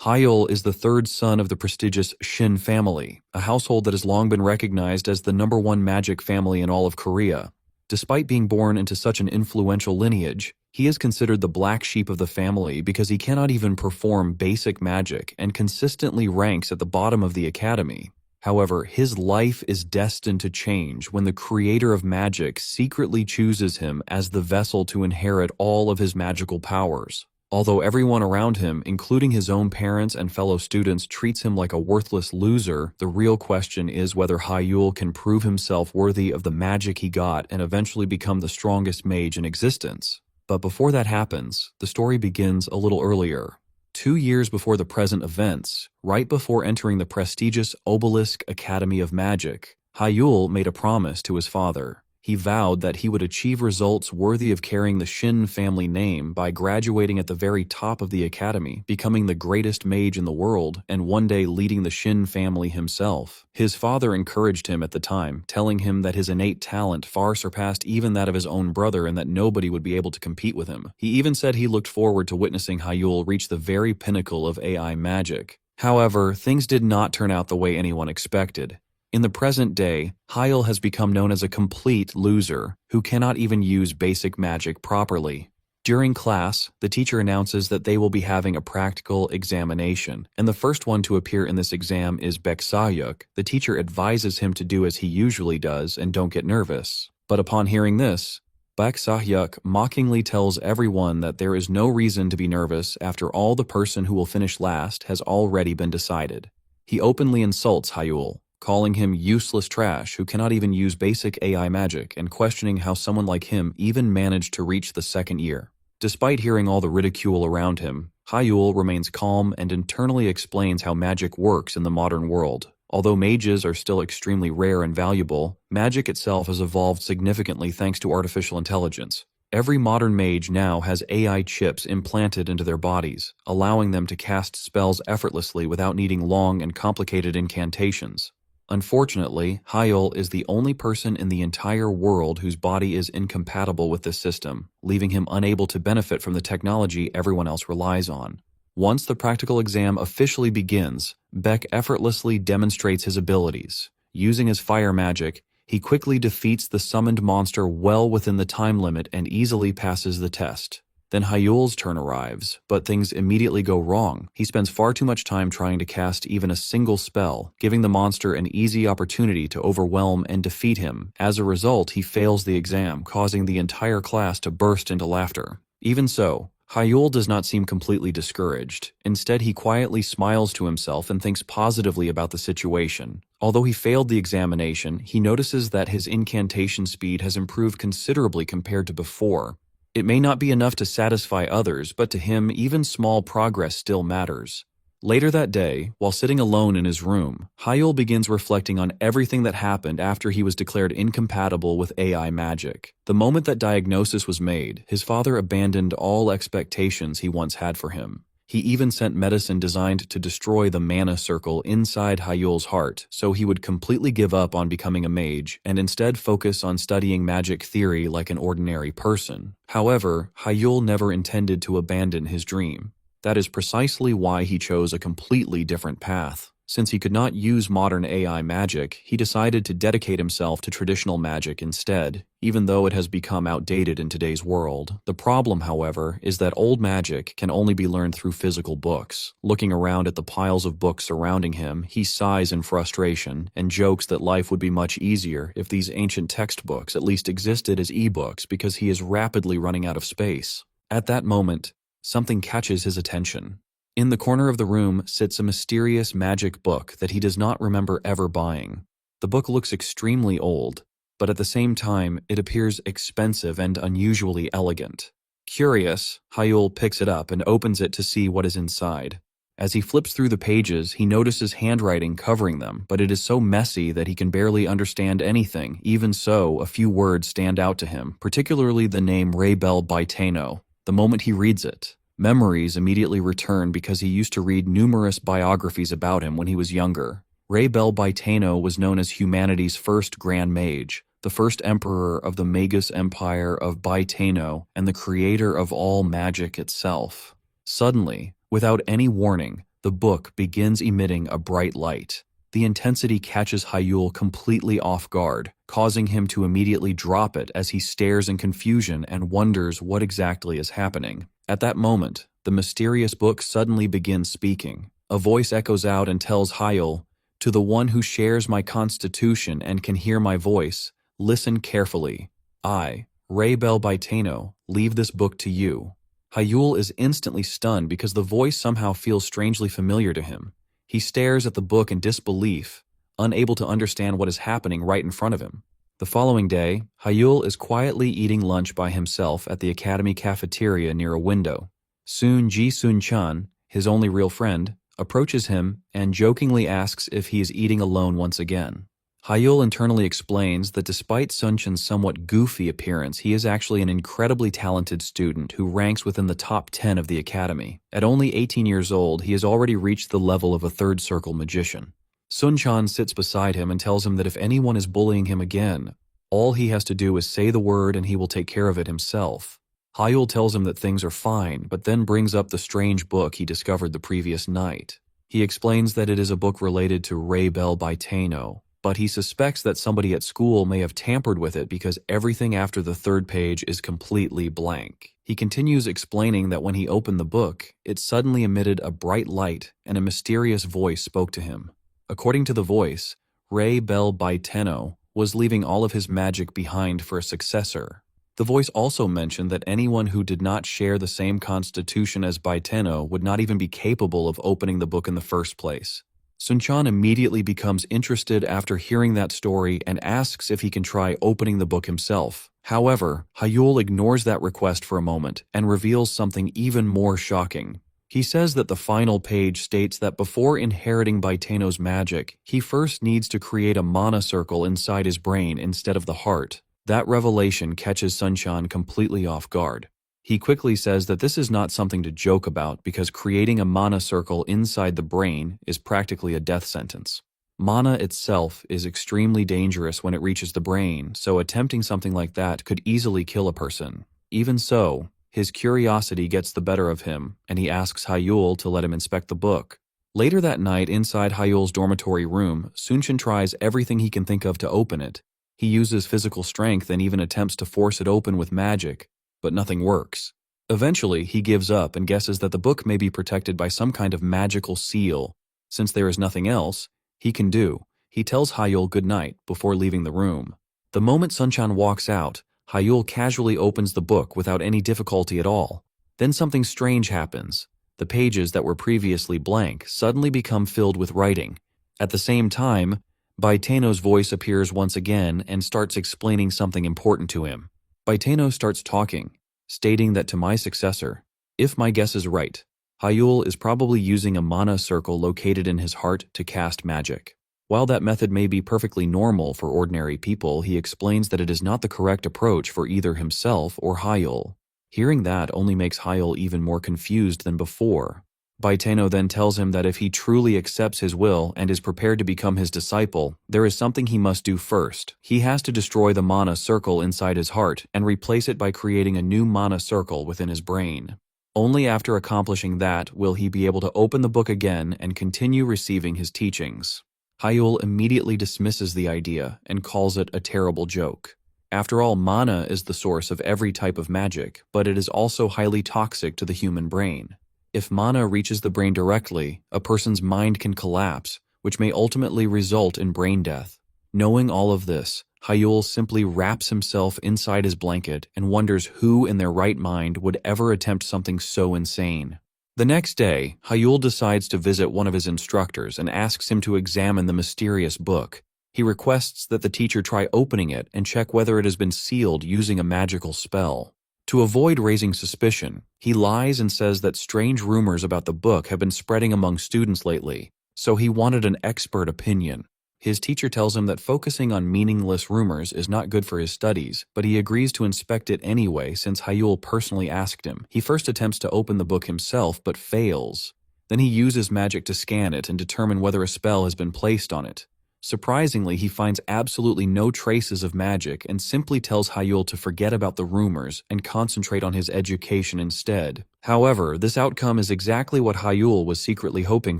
Hyul is the third son of the prestigious Shin family, a household that has long been recognized as the #1 magic family in all of Korea. Despite being born into such an influential lineage, he is considered the black sheep of the family because he cannot even perform basic magic and consistently ranks at the bottom of the academy. However, his life is destined to change when the creator of magic secretly chooses him as the vessel to inherit all of his magical powers. Although everyone around him, including his own parents and fellow students, treats him like a worthless loser, the real question is whether Hyul can prove himself worthy of the magic he got and eventually become the strongest mage in existence. But before that happens, the story begins a little earlier. 2 years before the present events, right before entering the prestigious Obelisk Academy of Magic, Hyul made a promise to his father. He vowed that he would achieve results worthy of carrying the Shin family name by graduating at the very top of the academy, becoming the greatest mage in the world, and one day leading the Shin family himself. His father encouraged him at the time, telling him that his innate talent far surpassed even that of his own brother and that nobody would be able to compete with him. He even said he looked forward to witnessing Hyul reach the very pinnacle of AI magic. However, things did not turn out the way anyone expected. In the present day, Hyul has become known as a complete loser who cannot even use basic magic properly. During class, the teacher announces that they will be having a practical examination, and the first one to appear in this exam is Baek-Sayuk. The teacher advises him to do as he usually does and don't get nervous. But upon hearing this, Baek-Sayuk mockingly tells everyone that there is no reason to be nervous after all the person who will finish last has already been decided. He openly insults Hyul, calling him useless trash who cannot even use basic AI magic and questioning how someone like him even managed to reach the second year. Despite hearing all the ridicule around him, Hyul remains calm and internally explains how magic works in the modern world. Although mages are still extremely rare and valuable, magic itself has evolved significantly thanks to artificial intelligence. Every modern mage now has AI chips implanted into their bodies, allowing them to cast spells effortlessly without needing long and complicated incantations. Unfortunately, Hyul is the only person in the entire world whose body is incompatible with this system, leaving him unable to benefit from the technology everyone else relies on. Once the practical exam officially begins, Beck effortlessly demonstrates his abilities. Using his fire magic, he quickly defeats the summoned monster well within the time limit and easily passes the test. Then Hyul's turn arrives, but things immediately go wrong. He spends far too much time trying to cast even a single spell, giving the monster an easy opportunity to overwhelm and defeat him. As a result, he fails the exam, causing the entire class to burst into laughter. Even so, Hyul does not seem completely discouraged. Instead, he quietly smiles to himself and thinks positively about the situation. Although he failed the examination, he notices that his incantation speed has improved considerably compared to before. It may not be enough to satisfy others, but to him, even small progress still matters. Later that day, while sitting alone in his room, Hyul begins reflecting on everything that happened after he was declared incompatible with AI magic. The moment that diagnosis was made, his father abandoned all expectations he once had for him. He even sent medicine designed to destroy the mana circle inside Hyul's heart, so he would completely give up on becoming a mage and instead focus on studying magic theory like an ordinary person. However, Hyul never intended to abandon his dream. That is precisely why he chose a completely different path. Since he could not use modern AI magic, he decided to dedicate himself to traditional magic instead, even though it has become outdated in today's world. The problem, however, is that old magic can only be learned through physical books. Looking around at the piles of books surrounding him, he sighs in frustration and jokes that life would be much easier if these ancient textbooks at least existed as ebooks because he is rapidly running out of space. At that moment, something catches his attention. In the corner of the room sits a mysterious magic book that he does not remember ever buying. The book looks extremely old, but at the same time, it appears expensive and unusually elegant. Curious, Hyul picks it up and opens it to see what is inside. As he flips through the pages, he notices handwriting covering them, but it is so messy that he can barely understand anything. Even so, a few words stand out to him, particularly the name Rebel Baiteno. The moment he reads it, memories immediately return because he used to read numerous biographies about him when he was younger. Rebel Baiteno was known as humanity's first Grand Mage, the first emperor of the Magus Empire of Baiteno, and the creator of all magic itself. Suddenly, without any warning, the book begins emitting a bright light. The intensity catches Hyul completely off guard, causing him to immediately drop it as he stares in confusion and wonders what exactly is happening. At that moment, the mysterious book suddenly begins speaking. A voice echoes out and tells Hyul, "To the one who shares my constitution and can hear my voice, listen carefully. I, Ray Bel Baiteno, leave this book to you." Hyul is instantly stunned because the voice somehow feels strangely familiar to him. He stares at the book in disbelief, unable to understand what is happening right in front of him. The following day, Hyul is quietly eating lunch by himself at the academy cafeteria near a window. Soon Ji-sun-chan, his only real friend, approaches him and jokingly asks if he is eating alone once again. Hyul internally explains that despite Sun-chan's somewhat goofy appearance, he is actually an incredibly talented student who ranks within the top 10 of the academy. At only 18 years old, he has already reached the level of a third circle magician. Sun-chan sits beside him and tells him that if anyone is bullying him again, all he has to do is say the word and he will take care of it himself. Hyul tells him that things are fine, but then brings up the strange book he discovered the previous night. He explains that it is a book related to Ray Bel Baiteno, but he suspects that somebody at school may have tampered with it because everything after the third page is completely blank. He continues explaining that when he opened the book, it suddenly emitted a bright light and a mysterious voice spoke to him. According to the voice, Ray Bel Baiteno was leaving all of his magic behind for a successor. The voice also mentioned that anyone who did not share the same constitution as Baiteno would not even be capable of opening the book in the first place. Sun-chan immediately becomes interested after hearing that story and asks if he can try opening the book himself. However, Hyul ignores that request for a moment and reveals something even more shocking. He says that the final page states that before inheriting Baiteno's magic, he first needs to create a mana circle inside his brain instead of the heart. That revelation catches Sun-chan completely off guard. He quickly says that this is not something to joke about because creating a mana circle inside the brain is practically a death sentence. Mana itself is extremely dangerous when it reaches the brain, so attempting something like that could easily kill a person. Even so, his curiosity gets the better of him, and he asks Hyul to let him inspect the book. Later that night, inside Hyul's dormitory room, Sun-chan tries everything he can think of to open it. He uses physical strength and even attempts to force it open with magic, but nothing works. Eventually, he gives up and guesses that the book may be protected by some kind of magical seal. Since there is nothing else he can do, he tells Hyul goodnight before leaving the room. The moment Sun-chan walks out, Hyul casually opens the book without any difficulty at all. Then something strange happens. The pages that were previously blank suddenly become filled with writing. At the same time, Baiteno's voice appears once again and starts explaining something important to him. Baiteno starts talking, stating that to my successor, if my guess is right, Hyul is probably using a mana circle located in his heart to cast magic. While that method may be perfectly normal for ordinary people, he explains that it is not the correct approach for either himself or Hyul. Hearing that only makes Hyul even more confused than before. Baiteno then tells him that if he truly accepts his will and is prepared to become his disciple, there is something he must do first. He has to destroy the mana circle inside his heart and replace it by creating a new mana circle within his brain. Only after accomplishing that will he be able to open the book again and continue receiving his teachings. Hyul immediately dismisses the idea and calls it a terrible joke. After all, mana is the source of every type of magic, but it is also highly toxic to the human brain. If mana reaches the brain directly, a person's mind can collapse, which may ultimately result in brain death. Knowing all of this, Hyul simply wraps himself inside his blanket and wonders who in their right mind would ever attempt something so insane. The next day, Hyul decides to visit one of his instructors and asks him to examine the mysterious book. He requests that the teacher try opening it and check whether it has been sealed using a magical spell. To avoid raising suspicion, he lies and says that strange rumors about the book have been spreading among students lately, so he wanted an expert opinion. His teacher tells him that focusing on meaningless rumors is not good for his studies, but he agrees to inspect it anyway since Hyul personally asked him. He first attempts to open the book himself, but fails. Then he uses magic to scan it and determine whether a spell has been placed on it. Surprisingly, he finds absolutely no traces of magic and simply tells Hyul to forget about the rumors and concentrate on his education instead. However, this outcome is exactly what Hyul was secretly hoping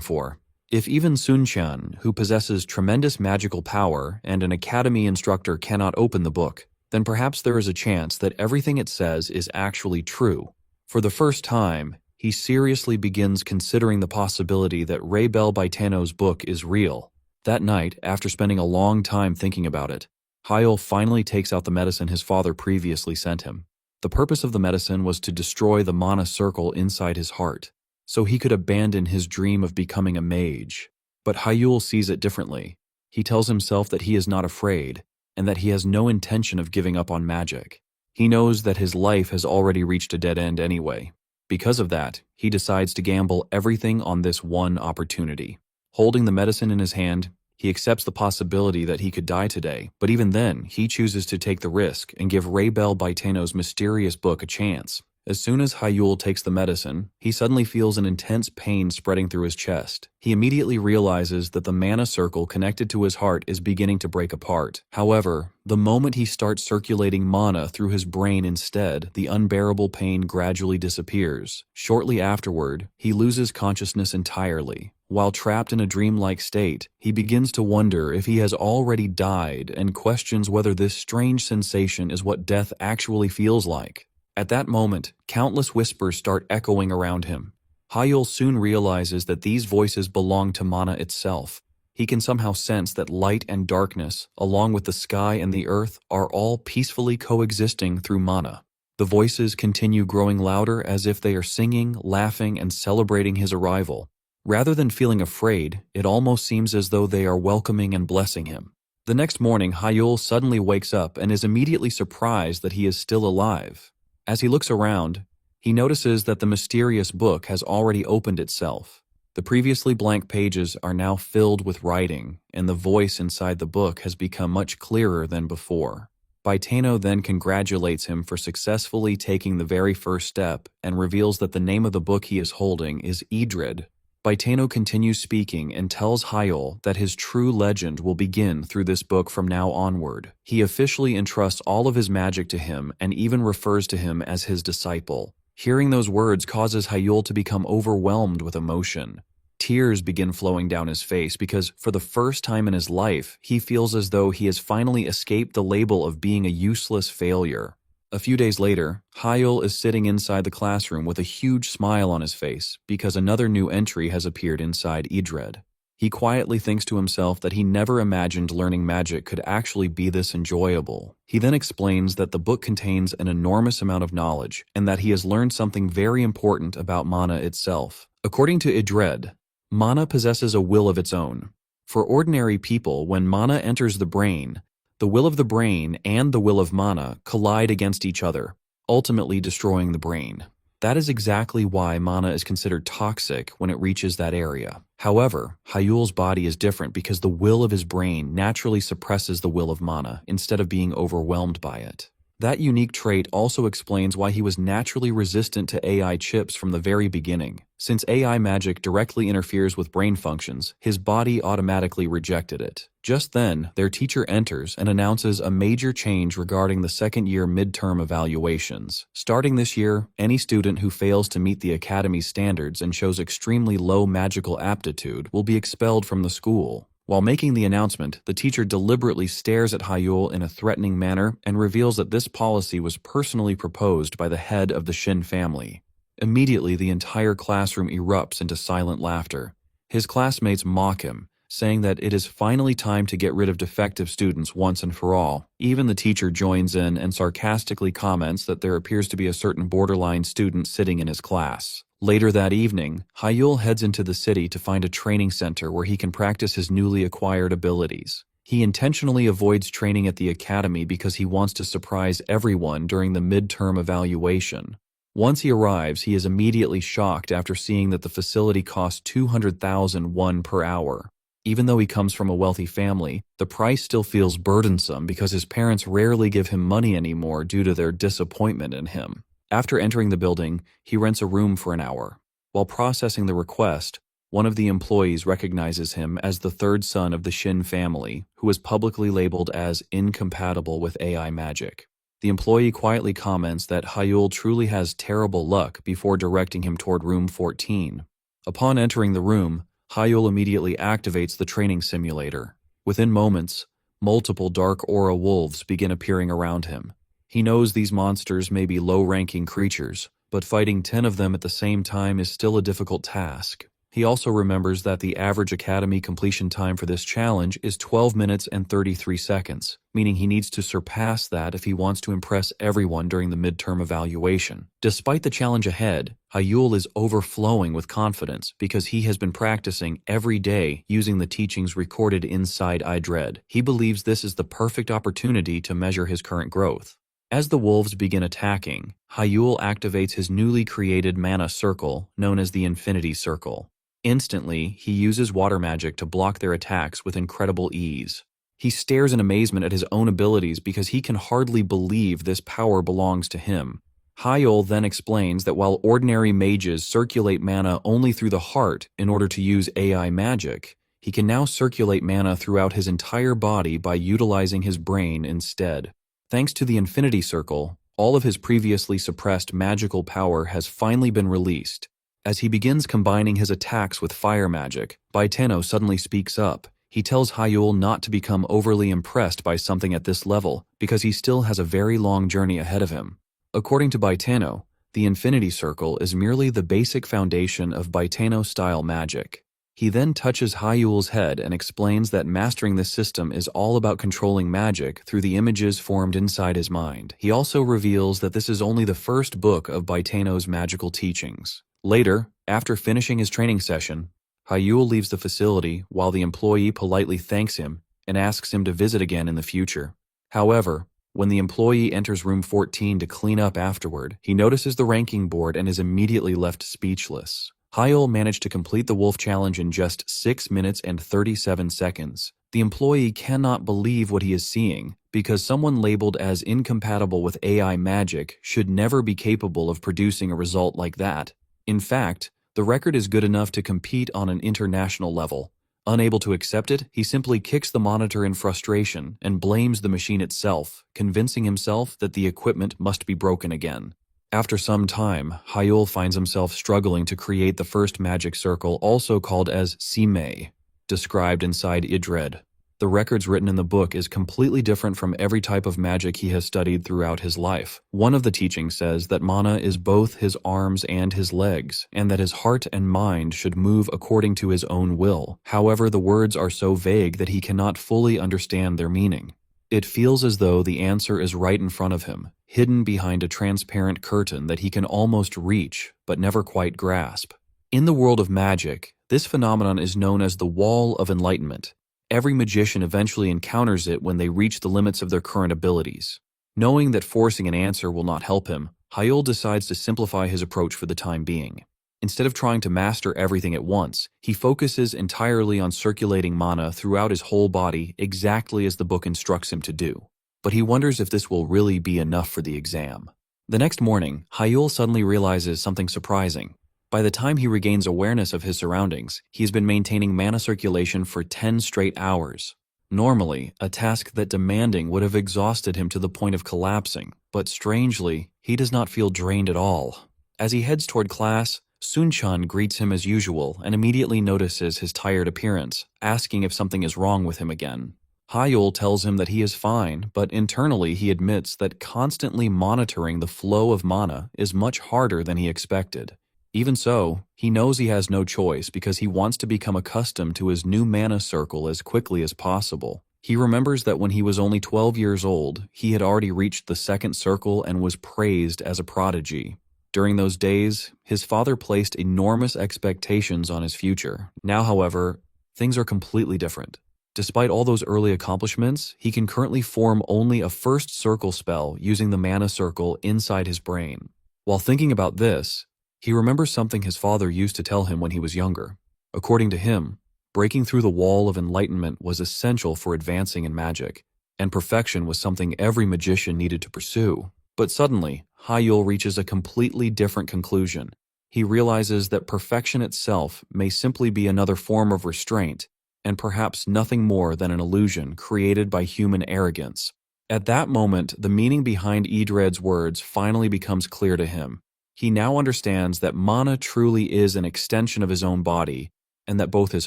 for. If even Sunchan, who possesses tremendous magical power and an academy instructor, cannot open the book, then perhaps there is a chance that everything it says is actually true. For the first time, he seriously begins considering the possibility that Raybel Baitano's book is real. That night, after spending a long time thinking about it, Hyul finally takes out the medicine his father previously sent him. The purpose of the medicine was to destroy the mana circle inside his heart, so he could abandon his dream of becoming a mage. But Hyul sees it differently. He tells himself that he is not afraid, and that he has no intention of giving up on magic. He knows that his life has already reached a dead end anyway. Because of that, he decides to gamble everything on this one opportunity. Holding the medicine in his hand, he accepts the possibility that he could die today, but even then, he chooses to take the risk and give Raybel Baitano's mysterious book a chance. As soon as Hyul takes the medicine, he suddenly feels an intense pain spreading through his chest. He immediately realizes that the mana circle connected to his heart is beginning to break apart. However, the moment he starts circulating mana through his brain instead, the unbearable pain gradually disappears. Shortly afterward, he loses consciousness entirely. While trapped in a dreamlike state, he begins to wonder if he has already died and questions whether this strange sensation is what death actually feels like. At that moment, countless whispers start echoing around him. Hyul soon realizes that these voices belong to mana itself. He can somehow sense that light and darkness, along with the sky and the earth, are all peacefully coexisting through mana. The voices continue growing louder as if they are singing, laughing, and celebrating his arrival. Rather than feeling afraid, it almost seems as though they are welcoming and blessing him. The next morning, Hyul suddenly wakes up and is immediately surprised that he is still alive. As he looks around, he notices that the mysterious book has already opened itself. The previously blank pages are now filled with writing, and the voice inside the book has become much clearer than before. Baitano then congratulates him for successfully taking the very first step and reveals that the name of the book he is holding is Idrid. Baitano continues speaking and tells Hyul that his true legend will begin through this book from now onward. He officially entrusts all of his magic to him and even refers to him as his disciple. Hearing those words causes Hyul to become overwhelmed with emotion. Tears begin flowing down his face because, for the first time in his life, he feels as though he has finally escaped the label of being a useless failure. A few days later, Hyul is sitting inside the classroom with a huge smile on his face because another new entry has appeared inside Idred. He quietly thinks to himself that he never imagined learning magic could actually be this enjoyable. He then explains that the book contains an enormous amount of knowledge and that he has learned something very important about mana itself. According to Idred, mana possesses a will of its own. For ordinary people, when mana enters the brain, the will of the brain and the will of mana collide against each other, ultimately destroying the brain. That is exactly why mana is considered toxic when it reaches that area. However, Hyul's body is different because the will of his brain naturally suppresses the will of mana instead of being overwhelmed by it. That unique trait also explains why he was naturally resistant to AI chips from the very beginning. Since AI magic directly interferes with brain functions, his body automatically rejected it. Just then, their teacher enters and announces a major change regarding the second-year midterm evaluations. Starting this year, any student who fails to meet the academy's standards and shows extremely low magical aptitude will be expelled from the school. While making the announcement, the teacher deliberately stares at Hyul in a threatening manner and reveals that this policy was personally proposed by the head of the Shin family. Immediately, the entire classroom erupts into silent laughter. His classmates mock him, saying that it is finally time to get rid of defective students once and for all. Even the teacher joins in and sarcastically comments that there appears to be a certain borderline student sitting in his class. Later that evening, Hyul heads into the city to find a training center where he can practice his newly acquired abilities. He intentionally avoids training at the academy because he wants to surprise everyone during the midterm evaluation. Once he arrives, he is immediately shocked after seeing that the facility costs 200,000 won per hour. Even though he comes from a wealthy family, the price still feels burdensome because his parents rarely give him money anymore due to their disappointment in him. After entering the building, he rents a room for an hour. While processing the request, one of the employees recognizes him as the third son of the Shin family, who is publicly labeled as incompatible with AI magic. The employee quietly comments that Hyul truly has terrible luck before directing him toward room 14. Upon entering the room, Hyul immediately activates the training simulator. Within moments, multiple dark aura wolves begin appearing around him. He knows these monsters may be low-ranking creatures, but fighting 10 of them at the same time is still a difficult task. He also remembers that the average academy completion time for this challenge is 12 minutes and 33 seconds, meaning he needs to surpass that if he wants to impress everyone during the midterm evaluation. Despite the challenge ahead, Hyul is overflowing with confidence because he has been practicing every day using the teachings recorded inside iDread. He believes this is the perfect opportunity to measure his current growth. As the wolves begin attacking, Hyul activates his newly created mana circle, known as the Infinity Circle. Instantly, he uses water magic to block their attacks with incredible ease. He stares in amazement at his own abilities because he can hardly believe this power belongs to him. Hyul then explains that while ordinary mages circulate mana only through the heart in order to use AI magic, he can now circulate mana throughout his entire body by utilizing his brain instead. Thanks to the Infinity Circle, all of his previously suppressed magical power has finally been released. As he begins combining his attacks with fire magic, Baiteno suddenly speaks up. He tells Hyul not to become overly impressed by something at this level because he still has a very long journey ahead of him. According to Baiteno, the Infinity Circle is merely the basic foundation of Baiteno-style magic. He then touches Hyul's head and explains that mastering this system is all about controlling magic through the images formed inside his mind. He also reveals that this is only the first book of Baiteno's magical teachings. Later, after finishing his training session, Hyul leaves the facility while the employee politely thanks him and asks him to visit again in the future. However, when the employee enters room 14 to clean up afterward, he notices the ranking board and is immediately left speechless. Hyul managed to complete the wolf challenge in just 6 minutes and 37 seconds. The employee cannot believe what he is seeing because someone labeled as incompatible with AI magic should never be capable of producing a result like that. In fact, the record is good enough to compete on an international level. Unable to accept it, he simply kicks the monitor in frustration and blames the machine itself, convincing himself that the equipment must be broken again. After some time, Hyul finds himself struggling to create the first magic circle, also called as Sime, described inside iDread. The records written in the book is completely different from every type of magic he has studied throughout his life. One of the teachings says that mana is both his arms and his legs, and that his heart and mind should move according to his own will. However, the words are so vague that he cannot fully understand their meaning. It feels as though the answer is right in front of him, hidden behind a transparent curtain that he can almost reach, but never quite grasp. In the world of magic, this phenomenon is known as the Wall of Enlightenment. Every magician eventually encounters it when they reach the limits of their current abilities. Knowing that forcing an answer will not help him, Hyul decides to simplify his approach for the time being. Instead of trying to master everything at once, he focuses entirely on circulating mana throughout his whole body exactly as the book instructs him to do. But he wonders if this will really be enough for the exam. The next morning, Hyul suddenly realizes something surprising. By the time he regains awareness of his surroundings, he has been maintaining mana circulation for 10 straight hours. Normally, a task that demanding would have exhausted him to the point of collapsing, but strangely, he does not feel drained at all. As he heads toward class, Sun-chan greets him as usual and immediately notices his tired appearance, asking if something is wrong with him again. Hyul tells him that he is fine, but internally he admits that constantly monitoring the flow of mana is much harder than he expected. Even so, he knows he has no choice because he wants to become accustomed to his new mana circle as quickly as possible. He remembers that when he was only 12 years old, he had already reached the second circle and was praised as a prodigy. During those days, his father placed enormous expectations on his future. Now, however, things are completely different. Despite all those early accomplishments, he can currently form only a first circle spell using the mana circle inside his brain. While thinking about this, he remembers something his father used to tell him when he was younger. According to him, breaking through the wall of enlightenment was essential for advancing in magic, and perfection was something every magician needed to pursue. But suddenly, Hyul reaches a completely different conclusion. He realizes that perfection itself may simply be another form of restraint, and perhaps nothing more than an illusion created by human arrogance. At that moment, the meaning behind Edred's words finally becomes clear to him. He now understands that mana truly is an extension of his own body, and that both his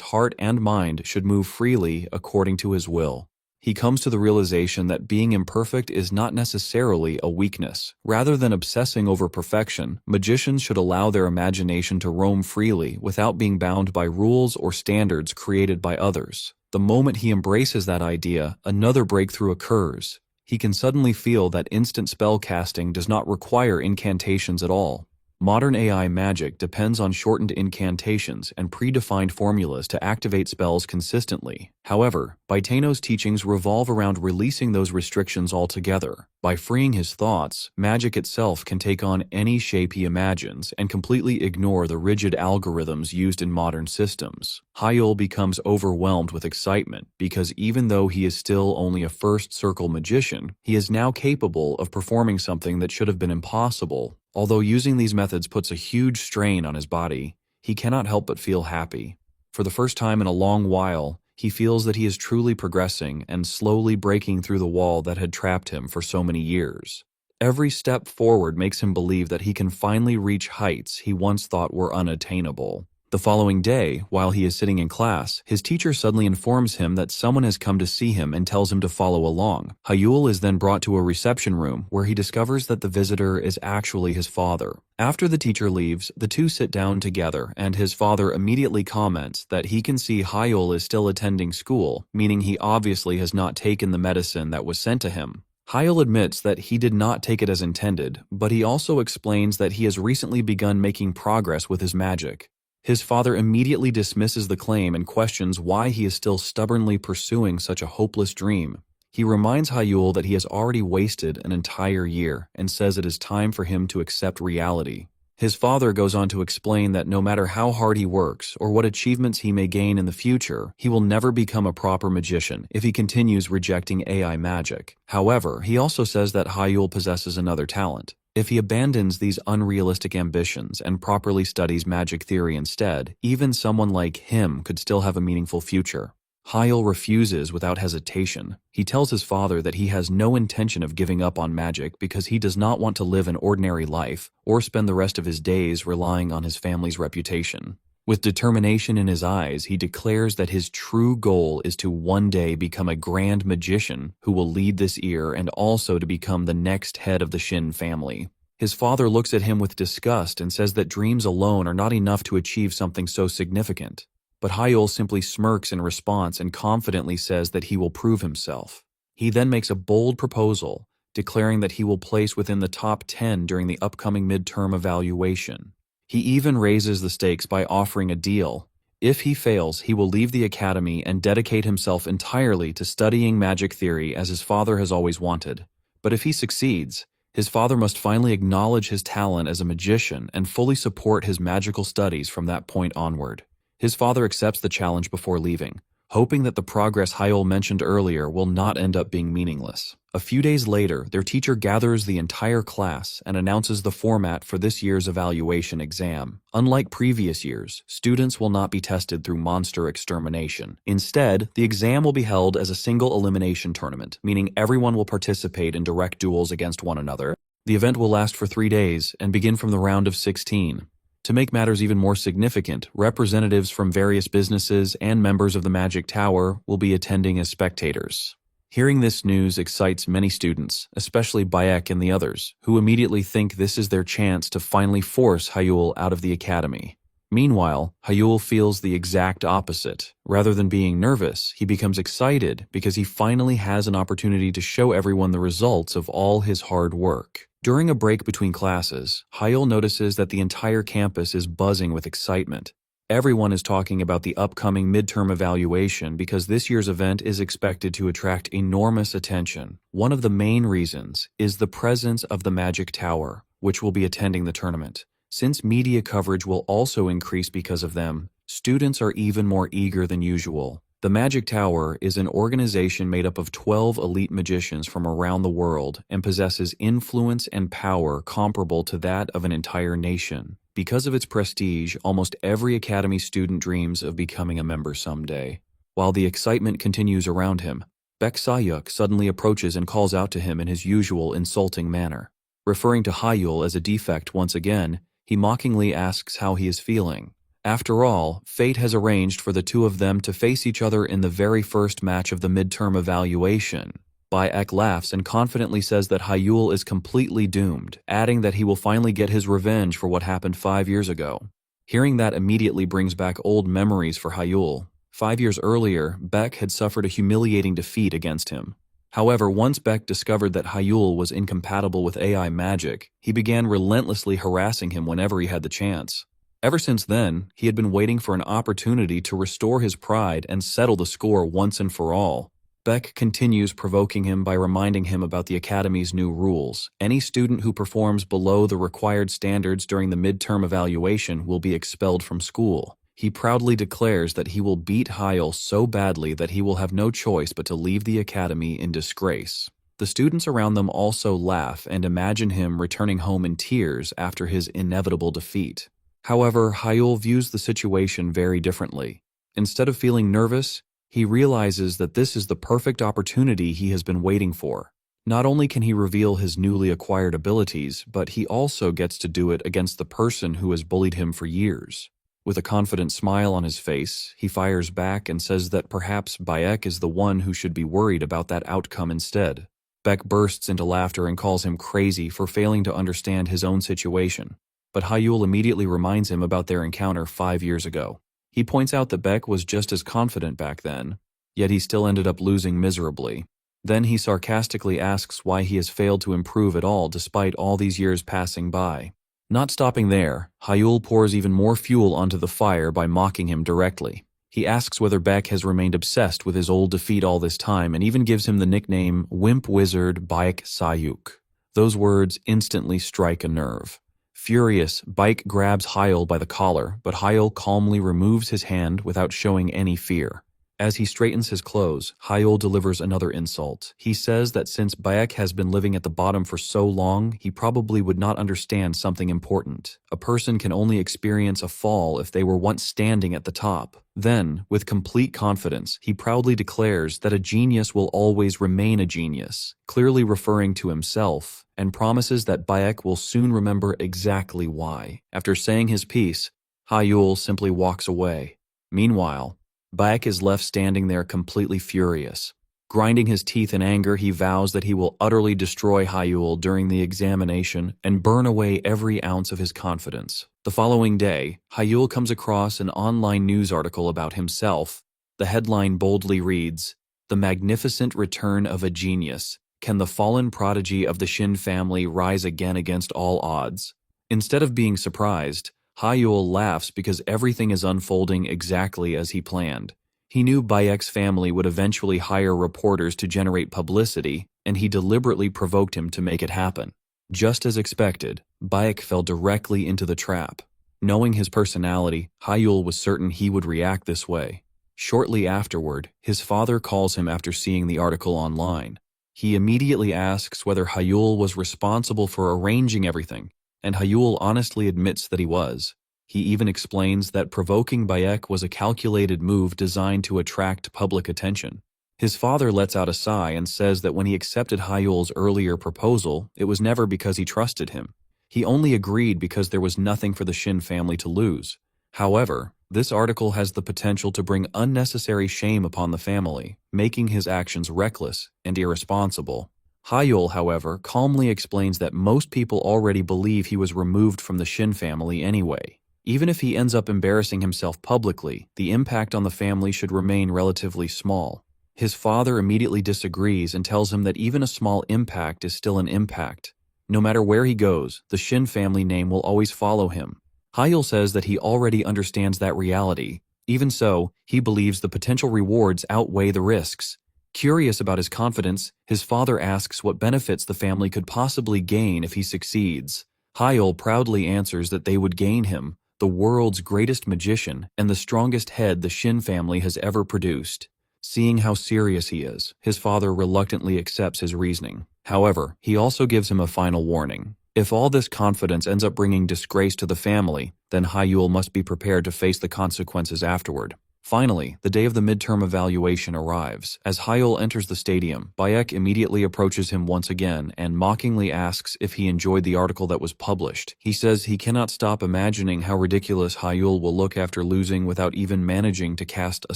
heart and mind should move freely according to his will. He comes to the realization that being imperfect is not necessarily a weakness. Rather than obsessing over perfection, magicians should allow their imagination to roam freely without being bound by rules or standards created by others. The moment he embraces that idea, another breakthrough occurs. He can suddenly feel that instant spell casting does not require incantations at all. Modern AI magic depends on shortened incantations and predefined formulas to activate spells consistently. However, Baiteno's teachings revolve around releasing those restrictions altogether. By freeing his thoughts, magic itself can take on any shape he imagines and completely ignore the rigid algorithms used in modern systems. Hyul becomes overwhelmed with excitement because even though he is still only a first-circle magician, he is now capable of performing something that should have been impossible. Although using these methods puts a huge strain on his body, he cannot help but feel happy. For the first time in a long while, he feels that he is truly progressing and slowly breaking through the wall that had trapped him for so many years. Every step forward makes him believe that he can finally reach heights he once thought were unattainable. The following day, while he is sitting in class, his teacher suddenly informs him that someone has come to see him and tells him to follow along. Hyul is then brought to a reception room where he discovers that the visitor is actually his father. After the teacher leaves, the two sit down together and his father immediately comments that he can see Hyul is still attending school, meaning he obviously has not taken the medicine that was sent to him. Hyul admits that he did not take it as intended, but he also explains that he has recently begun making progress with his magic. His father immediately dismisses the claim and questions why he is still stubbornly pursuing such a hopeless dream. He reminds Hyul that he has already wasted an entire year and says it is time for him to accept reality. His father goes on to explain that no matter how hard he works or what achievements he may gain in the future, he will never become a proper magician if he continues rejecting AI magic. However, he also says that Hyul possesses another talent. If he abandons these unrealistic ambitions and properly studies magic theory instead, even someone like him could still have a meaningful future. Hyul refuses without hesitation. He tells his father that he has no intention of giving up on magic because he does not want to live an ordinary life or spend the rest of his days relying on his family's reputation. With determination in his eyes, he declares that his true goal is to one day become a grand magician who will lead this year and also to become the next head of the Shin family. His father looks at him with disgust and says that dreams alone are not enough to achieve something so significant. But Hyul simply smirks in response and confidently says that he will prove himself. He then makes a bold proposal, declaring that he will place within the top 10 during the upcoming midterm evaluation. He even raises the stakes by offering a deal. If he fails, he will leave the academy and dedicate himself entirely to studying magic theory as his father has always wanted. But if he succeeds, his father must finally acknowledge his talent as a magician and fully support his magical studies from that point onward. His father accepts the challenge before leaving, hoping that the progress Hyul mentioned earlier will not end up being meaningless. A few days later, their teacher gathers the entire class and announces the format for this year's evaluation exam. Unlike previous years, students will not be tested through monster extermination. Instead, the exam will be held as a single elimination tournament, meaning everyone will participate in direct duels against one another. The event will last for 3 days and begin from the round of 16. To make matters even more significant, representatives from various businesses and members of the Magic Tower will be attending as spectators. Hearing this news excites many students, especially Bayek and the others, who immediately think this is their chance to finally force Hyul out of the academy. Meanwhile, Hyul feels the exact opposite. Rather than being nervous, he becomes excited because he finally has an opportunity to show everyone the results of all his hard work. During a break between classes, Hyul notices that the entire campus is buzzing with excitement. Everyone is talking about the upcoming midterm evaluation because this year's event is expected to attract enormous attention. One of the main reasons is the presence of the Magic Tower, which will be attending the tournament. Since media coverage will also increase because of them, students are even more eager than usual. The Magic Tower is an organization made up of 12 elite magicians from around the world and possesses influence and power comparable to that of an entire nation. Because of its prestige, almost every academy student dreams of becoming a member someday. While the excitement continues around him, Baek Sayuk suddenly approaches and calls out to him in his usual insulting manner. Referring to Hyul as a defect once again, he mockingly asks how he is feeling. After all, fate has arranged for the two of them to face each other in the very first match of the midterm evaluation. Baek laughs and confidently says that Hyul is completely doomed, adding that he will finally get his revenge for what happened 5 years ago. Hearing that immediately brings back old memories for Hyul. 5 years earlier, Baek had suffered a humiliating defeat against him. However, once Baek discovered that Hyul was incompatible with AI magic, he began relentlessly harassing him whenever he had the chance. Ever since then, he had been waiting for an opportunity to restore his pride and settle the score once and for all. Baek continues provoking him by reminding him about the Academy's new rules. Any student who performs below the required standards during the midterm evaluation will be expelled from school. He proudly declares that he will beat Hyul so badly that he will have no choice but to leave the Academy in disgrace. The students around them also laugh and imagine him returning home in tears after his inevitable defeat. However, Hyul views the situation very differently. Instead of feeling nervous, he realizes that this is the perfect opportunity he has been waiting for. Not only can he reveal his newly acquired abilities, but he also gets to do it against the person who has bullied him for years. With a confident smile on his face, he fires back and says that perhaps Baek is the one who should be worried about that outcome instead. Baek bursts into laughter and calls him crazy for failing to understand his own situation. But Hyul immediately reminds him about their encounter 5 years ago. He points out that Baek was just as confident back then, yet he still ended up losing miserably. Then he sarcastically asks why he has failed to improve at all despite all these years passing by. Not stopping there, Hyul pours even more fuel onto the fire by mocking him directly. He asks whether Baek has remained obsessed with his old defeat all this time and even gives him the nickname Wimp Wizard Baek Sayuk. Those words instantly strike a nerve. Furious, Baek grabs Hyul by the collar, but Hyul calmly removes his hand without showing any fear. As he straightens his clothes, Hyul delivers another insult. He says that since Baek has been living at the bottom for so long, he probably would not understand something important. A person can only experience a fall if they were once standing at the top. Then, with complete confidence, he proudly declares that a genius will always remain a genius, clearly referring to himself, and promises that Baek will soon remember exactly why. After saying his piece, Hyul simply walks away. Meanwhile, Baek is left standing there completely furious. Grinding his teeth in anger, he vows that he will utterly destroy Hyul during the examination and burn away every ounce of his confidence. The following day, Hyul comes across an online news article about himself. The headline boldly reads, "The Magnificent Return of a Genius. Can the fallen prodigy of the Shin family rise again against all odds?" Instead of being surprised, Hyul laughs because everything is unfolding exactly as he planned. He knew Baek's family would eventually hire reporters to generate publicity, and he deliberately provoked him to make it happen. Just as expected, Baek fell directly into the trap. Knowing his personality, Hyul was certain he would react this way. Shortly afterward, his father calls him after seeing the article online. He immediately asks whether Hyul was responsible for arranging everything, and Hyul honestly admits that he was. He even explains that provoking Baek was a calculated move designed to attract public attention. His father lets out a sigh and says that when he accepted Hyul's earlier proposal, it was never because he trusted him. He only agreed because there was nothing for the Shin family to lose. However, this article has the potential to bring unnecessary shame upon the family, making his actions reckless and irresponsible. Hyul, however, calmly explains that most people already believe he was removed from the Shin family anyway. Even if he ends up embarrassing himself publicly, the impact on the family should remain relatively small. His father immediately disagrees and tells him that even a small impact is still an impact. No matter where he goes, the Shin family name will always follow him. Hyul says that he already understands that reality. Even so, he believes the potential rewards outweigh the risks. Curious about his confidence, his father asks what benefits the family could possibly gain if he succeeds. Hyul proudly answers that they would gain him, the world's greatest magician and the strongest head the Shin family has ever produced. Seeing how serious he is, his father reluctantly accepts his reasoning. However, he also gives him a final warning. If all this confidence ends up bringing disgrace to the family, then Hyul must be prepared to face the consequences afterward. Finally, the day of the midterm evaluation arrives. As Hyul enters the stadium, Bayek immediately approaches him once again and mockingly asks if he enjoyed the article that was published. He says he cannot stop imagining how ridiculous Hyul will look after losing without even managing to cast a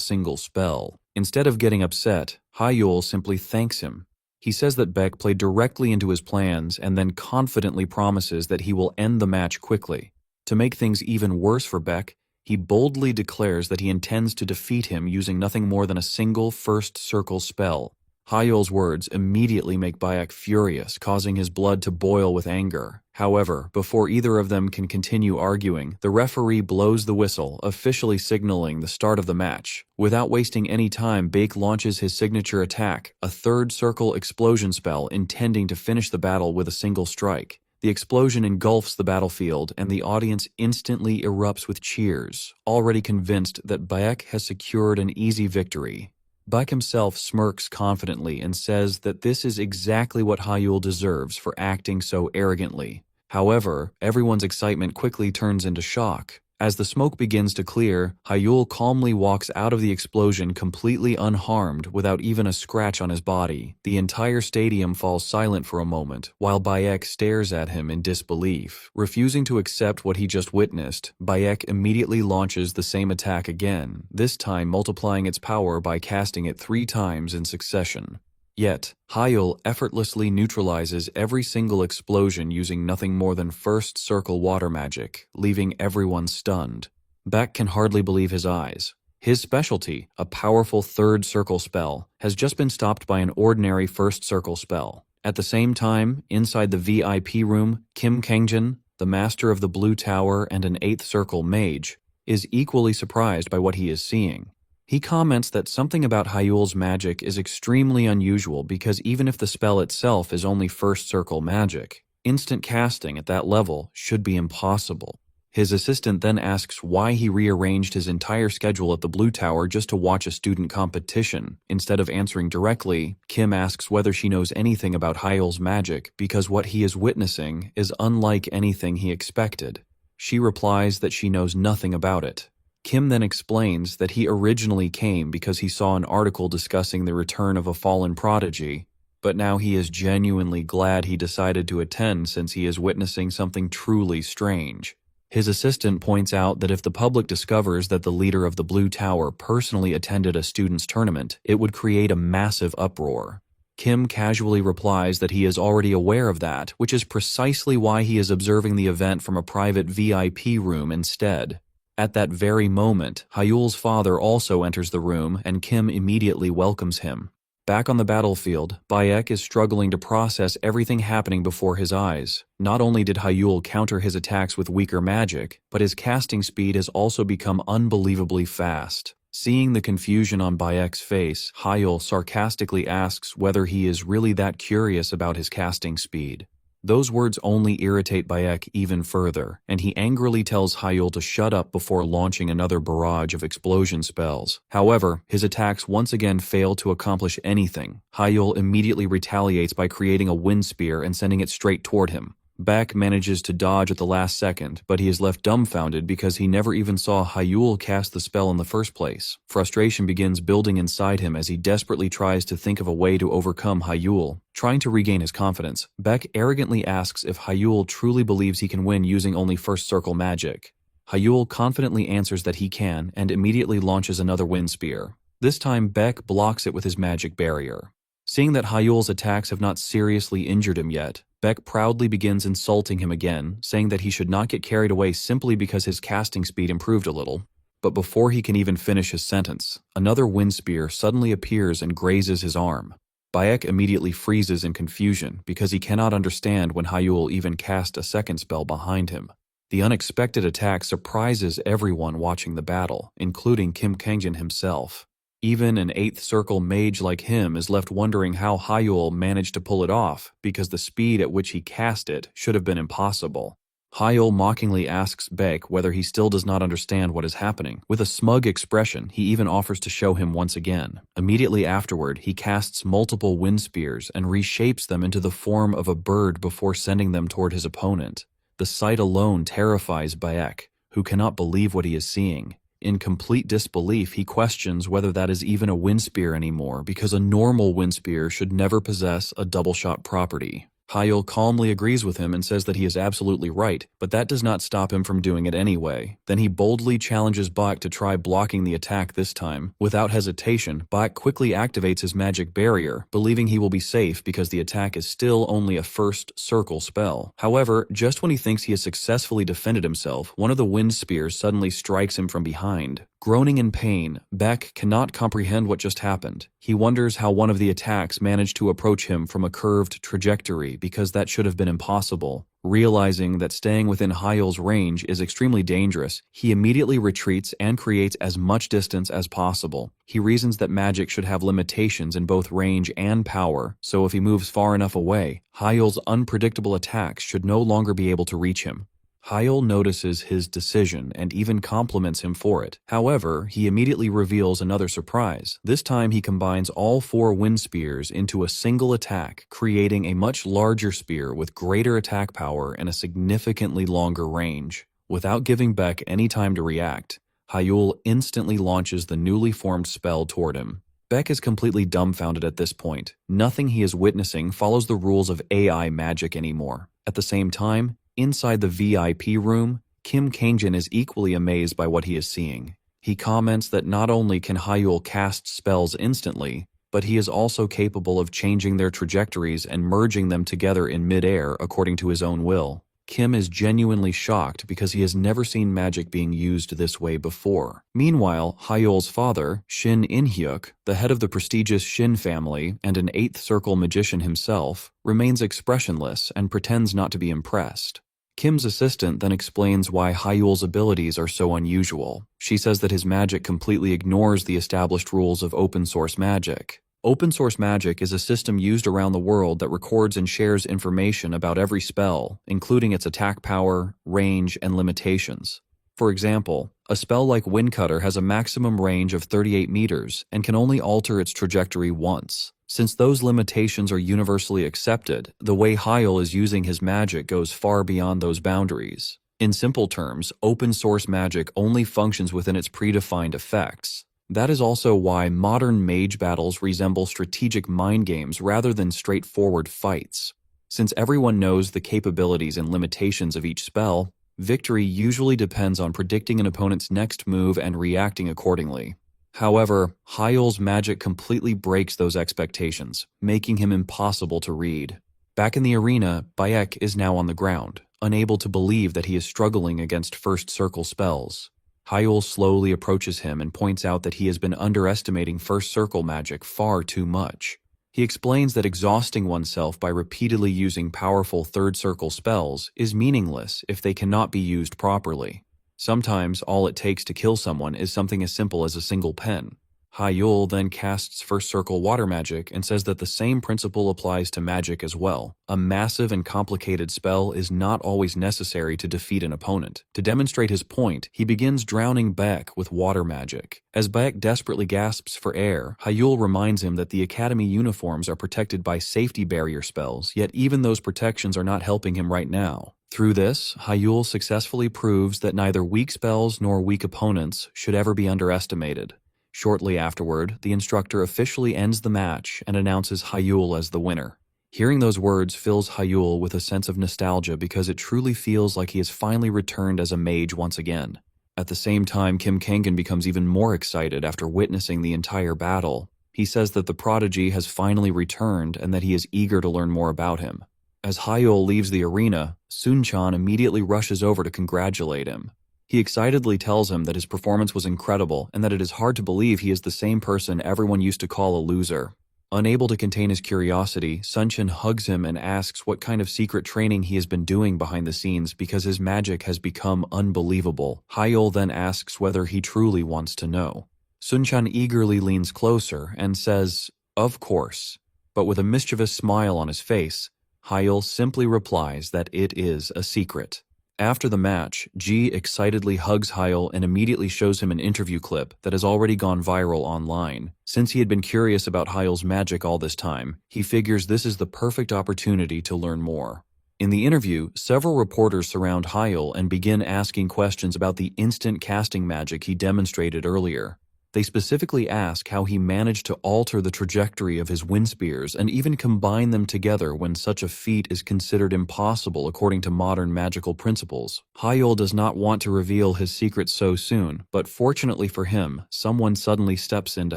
single spell. Instead of getting upset, Hyul simply thanks him. He says that Beck played directly into his plans and then confidently promises that he will end the match quickly. To make things even worse for Beck, he boldly declares that he intends to defeat him using nothing more than a single first circle spell. Hyul's words immediately make Bayek furious, causing his blood to boil with anger. However, before either of them can continue arguing, the referee blows the whistle, officially signaling the start of the match. Without wasting any time, Bake launches his signature attack, a third circle explosion spell intending to finish the battle with a single strike. The explosion engulfs the battlefield, and the audience instantly erupts with cheers, already convinced that Bayek has secured an easy victory. Bayek himself smirks confidently and says that this is exactly what Hyul deserves for acting so arrogantly. However, everyone's excitement quickly turns into shock. As the smoke begins to clear, Hyul calmly walks out of the explosion completely unharmed without even a scratch on his body. The entire stadium falls silent for a moment, while Bayek stares at him in disbelief. Refusing to accept what he just witnessed, Bayek immediately launches the same attack again, this time multiplying its power by casting it 3 times in succession. Yet, Hyul effortlessly neutralizes every single explosion using nothing more than first circle water magic, leaving everyone stunned. Beck can hardly believe his eyes. His specialty, a powerful third circle spell, has just been stopped by an ordinary first circle spell. At the same time, inside the VIP room, Kim Kangjin, the master of the Blue Tower and an 8th circle mage, is equally surprised by what he is seeing. He comments that something about Hyul's magic is extremely unusual because even if the spell itself is only first circle magic, instant casting at that level should be impossible. His assistant then asks why he rearranged his entire schedule at the Blue Tower just to watch a student competition. Instead of answering directly, Kim asks whether she knows anything about Hyul's magic because what he is witnessing is unlike anything he expected. She replies that she knows nothing about it. Kim then explains that he originally came because he saw an article discussing the return of a fallen prodigy, but now he is genuinely glad he decided to attend since he is witnessing something truly strange. His assistant points out that if the public discovers that the leader of the Blue Tower personally attended a students' tournament, it would create a massive uproar. Kim casually replies that he is already aware of that, which is precisely why he is observing the event from a private VIP room instead. At that very moment, Hyul's father also enters the room and Kim immediately welcomes him. Back on the battlefield, Bayek is struggling to process everything happening before his eyes. Not only did Hyul counter his attacks with weaker magic, but his casting speed has also become unbelievably fast. Seeing the confusion on Bayek's face, Hyul sarcastically asks whether he is really that curious about his casting speed. Those words only irritate Bayek even further, and he angrily tells Hyul to shut up before launching another barrage of explosion spells. However, his attacks once again fail to accomplish anything. Hyul immediately retaliates by creating a wind spear and sending it straight toward him. Beck manages to dodge at the last second, but he is left dumbfounded because he never even saw Hyul cast the spell in the first place. Frustration begins building inside him as he desperately tries to think of a way to overcome Hyul. Trying to regain his confidence, Beck arrogantly asks if Hyul truly believes he can win using only first circle magic. Hyul confidently answers that he can and immediately launches another wind spear. This time Beck blocks it with his magic barrier. Seeing that Hyul's attacks have not seriously injured him yet, Beck proudly begins insulting him again, saying that he should not get carried away simply because his casting speed improved a little. But before he can even finish his sentence, another wind spear suddenly appears and grazes his arm. Bayek immediately freezes in confusion because he cannot understand when Hyul even cast a second spell behind him. The unexpected attack surprises everyone watching the battle, including Kim Kangjin himself. Even an 8th circle mage like him is left wondering how Hyul managed to pull it off because the speed at which he cast it should have been impossible. Hyul mockingly asks Baek whether he still does not understand what is happening. With a smug expression, he even offers to show him once again. Immediately afterward, he casts multiple wind spears and reshapes them into the form of a bird before sending them toward his opponent. The sight alone terrifies Baek, who cannot believe what he is seeing. In complete disbelief, he questions whether that is even a wind spear anymore, because a normal wind spear should never possess a double-shot property. Hyul calmly agrees with him and says that he is absolutely right, but that does not stop him from doing it anyway. Then he boldly challenges Baek to try blocking the attack this time. Without hesitation, Baek quickly activates his magic barrier, believing he will be safe because the attack is still only a first circle spell. However, just when he thinks he has successfully defended himself, one of the wind spears suddenly strikes him from behind. Groaning in pain, Baek cannot comprehend what just happened. He wonders how one of the attacks managed to approach him from a curved trajectory, because that should have been impossible. Realizing that staying within Hyul's range is extremely dangerous, he immediately retreats and creates as much distance as possible. He reasons that magic should have limitations in both range and power, so if he moves far enough away, Hyul's unpredictable attacks should no longer be able to reach him. Hyul notices his decision and even compliments him for it. However, he immediately reveals another surprise. This time he combines all 4 wind spears into a single attack, creating a much larger spear with greater attack power and a significantly longer range. Without giving Baek any time to react, Hyul instantly launches the newly formed spell toward him. Baek is completely dumbfounded at this point. Nothing he is witnessing follows the rules of AI magic anymore. At the same time, inside the VIP room, Kim Kangjin is equally amazed by what he is seeing. He comments that not only can Hyul cast spells instantly, but he is also capable of changing their trajectories and merging them together in mid-air according to his own will. Kim is genuinely shocked because he has never seen magic being used this way before. Meanwhile, Hyul's father, Shin In-hyuk, the head of the prestigious Shin family and an 8th circle magician himself, remains expressionless and pretends not to be impressed. Kim's assistant then explains why Hyul's abilities are so unusual. She says that his magic completely ignores the established rules of open-source magic. Open-source magic is a system used around the world that records and shares information about every spell, including its attack power, range, and limitations. For example, a spell like Windcutter has a maximum range of 38 meters and can only alter its trajectory once. Since those limitations are universally accepted, the way Hyul is using his magic goes far beyond those boundaries. In simple terms, open-source magic only functions within its predefined effects. That is also why modern mage battles resemble strategic mind games rather than straightforward fights. Since everyone knows the capabilities and limitations of each spell, victory usually depends on predicting an opponent's next move and reacting accordingly. However, Hyul's magic completely breaks those expectations, making him impossible to read. Back in the arena, Baek is now on the ground, unable to believe that he is struggling against first circle spells. Hyul slowly approaches him and points out that he has been underestimating first circle magic far too much. He explains that exhausting oneself by repeatedly using powerful third circle spells is meaningless if they cannot be used properly. Sometimes all it takes to kill someone is something as simple as a single pen. Hyul then casts first circle water magic and says that the same principle applies to magic as well. A massive and complicated spell is not always necessary to defeat an opponent. To demonstrate his point, he begins drowning Baek with water magic. As Baek desperately gasps for air, Hyul reminds him that the academy uniforms are protected by safety barrier spells, yet even those protections are not helping him right now. Through this, Hyul successfully proves that neither weak spells nor weak opponents should ever be underestimated. Shortly afterward, the instructor officially ends the match and announces Hyul as the winner. Hearing those words fills Hyul with a sense of nostalgia because it truly feels like he has finally returned as a mage once again. At the same time, Kim Kangjin becomes even more excited after witnessing the entire battle. He says that the prodigy has finally returned and that he is eager to learn more about him. As Hyul leaves the arena, Sun-chan immediately rushes over to congratulate him. He excitedly tells him that his performance was incredible and that it is hard to believe he is the same person everyone used to call a loser. Unable to contain his curiosity, Sun-chan hugs him and asks what kind of secret training he has been doing behind the scenes because his magic has become unbelievable. Hyul then asks whether he truly wants to know. Sun-chan eagerly leans closer and says, "Of course," but with a mischievous smile on his face, Hyul simply replies that it is a secret. After the match, Ji excitedly hugs Hyul and immediately shows him an interview clip that has already gone viral online. Since he had been curious about Hyul's magic all this time, he figures this is the perfect opportunity to learn more. In the interview, several reporters surround Hyul and begin asking questions about the instant casting magic he demonstrated earlier. They specifically ask how he managed to alter the trajectory of his wind spears and even combine them together when such a feat is considered impossible according to modern magical principles. Hyul does not want to reveal his secret so soon, but fortunately for him, someone suddenly steps in to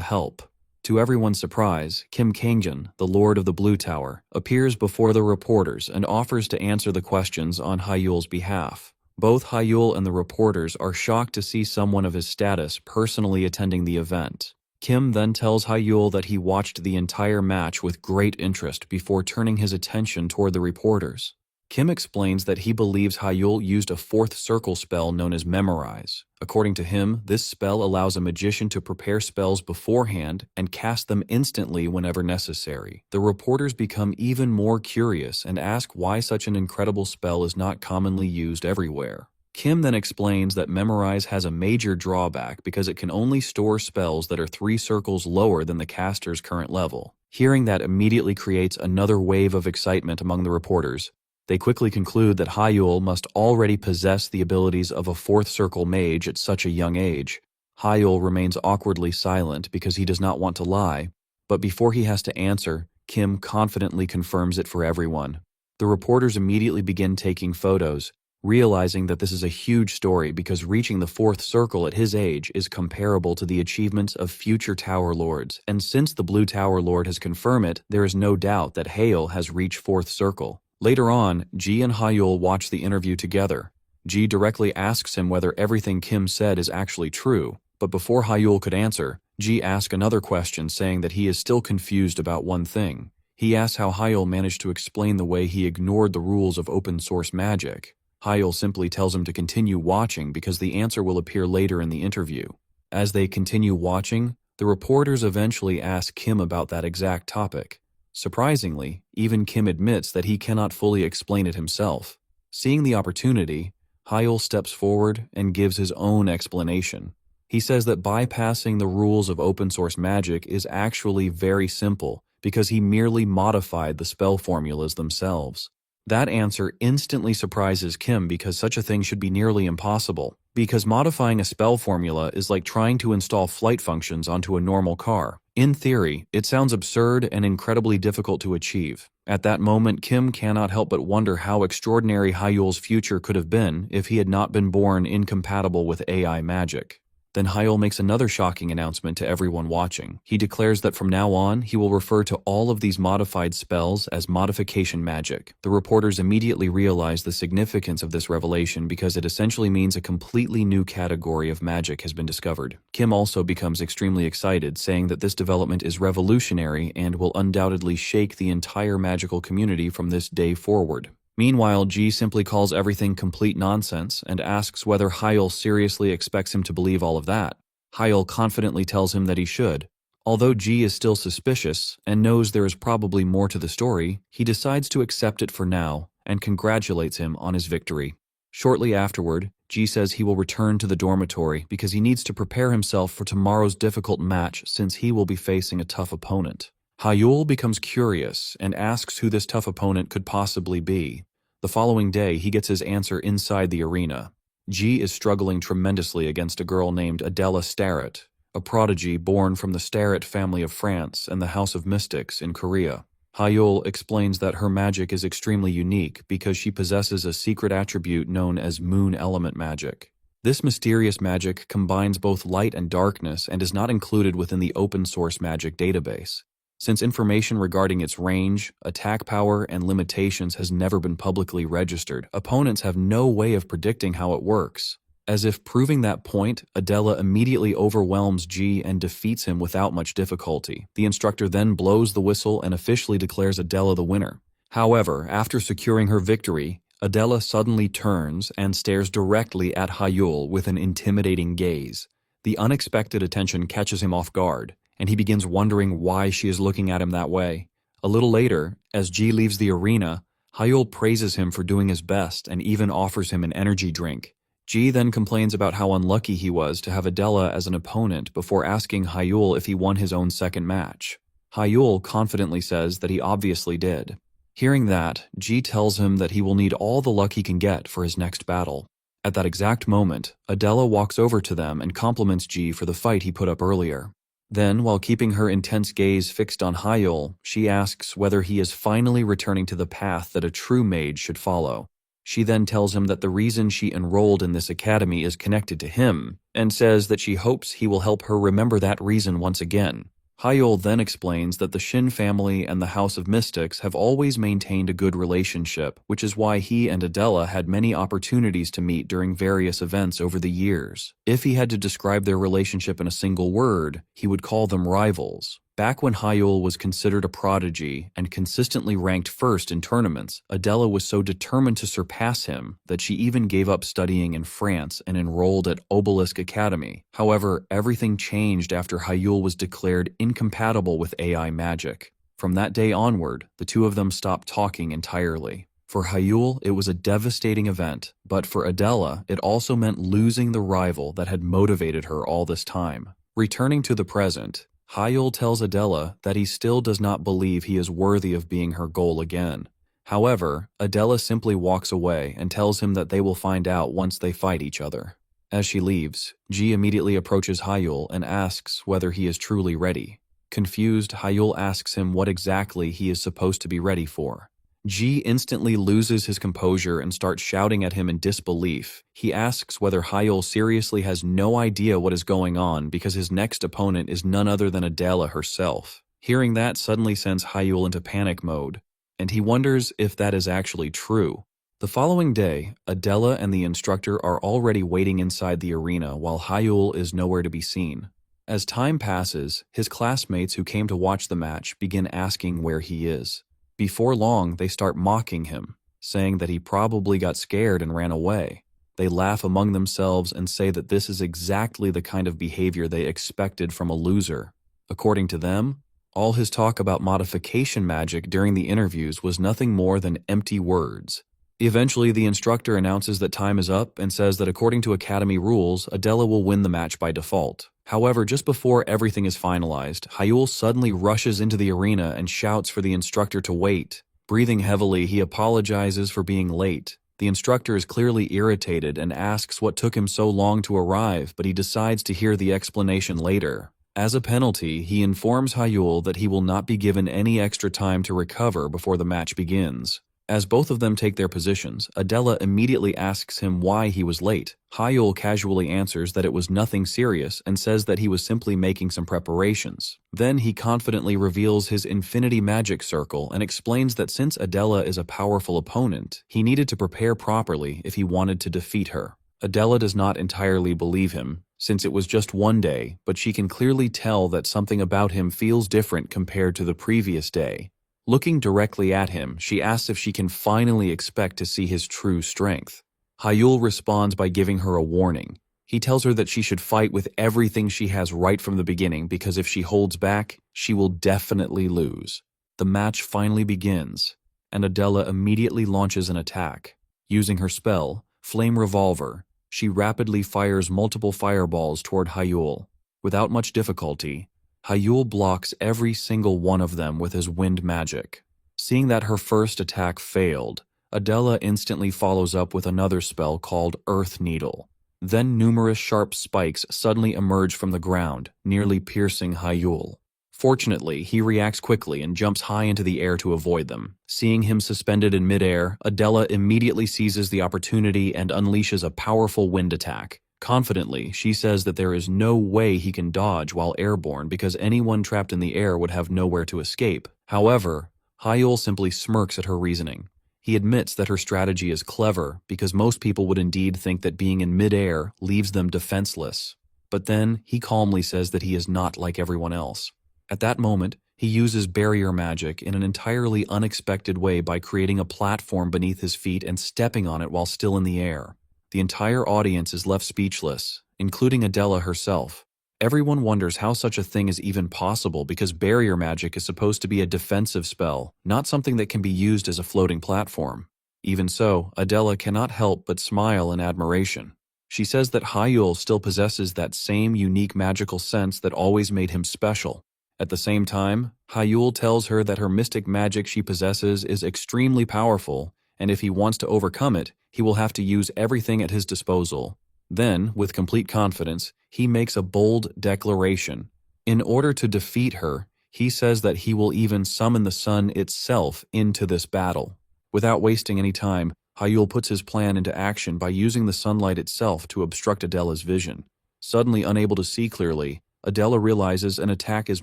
help. To everyone's surprise, Kim Kangjin, the Lord of the Blue Tower, appears before the reporters and offers to answer the questions on Hyul's behalf. Both Hyul and the reporters are shocked to see someone of his status personally attending the event. Kim then tells Hyul that he watched the entire match with great interest before turning his attention toward the reporters. Kim explains that he believes Hyul used a fourth circle spell known as Memorize. According to him, this spell allows a magician to prepare spells beforehand and cast them instantly whenever necessary. The reporters become even more curious and ask why such an incredible spell is not commonly used everywhere. Kim then explains that Memorize has a major drawback because it can only store spells that are 3 circles lower than the caster's current level. Hearing that immediately creates another wave of excitement among the reporters. They quickly conclude that Hyul must already possess the abilities of a fourth circle mage at such a young age. Hyul remains awkwardly silent because he does not want to lie, but before he has to answer, Kim confidently confirms it for everyone. The reporters immediately begin taking photos, realizing that this is a huge story because reaching the fourth circle at his age is comparable to the achievements of future Tower Lords, and since the Blue Tower Lord has confirmed it, there is no doubt that Hyul has reached fourth circle. Later on, Ji and Hyul watch the interview together. Ji directly asks him whether everything Kim said is actually true, but before Hyul could answer, Ji asks another question saying that he is still confused about one thing. He asks how Hyul managed to explain the way he ignored the rules of open source magic. Hyul simply tells him to continue watching because the answer will appear later in the interview. As they continue watching, the reporters eventually ask Kim about that exact topic. Surprisingly, even Kim admits that he cannot fully explain it himself. Seeing the opportunity, Hyul steps forward and gives his own explanation. He says that bypassing the rules of open source magic is actually very simple because he merely modified the spell formulas themselves. That answer instantly surprises Kim because such a thing should be nearly impossible, because modifying a spell formula is like trying to install flight functions onto a normal car. In theory, it sounds absurd and incredibly difficult to achieve. At that moment, Kim cannot help but wonder how extraordinary Hyul's future could have been if he had not been born incompatible with AI magic. Then Hyul makes another shocking announcement to everyone watching. He declares that from now on, he will refer to all of these modified spells as modification magic. The reporters immediately realize the significance of this revelation because it essentially means a completely new category of magic has been discovered. Kim also becomes extremely excited, saying that this development is revolutionary and will undoubtedly shake the entire magical community from this day forward. Meanwhile, Ji simply calls everything complete nonsense and asks whether Hyul seriously expects him to believe all of that. Hyul confidently tells him that he should. Although Ji is still suspicious and knows there is probably more to the story, he decides to accept it for now and congratulates him on his victory. Shortly afterward, Ji says he will return to the dormitory because he needs to prepare himself for tomorrow's difficult match since he will be facing a tough opponent. Hyul becomes curious and asks who this tough opponent could possibly be. The following day, he gets his answer inside the arena. Ji is struggling tremendously against a girl named Adela Starrett, a prodigy born from the Starrett family of France and the House of Mystics in Korea. Hyul explains that her magic is extremely unique because she possesses a secret attribute known as moon element magic. This mysterious magic combines both light and darkness and is not included within the open source magic database. Since information regarding its range, attack power, and limitations has never been publicly registered, opponents have no way of predicting how it works. As if proving that point, Adela immediately overwhelms Ji and defeats him without much difficulty. The instructor then blows the whistle and officially declares Adela the winner. However, after securing her victory, Adela suddenly turns and stares directly at Hyul with an intimidating gaze. The unexpected attention catches him off guard, and he begins wondering why she is looking at him that way. A little later, as Ji leaves the arena, Hyul praises him for doing his best and even offers him an energy drink. Ji then complains about how unlucky he was to have Adela as an opponent before asking Hyul if he won his own second match. Hyul confidently says that he obviously did. Hearing that, Ji tells him that he will need all the luck he can get for his next battle. At that exact moment, Adela walks over to them and compliments Ji for the fight he put up earlier. Then, while keeping her intense gaze fixed on Hyul, she asks whether he is finally returning to the path that a true mage should follow. She then tells him that the reason she enrolled in this academy is connected to him, and says that she hopes he will help her remember that reason once again. Hyul then explains that the Shin family and the House of Mystics have always maintained a good relationship, which is why he and Adela had many opportunities to meet during various events over the years. If he had to describe their relationship in a single word, he would call them rivals. Back when Hyul was considered a prodigy and consistently ranked first in tournaments, Adela was so determined to surpass him that she even gave up studying in France and enrolled at Obelisk Academy. However, everything changed after Hyul was declared incompatible with AI magic. From that day onward, the two of them stopped talking entirely. For Hyul, it was a devastating event, but for Adela, it also meant losing the rival that had motivated her all this time. Returning to the present, Hyul tells Adela that he still does not believe he is worthy of being her goal again. However, Adela simply walks away and tells him that they will find out once they fight each other. As she leaves, Ji immediately approaches Hyul and asks whether he is truly ready. Confused, Hyul asks him what exactly he is supposed to be ready for. Ji instantly loses his composure and starts shouting at him in disbelief. He asks whether Hyul seriously has no idea what is going on because his next opponent is none other than Adela herself. Hearing that suddenly sends Hyul into panic mode, and he wonders if that is actually true. The following day, Adela and the instructor are already waiting inside the arena while Hyul is nowhere to be seen. As time passes, his classmates who came to watch the match begin asking where he is. Before long, they start mocking him, saying that he probably got scared and ran away. They laugh among themselves and say that this is exactly the kind of behavior they expected from a loser. According to them, all his talk about modification magic during the interviews was nothing more than empty words. Eventually, the instructor announces that time is up and says that according to Academy rules, Adela will win the match by default. However, just before everything is finalized, Hyul suddenly rushes into the arena and shouts for the instructor to wait. Breathing heavily, he apologizes for being late. The instructor is clearly irritated and asks what took him so long to arrive, but he decides to hear the explanation later. As a penalty, he informs Hyul that he will not be given any extra time to recover before the match begins. As both of them take their positions, Adela immediately asks him why he was late. Hyul casually answers that it was nothing serious and says that he was simply making some preparations. Then he confidently reveals his infinity magic circle and explains that since Adela is a powerful opponent, he needed to prepare properly if he wanted to defeat her. Adela does not entirely believe him, since it was just one day, but she can clearly tell that something about him feels different compared to the previous day. Looking directly at him, she asks if she can finally expect to see his true strength. Hyul responds by giving her a warning. He tells her that she should fight with everything she has right from the beginning because if she holds back, she will definitely lose. The match finally begins, and Adela immediately launches an attack. Using her spell, Flame Revolver, she rapidly fires multiple fireballs toward Hyul. Without much difficulty, Hyul blocks every single one of them with his wind magic. Seeing that her first attack failed, Adela instantly follows up with another spell called Earth Needle. Then numerous sharp spikes suddenly emerge from the ground, nearly piercing Hyul. Fortunately, he reacts quickly and jumps high into the air to avoid them. Seeing him suspended in midair, Adela immediately seizes the opportunity and unleashes a powerful wind attack. Confidently, she says that there is no way he can dodge while airborne because anyone trapped in the air would have nowhere to escape. However, Hyul simply smirks at her reasoning. He admits that her strategy is clever because most people would indeed think that being in midair leaves them defenseless. But then, he calmly says that he is not like everyone else. At that moment, he uses barrier magic in an entirely unexpected way by creating a platform beneath his feet and stepping on it while still in the air. The entire audience is left speechless, including Adela herself. Everyone wonders how such a thing is even possible because barrier magic is supposed to be a defensive spell, not something that can be used as a floating platform. Even so, Adela cannot help but smile in admiration. She says that Hyul still possesses that same unique magical sense that always made him special. At the same time, Hyul tells her that her mystic magic she possesses is extremely powerful, and if he wants to overcome it, he will have to use everything at his disposal. Then, with complete confidence, he makes a bold declaration. In order to defeat her, he says that he will even summon the sun itself into this battle. Without wasting any time, Hyul puts his plan into action by using the sunlight itself to obstruct Adela's vision. Suddenly unable to see clearly, Adela realizes an attack is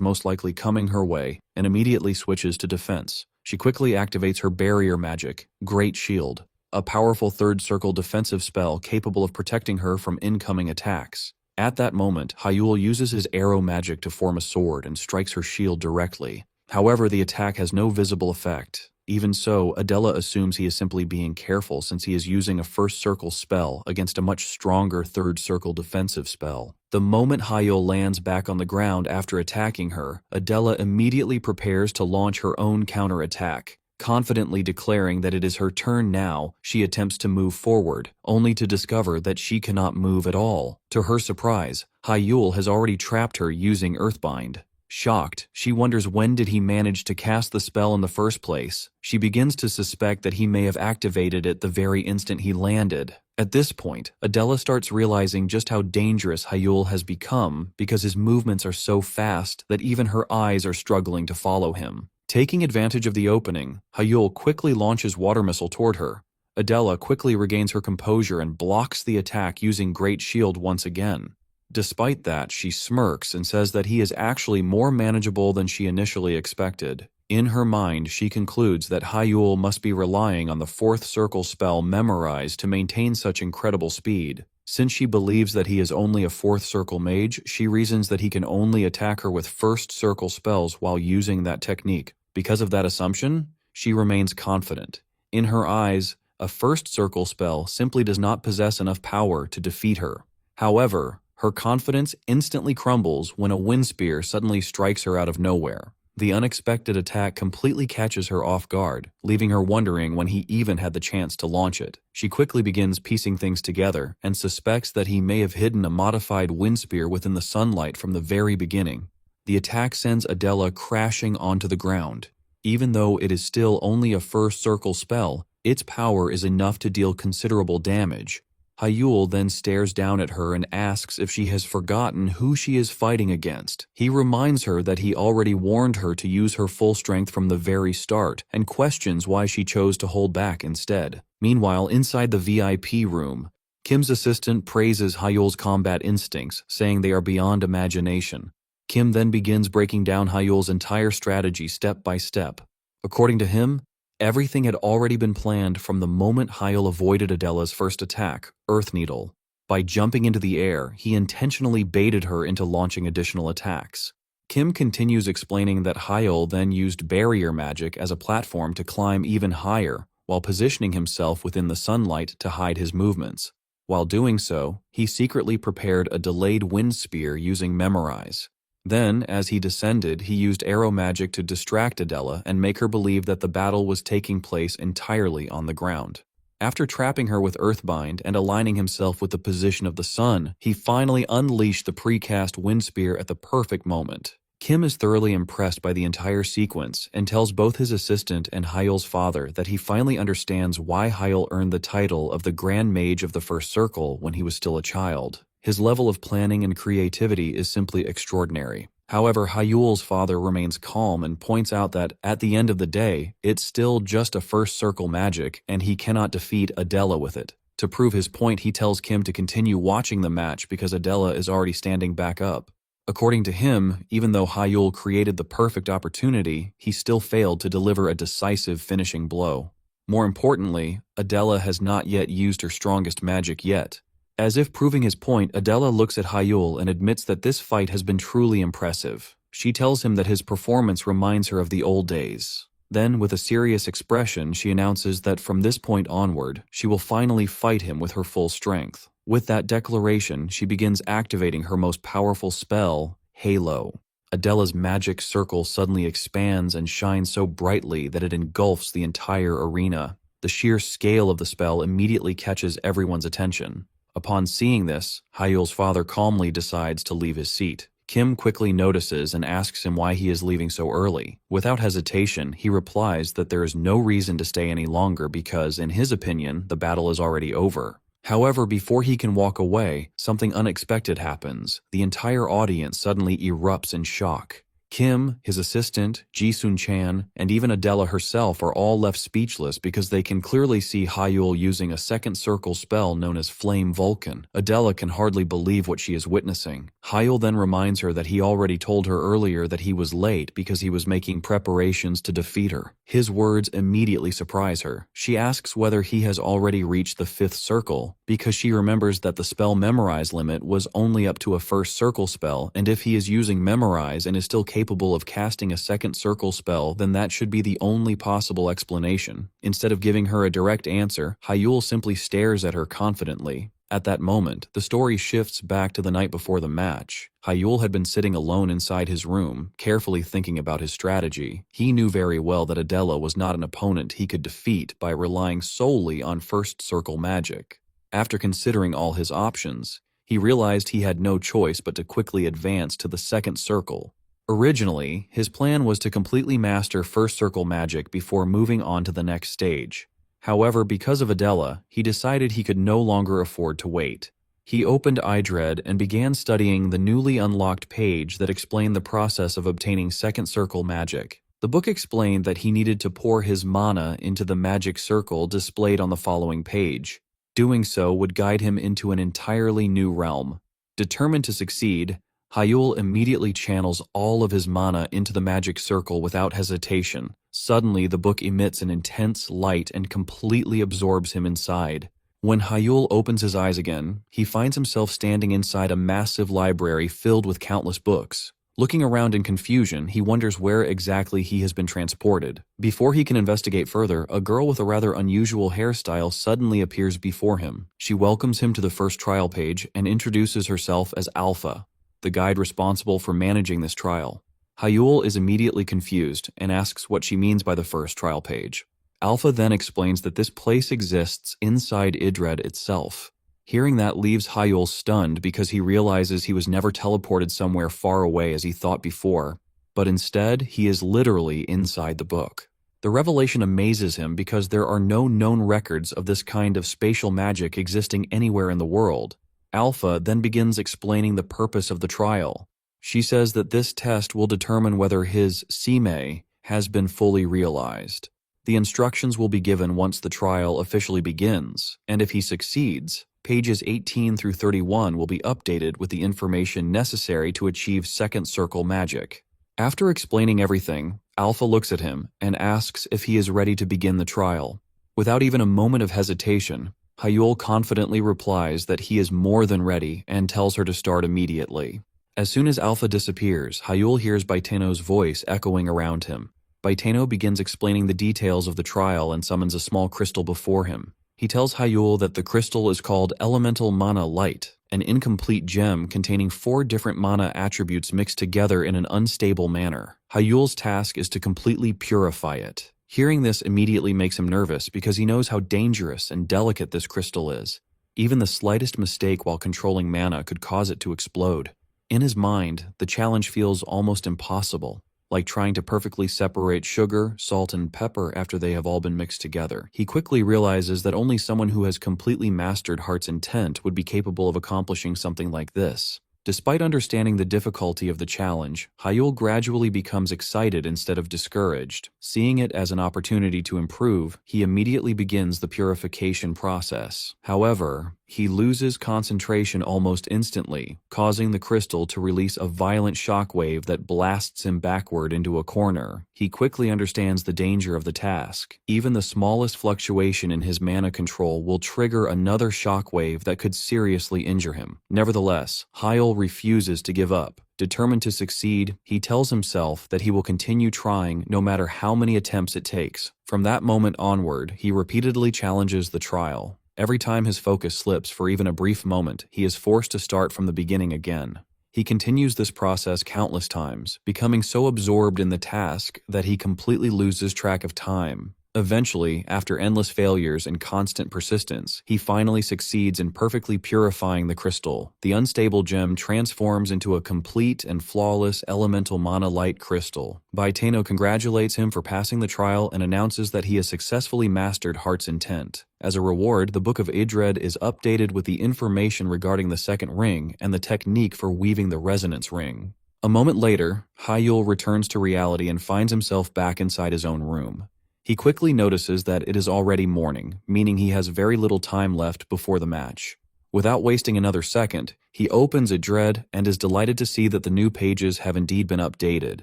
most likely coming her way and immediately switches to defense. She quickly activates her barrier magic, Great Shield, a powerful third circle defensive spell capable of protecting her from incoming attacks. At that moment, Hyul uses his arrow magic to form a sword and strikes her shield directly. However, the attack has no visible effect. Even so, Adela assumes he is simply being careful since he is using a first circle spell against a much stronger third circle defensive spell. The moment Hyul lands back on the ground after attacking her, Adela immediately prepares to launch her own counterattack. Confidently declaring that it is her turn now, she attempts to move forward, only to discover that she cannot move at all. To her surprise, Hyul has already trapped her using Earthbind. Shocked, she wonders when did he manage to cast the spell in the first place. She begins to suspect that he may have activated it the very instant he landed. At this point, Adela starts realizing just how dangerous Hyul has become because his movements are so fast that even her eyes are struggling to follow him. Taking advantage of the opening, Hyul quickly launches water missile toward her. Adela quickly regains her composure and blocks the attack using Great Shield once again. Despite that, she smirks and says that he is actually more manageable than she initially expected. In her mind, she concludes that Hyul must be relying on the fourth circle spell Memorize to maintain such incredible speed. Since she believes that he is only a fourth circle mage, she reasons that he can only attack her with first circle spells while using that technique. Because of that assumption, she remains confident. In her eyes, a first circle spell simply does not possess enough power to defeat her. However, her confidence instantly crumbles when a wind spear suddenly strikes her out of nowhere. The unexpected attack completely catches her off guard, leaving her wondering when he even had the chance to launch it. She quickly begins piecing things together and suspects that he may have hidden a modified wind spear within the sunlight from the very beginning. The attack sends Adela crashing onto the ground. Even though it is still only a first circle spell, its power is enough to deal considerable damage. Hyul then stares down at her and asks if she has forgotten who she is fighting against. He reminds her that he already warned her to use her full strength from the very start and questions why she chose to hold back instead. Meanwhile, inside the VIP room, Kim's assistant praises Hyul's combat instincts, saying they are beyond imagination. Kim then begins breaking down Hyul's entire strategy step by step. According to him, everything had already been planned from the moment Hyul avoided Adela's first attack, Earth Needle. By jumping into the air, he intentionally baited her into launching additional attacks. Kim continues explaining that Hyul then used barrier magic as a platform to climb even higher, while positioning himself within the sunlight to hide his movements. While doing so, he secretly prepared a delayed wind spear using Memorize. Then, as he descended, he used arrow magic to distract Adela and make her believe that the battle was taking place entirely on the ground. After trapping her with Earthbind and aligning himself with the position of the sun, he finally unleashed the precast wind spear at the perfect moment. Kim is thoroughly impressed by the entire sequence and tells both his assistant and Hyul's father that he finally understands why Hyul earned the title of the Grand Mage of the First Circle when he was still a child. His level of planning and creativity is simply extraordinary. However, Hyul's father remains calm and points out that, at the end of the day, it's still just a first circle magic and he cannot defeat Adela with it. To prove his point, he tells Kim to continue watching the match because Adela is already standing back up. According to him, even though Hyul created the perfect opportunity, he still failed to deliver a decisive finishing blow. More importantly, Adela has not yet used her strongest magic yet. As if proving his point, Adela looks at Hyul and admits that this fight has been truly impressive. She tells him that his performance reminds her of the old days. Then, with a serious expression, she announces that from this point onward, she will finally fight him with her full strength. With that declaration, she begins activating her most powerful spell, Halo. Adela's magic circle suddenly expands and shines so brightly that it engulfs the entire arena. The sheer scale of the spell immediately catches everyone's attention. Upon seeing this, Hyul's father calmly decides to leave his seat. Kim quickly notices and asks him why he is leaving so early. Without hesitation, he replies that there is no reason to stay any longer because, in his opinion, the battle is already over. However, before he can walk away, something unexpected happens. The entire audience suddenly erupts in shock. Kim, his assistant, Ji-sun-chan, and even Adela herself are all left speechless because they can clearly see Hyul using a second circle spell known as Flame Vulcan. Adela can hardly believe what she is witnessing. Hyul then reminds her that he already told her earlier that he was late because he was making preparations to defeat her. His words immediately surprise her. She asks whether he has already reached the fifth circle because she remembers that the spell Memorize limit was only up to a first circle spell, and if he is using Memorize and is still capable of casting a second circle spell, then that should be the only possible explanation. Instead of giving her a direct answer, Hyul simply stares at her confidently. At that moment, the story shifts back to the night before the match. Hyul had been sitting alone inside his room, carefully thinking about his strategy. He knew very well that Adela was not an opponent he could defeat by relying solely on first circle magic. After considering all his options, he realized he had no choice but to quickly advance to the second circle. Originally, his plan was to completely master first circle magic before moving on to the next stage. However, because of Adela, he decided he could no longer afford to wait. He opened iDread and began studying the newly unlocked page that explained the process of obtaining second circle magic. The book explained that he needed to pour his mana into the magic circle displayed on the following page. Doing so would guide him into an entirely new realm. Determined to succeed, Hyul immediately channels all of his mana into the magic circle without hesitation. Suddenly, the book emits an intense light and completely absorbs him inside. When Hyul opens his eyes again, he finds himself standing inside a massive library filled with countless books. Looking around in confusion, he wonders where exactly he has been transported. Before he can investigate further, a girl with a rather unusual hairstyle suddenly appears before him. She welcomes him to the first trial page and introduces herself as Alpha, the guide responsible for managing this trial. Hyul is immediately confused and asks what she means by the first trial page. Alpha then explains that this place exists inside iDread itself. Hearing that leaves Hyul stunned because he realizes he was never teleported somewhere far away as he thought before, but instead he is literally inside the book. The revelation amazes him because there are no known records of this kind of spatial magic existing anywhere in the world. Alpha then begins explaining the purpose of the trial. She says that this test will determine whether his Sime has been fully realized. The instructions will be given once the trial officially begins, and if he succeeds, pages 18 through 31 will be updated with the information necessary to achieve second circle magic. After explaining everything, Alpha looks at him and asks if he is ready to begin the trial. Without even a moment of hesitation, Hyul confidently replies that he is more than ready and tells her to start immediately. As soon as Alpha disappears, Hyul hears Baiteno's voice echoing around him. Baiteno begins explaining the details of the trial and summons a small crystal before him. He tells Hyul that the crystal is called Elemental Mana Light, an incomplete gem containing 4 different mana attributes mixed together in an unstable manner. Hyul's task is to completely purify it. Hearing this immediately makes him nervous because he knows how dangerous and delicate this crystal is. Even the slightest mistake while controlling mana could cause it to explode. In his mind, the challenge feels almost impossible, like trying to perfectly separate sugar, salt, and pepper after they have all been mixed together. He quickly realizes that only someone who has completely mastered Heart's intent would be capable of accomplishing something like this. Despite understanding the difficulty of the challenge, Hyul gradually becomes excited instead of discouraged. Seeing it as an opportunity to improve, he immediately begins the purification process. However, he loses concentration almost instantly, causing the crystal to release a violent shockwave that blasts him backward into a corner. He quickly understands the danger of the task. Even the smallest fluctuation in his mana control will trigger another shockwave that could seriously injure him. Nevertheless, Hyul refuses to give up. Determined to succeed, he tells himself that he will continue trying no matter how many attempts it takes. From that moment onward, he repeatedly challenges the trial. Every time his focus slips for even a brief moment, he is forced to start from the beginning again. He continues this process countless times, becoming so absorbed in the task that he completely loses track of time. Eventually, after endless failures and constant persistence, he finally succeeds in perfectly purifying the crystal. The unstable gem transforms into a complete and flawless elemental mana light crystal. Baiteno congratulates him for passing the trial and announces that he has successfully mastered Heart's Intent. As a reward, the Book of Idred is updated with the information regarding the second ring and the technique for weaving the resonance ring. A moment later, Hyul returns to reality and finds himself back inside his own room. He quickly notices that it is already morning, meaning he has very little time left before the match. Without wasting another second, he opens Idred and is delighted to see that the new pages have indeed been updated.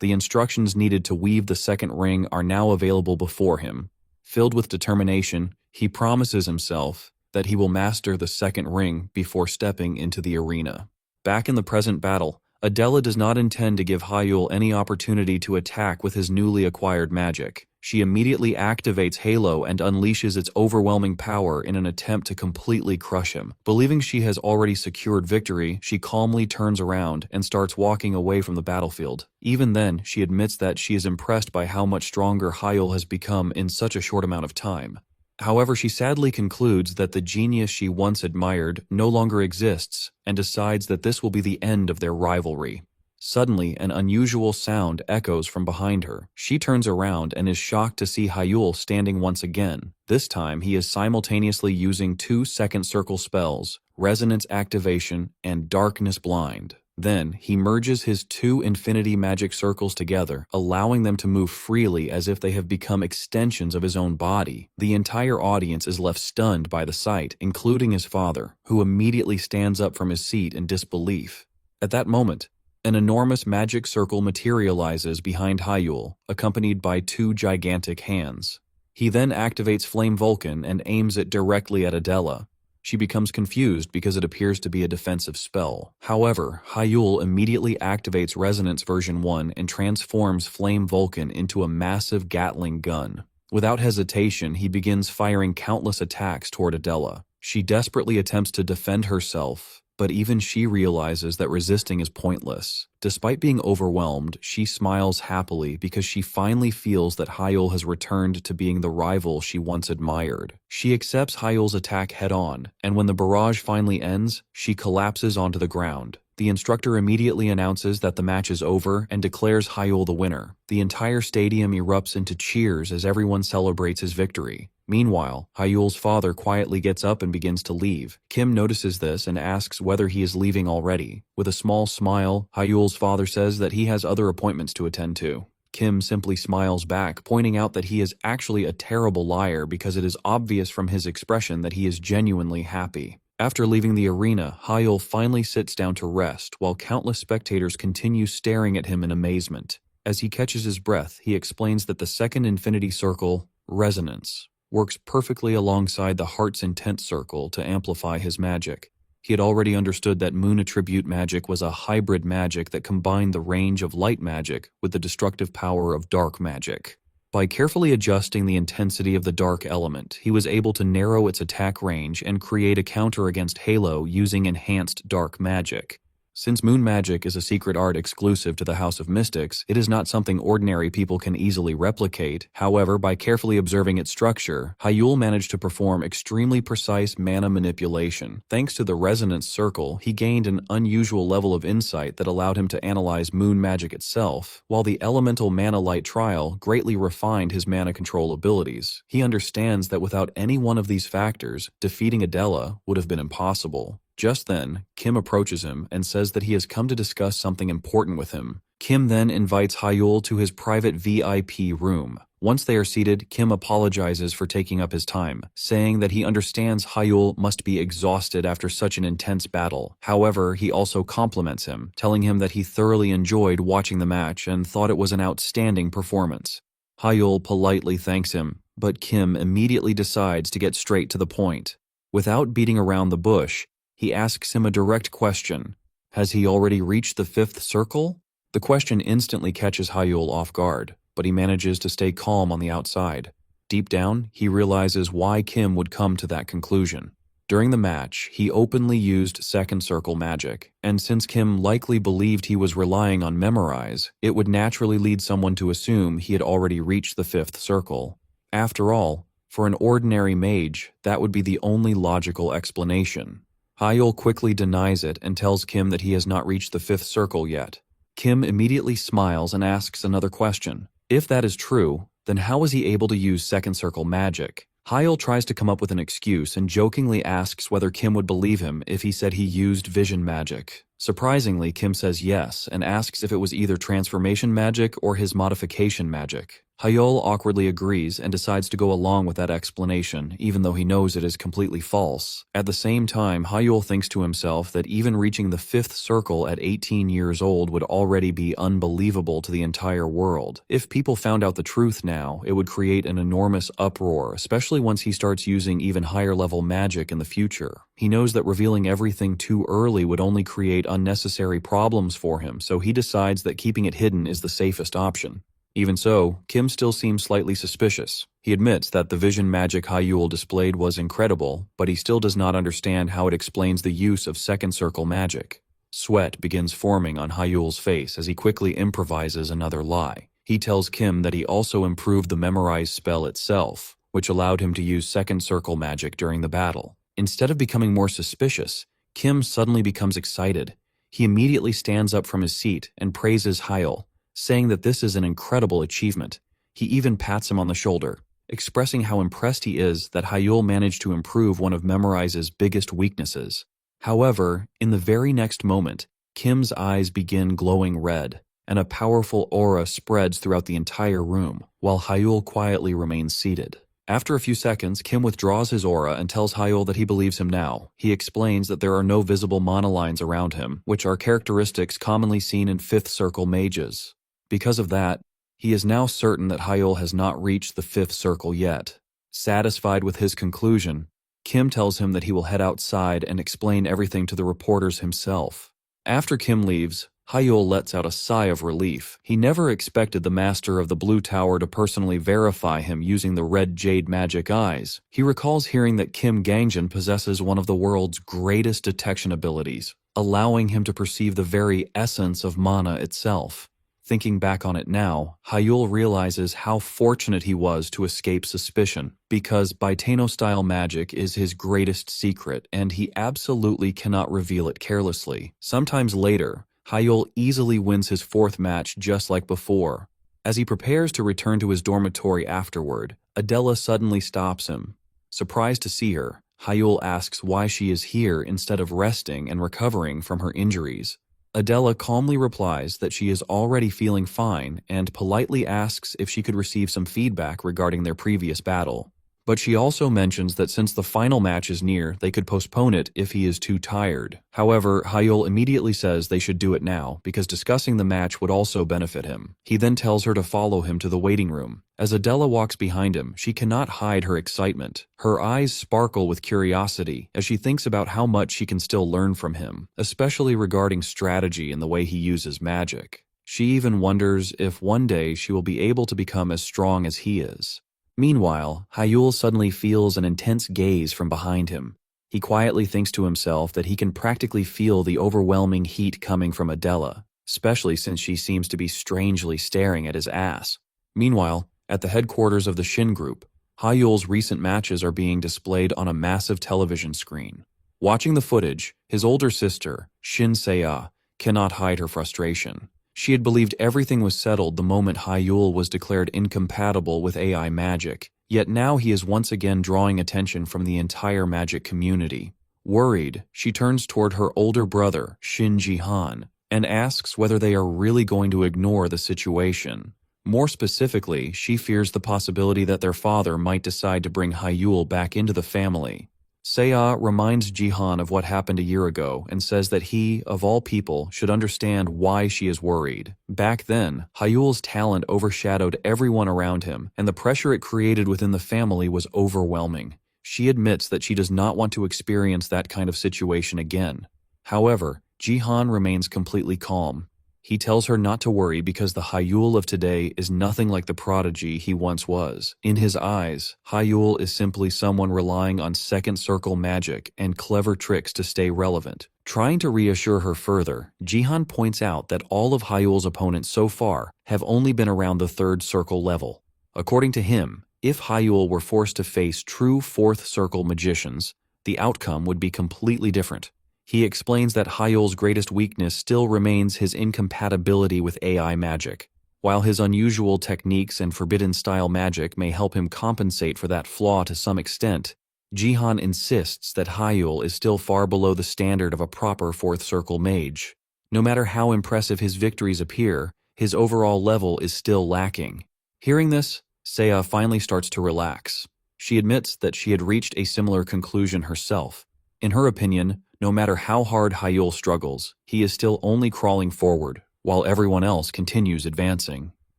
The instructions needed to weave the second ring are now available before him. Filled with determination, he promises himself that he will master the second ring before stepping into the arena. Back in the present battle, Adela does not intend to give Hyul any opportunity to attack with his newly acquired magic. She immediately activates Halo and unleashes its overwhelming power in an attempt to completely crush him. Believing she has already secured victory, she calmly turns around and starts walking away from the battlefield. Even then, she admits that she is impressed by how much stronger Hyul has become in such a short amount of time. However, she sadly concludes that the genius she once admired no longer exists and decides that this will be the end of their rivalry. Suddenly, an unusual sound echoes from behind her. She turns around and is shocked to see Hyul standing once again. This time, he is simultaneously using 2 second circle spells, Resonance Activation and Darkness Blind. Then, he merges his 2 infinity magic circles together, allowing them to move freely as if they have become extensions of his own body. The entire audience is left stunned by the sight, including his father, who immediately stands up from his seat in disbelief. At that moment, an enormous magic circle materializes behind Hyul, accompanied by 2 gigantic hands. He then activates Flame Vulcan and aims it directly at Adela. She becomes confused because it appears to be a defensive spell. However, Hyul immediately activates Resonance version 1 and transforms Flame Vulcan into a massive Gatling gun. Without hesitation, he begins firing countless attacks toward Adela. She desperately attempts to defend herself, but even she realizes that resisting is pointless. Despite being overwhelmed, she smiles happily because she finally feels that Hyul has returned to being the rival she once admired. She accepts Hyul's attack head-on, and when the barrage finally ends, she collapses onto the ground. The instructor immediately announces that the match is over and declares Hyul the winner. The entire stadium erupts into cheers as everyone celebrates his victory. Meanwhile, Hyul's father quietly gets up and begins to leave. Kim notices this and asks whether he is leaving already. With a small smile, Hyul's father says that he has other appointments to attend to. Kim simply smiles back, pointing out that he is actually a terrible liar because it is obvious from his expression that he is genuinely happy. After leaving the arena, Hyul finally sits down to rest while countless spectators continue staring at him in amazement. As he catches his breath, he explains that the second infinity circle, Resonance, works perfectly alongside the Heart's Intent circle to amplify his magic. He had already understood that Moon Attribute magic was a hybrid magic that combined the range of light magic with the destructive power of dark magic. By carefully adjusting the intensity of the dark element, he was able to narrow its attack range and create a counter against Halo using enhanced dark magic. Since moon magic is a secret art exclusive to the House of Mystics, it is not something ordinary people can easily replicate. However, by carefully observing its structure, Hyul managed to perform extremely precise mana manipulation. Thanks to the resonance circle, he gained an unusual level of insight that allowed him to analyze moon magic itself, while the elemental mana light trial greatly refined his mana control abilities. He understands that without any one of these factors, defeating Adela would have been impossible. Just then, Kim approaches him and says that he has come to discuss something important with him. Kim then invites Hyul to his private VIP room. Once they are seated, Kim apologizes for taking up his time, saying that he understands Hyul must be exhausted after such an intense battle. However, he also compliments him, telling him that he thoroughly enjoyed watching the match and thought it was an outstanding performance. Hyul politely thanks him, but Kim immediately decides to get straight to the point. Without beating around the bush, he asks him a direct question. Has he already reached the 5th circle? The question instantly catches Hyul off guard, but he manages to stay calm on the outside. Deep down, he realizes why Kim would come to that conclusion. During the match, he openly used second circle magic, and since Kim likely believed he was relying on memorize, it would naturally lead someone to assume he had already reached the fifth circle. After all, for an ordinary mage, that would be the only logical explanation. Hyul quickly denies it and tells Kim that he has not reached the fifth circle yet. Kim immediately smiles and asks another question. If that is true, then how is he able to use second circle magic? Hyul tries to come up with an excuse and jokingly asks whether Kim would believe him if he said he used vision magic. Surprisingly, Kim says yes and asks if it was either transformation magic or his modification magic. Hyul awkwardly agrees and decides to go along with that explanation, even though he knows it is completely false. At the same time, Hyul thinks to himself that even reaching the fifth circle at 18 years old would already be unbelievable to the entire world. If people found out the truth now, it would create an enormous uproar, especially once he starts using even higher level magic in the future. He knows that revealing everything too early would only create unnecessary problems for him, so he decides that keeping it hidden is the safest option. Even so, Kim still seems slightly suspicious. He admits that the vision magic Hyul displayed was incredible, but he still does not understand how it explains the use of second circle magic. Sweat begins forming on Hyul's face as he quickly improvises another lie. He tells Kim that he also improved the memorize spell itself, which allowed him to use second circle magic during the battle. Instead of becoming more suspicious, Kim suddenly becomes excited. He immediately stands up from his seat and praises Hyul, saying that this is an incredible achievement. He even pats him on the shoulder, expressing how impressed he is that Hyul managed to improve one of Memorize's biggest weaknesses. However, in the very next moment, Kim's eyes begin glowing red, and a powerful aura spreads throughout the entire room, while Hyul quietly remains seated. After a few seconds, Kim withdraws his aura and tells Hyul that he believes him now. He explains that there are no visible monolines around him, which are characteristics commonly seen in fifth circle mages. Because of that, he is now certain that Hyul has not reached the fifth circle yet. Satisfied with his conclusion, Kim tells him that he will head outside and explain everything to the reporters himself. After Kim leaves, Hyul lets out a sigh of relief. He never expected the master of the Blue Tower to personally verify him using the red jade magic eyes. He recalls hearing that Kim Gangjin possesses one of the world's greatest detection abilities, allowing him to perceive the very essence of mana itself. Thinking back on it now, Hyul realizes how fortunate he was to escape suspicion, because Baitano-style magic is his greatest secret, and he absolutely cannot reveal it carelessly. Sometimes later, Hyul easily wins his fourth match just like before. As he prepares to return to his dormitory afterward, Adela suddenly stops him. Surprised to see her, Hyul asks why she is here instead of resting and recovering from her injuries. Adela calmly replies that she is already feeling fine and politely asks if she could receive some feedback regarding their previous battle. But she also mentions that since the final match is near, they could postpone it if he is too tired. However, Hyul immediately says they should do it now, because discussing the match would also benefit him. He then tells her to follow him to the waiting room. As Adela walks behind him, she cannot hide her excitement. Her eyes sparkle with curiosity as she thinks about how much she can still learn from him, especially regarding strategy and the way he uses magic. She even wonders if one day she will be able to become as strong as he is. Meanwhile, Hyul suddenly feels an intense gaze from behind him. He quietly thinks to himself that he can practically feel the overwhelming heat coming from Adela, especially since she seems to be strangely staring at his ass. Meanwhile, at the headquarters of the Shin Group, Hyul's recent matches are being displayed on a massive television screen. Watching the footage, his older sister, Shin Seiya, cannot hide her frustration. She had believed everything was settled the moment Hyul was declared incompatible with AI magic, yet now he is once again drawing attention from the entire magic community. Worried, she turns toward her older brother, Shin Jihan, and asks whether they are really going to ignore the situation. More specifically, she fears the possibility that their father might decide to bring Hyul back into the family. Seiya reminds Jihan of what happened a year ago and says that he, of all people, should understand why she is worried. Back then, Hyul's talent overshadowed everyone around him, and the pressure it created within the family was overwhelming. She admits that she does not want to experience that kind of situation again. However, Jihan remains completely calm. He tells her not to worry because the Hyul of today is nothing like the prodigy he once was. In his eyes, Hyul is simply someone relying on second circle magic and clever tricks to stay relevant. Trying to reassure her further, Jihan points out that all of Hyul's opponents so far have only been around the third circle level. According to him, if Hyul were forced to face true fourth circle magicians, the outcome would be completely different. He explains that Hyul's greatest weakness still remains his incompatibility with AI magic. While his unusual techniques and forbidden-style magic may help him compensate for that flaw to some extent, Jihan insists that Hyul is still far below the standard of a proper fourth-circle mage. No matter how impressive his victories appear, his overall level is still lacking. Hearing this, Seiya finally starts to relax. She admits that she had reached a similar conclusion herself. In her opinion, no matter how hard Hyul struggles, he is still only crawling forward, while everyone else continues advancing.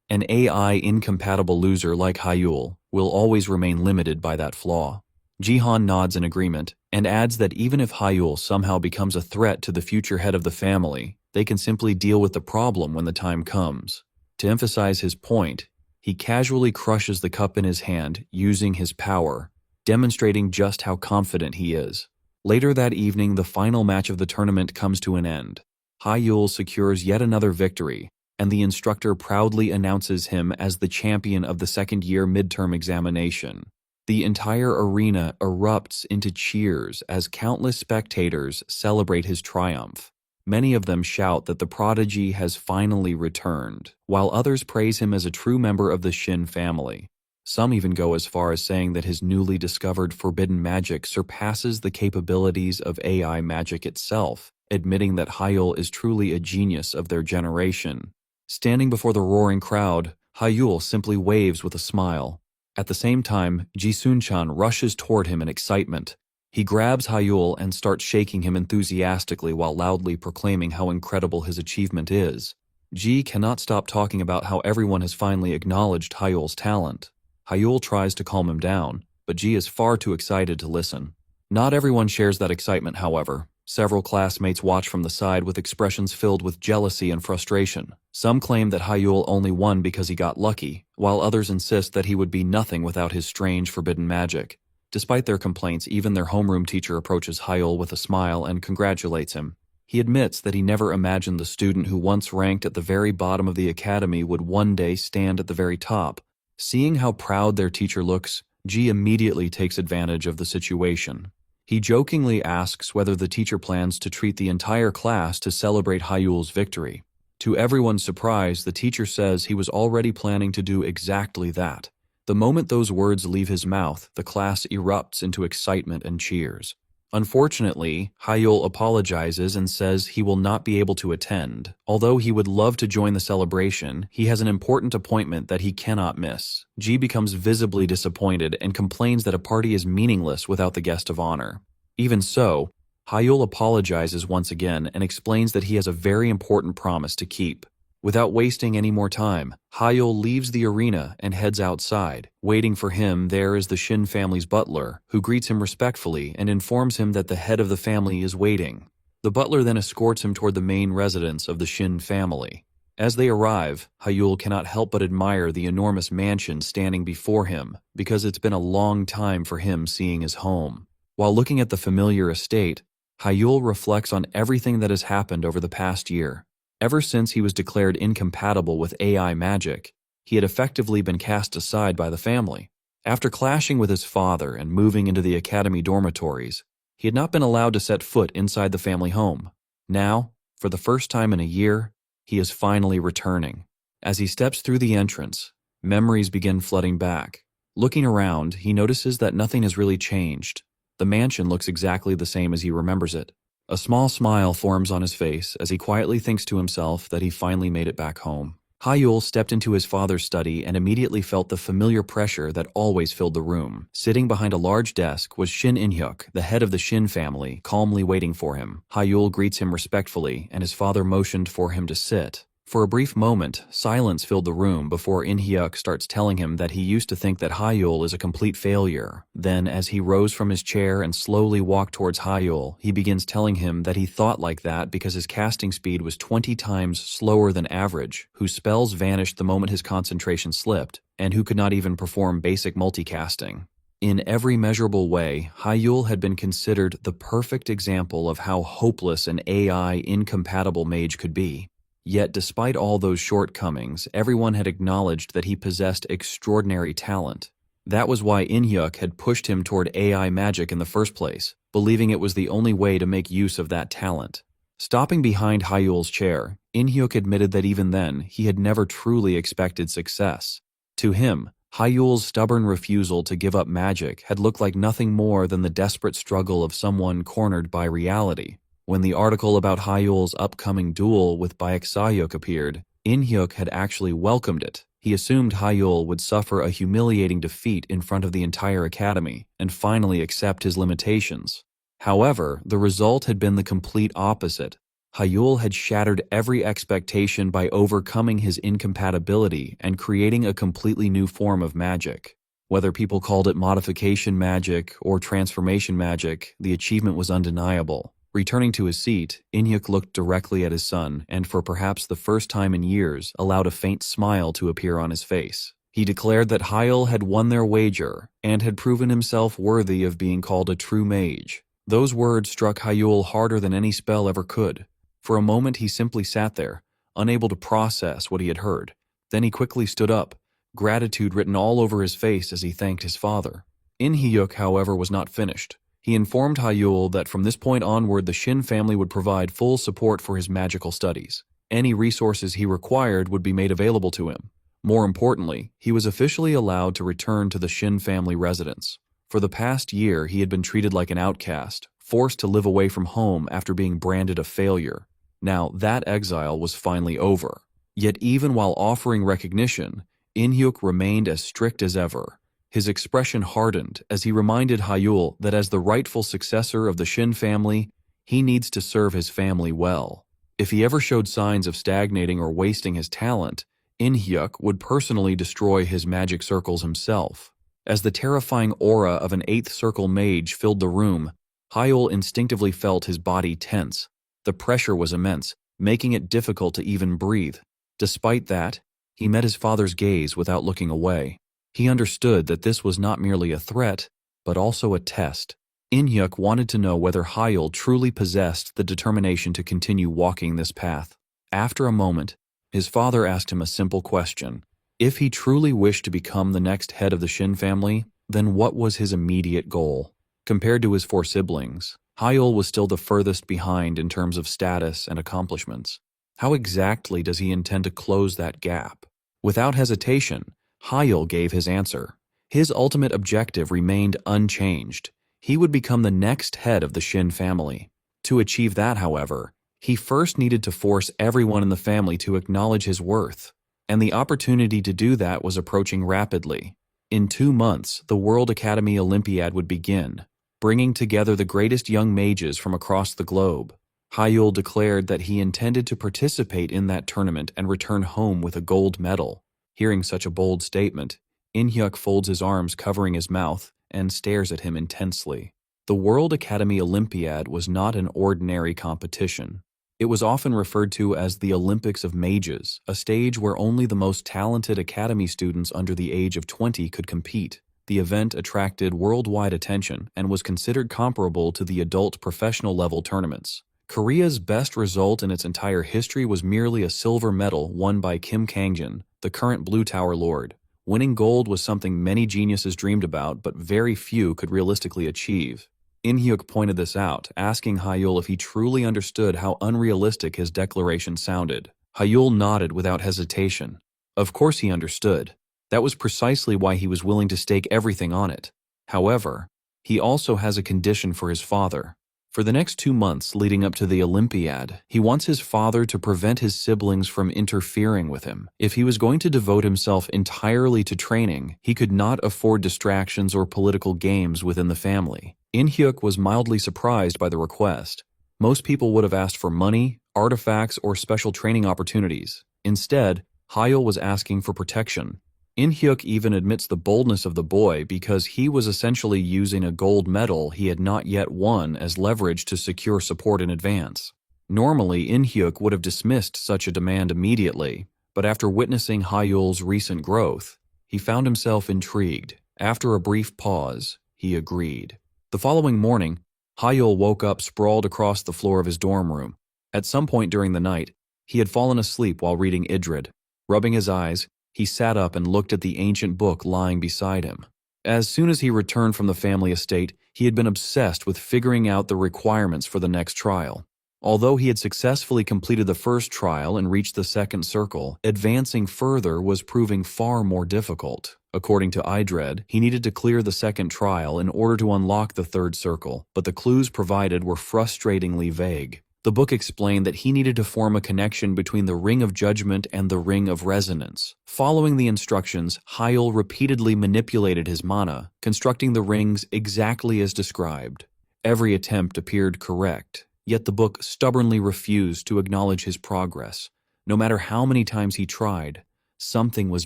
An AI-incompatible loser like Hyul will always remain limited by that flaw. Jihan nods in agreement, and adds that even if Hyul somehow becomes a threat to the future head of the family, they can simply deal with the problem when the time comes. To emphasize his point, he casually crushes the cup in his hand using his power, demonstrating just how confident he is. Later that evening, the final match of the tournament comes to an end. Hyul secures yet another victory, and the instructor proudly announces him as the champion of the second-year midterm examination. The entire arena erupts into cheers as countless spectators celebrate his triumph. Many of them shout that the prodigy has finally returned, while others praise him as a true member of the Shin family. Some even go as far as saying that his newly discovered forbidden magic surpasses the capabilities of AI magic itself, admitting that Hyul is truly a genius of their generation. Standing before the roaring crowd, Hyul simply waves with a smile. At the same time, Ji-sun-chan rushes toward him in excitement. He grabs Hyul and starts shaking him enthusiastically while loudly proclaiming how incredible his achievement is. Ji cannot stop talking about how everyone has finally acknowledged Hyul's talent. Hyul tries to calm him down, but Ji is far too excited to listen. Not everyone shares that excitement, however. Several classmates watch from the side with expressions filled with jealousy and frustration. Some claim that Hyul only won because he got lucky, while others insist that he would be nothing without his strange forbidden magic. Despite their complaints, even their homeroom teacher approaches Hyul with a smile and congratulates him. He admits that he never imagined the student who once ranked at the very bottom of the academy would one day stand at the very top. Seeing how proud their teacher looks, Ji immediately takes advantage of the situation. He jokingly asks whether the teacher plans to treat the entire class to celebrate Hyul's victory. To everyone's surprise, the teacher says he was already planning to do exactly that. The moment those words leave his mouth, the class erupts into excitement and cheers. Unfortunately, Hyul apologizes and says he will not be able to attend. Although he would love to join the celebration, he has an important appointment that he cannot miss. Ji becomes visibly disappointed and complains that a party is meaningless without the guest of honor. Even so, Hyul apologizes once again and explains that he has a very important promise to keep. Without wasting any more time, Hyul leaves the arena and heads outside. Waiting for him there is the Shin family's butler, who greets him respectfully and informs him that the head of the family is waiting. The butler then escorts him toward the main residence of the Shin family. As they arrive, Hyul cannot help but admire the enormous mansion standing before him, because it's been a long time for him seeing his home. While looking at the familiar estate, Hyul reflects on everything that has happened over the past year. Ever since he was declared incompatible with AI magic, he had effectively been cast aside by the family. After clashing with his father and moving into the academy dormitories, he had not been allowed to set foot inside the family home. Now, for the first time in a year, he is finally returning. As he steps through the entrance, memories begin flooding back. Looking around, he notices that nothing has really changed. The mansion looks exactly the same as he remembers it. A small smile forms on his face as he quietly thinks to himself that he finally made it back home. Hyul stepped into his father's study and immediately felt the familiar pressure that always filled the room. Sitting behind a large desk was Shin In-hyuk, the head of the Shin family, calmly waiting for him. Hyul greets him respectfully, and his father motioned for him to sit. For a brief moment, silence filled the room before In-hyuk starts telling him that he used to think that Hyul is a complete failure. Then, as he rose from his chair and slowly walked towards Hyul, he begins telling him that he thought like that because his casting speed was 20 times slower than average, whose spells vanished the moment his concentration slipped, and who could not even perform basic multicasting. In every measurable way, Hyul had been considered the perfect example of how hopeless an AI-incompatible mage could be. Yet despite all those shortcomings, everyone had acknowledged that he possessed extraordinary talent. That was why In-hyuk had pushed him toward AI magic in the first place, believing it was the only way to make use of that talent. Stopping behind Hyul's chair, In-hyuk admitted that even then, he had never truly expected success. To him, Hyul's stubborn refusal to give up magic had looked like nothing more than the desperate struggle of someone cornered by reality. When the article about Hyul's upcoming duel with Baek appeared, In-hyuk had actually welcomed it. He assumed Hyul would suffer a humiliating defeat in front of the entire academy and finally accept his limitations. However, the result had been the complete opposite. Hyul had shattered every expectation by overcoming his incompatibility and creating a completely new form of magic. Whether people called it modification magic or transformation magic, the achievement was undeniable. Returning to his seat, In-hyuk looked directly at his son and for perhaps the first time in years allowed a faint smile to appear on his face. He declared that Hyul had won their wager and had proven himself worthy of being called a true mage. Those words struck Hyul harder than any spell ever could. For a moment he simply sat there, unable to process what he had heard. Then he quickly stood up, gratitude written all over his face as he thanked his father. In-hyuk, however, was not finished. He informed Hyul that from this point onward the Shin family would provide full support for his magical studies. Any resources he required would be made available to him. More importantly, he was officially allowed to return to the Shin family residence. For the past year, he had been treated like an outcast, forced to live away from home after being branded a failure. Now, that exile was finally over. Yet even while offering recognition, In-hyuk remained as strict as ever. His expression hardened as he reminded Hyul that as the rightful successor of the Shin family, he needs to serve his family well. If he ever showed signs of stagnating or wasting his talent, In-hyuk would personally destroy his magic circles himself. As the terrifying aura of an 8th circle mage filled the room, Hyul instinctively felt his body tense. The pressure was immense, making it difficult to even breathe. Despite that, he met his father's gaze without looking away. He understood that this was not merely a threat, but also a test. In-hyuk wanted to know whether Hyul truly possessed the determination to continue walking this path. After a moment, his father asked him a simple question. If he truly wished to become the next head of the Shin family, then what was his immediate goal? Compared to his 4 siblings, Hyul was still the furthest behind in terms of status and accomplishments. How exactly does he intend to close that gap? Without hesitation, Hyul gave his answer. His ultimate objective remained unchanged. He would become the next head of the Shin family. To achieve that, however, he first needed to force everyone in the family to acknowledge his worth, and the opportunity to do that was approaching rapidly. In 2 months, the World Academy Olympiad would begin, bringing together the greatest young mages from across the globe. Hyul declared that he intended to participate in that tournament and return home with a gold medal. Hearing such a bold statement, In-hyuk folds his arms covering his mouth and stares at him intensely. The World Academy Olympiad was not an ordinary competition. It was often referred to as the Olympics of Mages, a stage where only the most talented academy students under the age of 20 could compete. The event attracted worldwide attention and was considered comparable to the adult professional level tournaments. Korea's best result in its entire history was merely a silver medal won by Kim Kangjin, the current Blue Tower Lord. Winning gold was something many geniuses dreamed about, but very few could realistically achieve. In-hyuk pointed this out, asking Hyul if he truly understood how unrealistic his declaration sounded. Hyul nodded without hesitation. Of course he understood. That was precisely why he was willing to stake everything on it. However, he also has a condition for his father. For the next 2 months leading up to the Olympiad, he wants his father to prevent his siblings from interfering with him. If he was going to devote himself entirely to training, he could not afford distractions or political games within the family. In-hyuk was mildly surprised by the request. Most people would have asked for money, artifacts, or special training opportunities. Instead, Hyul was asking for protection. In-hyuk even admits the boldness of the boy because he was essentially using a gold medal he had not yet won as leverage to secure support in advance. Normally, In-hyuk would have dismissed such a demand immediately, but after witnessing Hyul's recent growth, he found himself intrigued. After a brief pause, he agreed. The following morning, Hyul woke up sprawled across the floor of his dorm room. At some point during the night, he had fallen asleep while reading Idrid. Rubbing his eyes, he sat up and looked at the ancient book lying beside him. As soon as he returned from the family estate, he had been obsessed with figuring out the requirements for the next trial. Although he had successfully completed the first trial and reached the second circle, advancing further was proving far more difficult. According to Idred, he needed to clear the second trial in order to unlock the third circle, but the clues provided were frustratingly vague. The book explained that he needed to form a connection between the Ring of Judgment and the Ring of Resonance. Following the instructions, Hyul repeatedly manipulated his mana, constructing the rings exactly as described. Every attempt appeared correct, yet the book stubbornly refused to acknowledge his progress. No matter how many times he tried, something was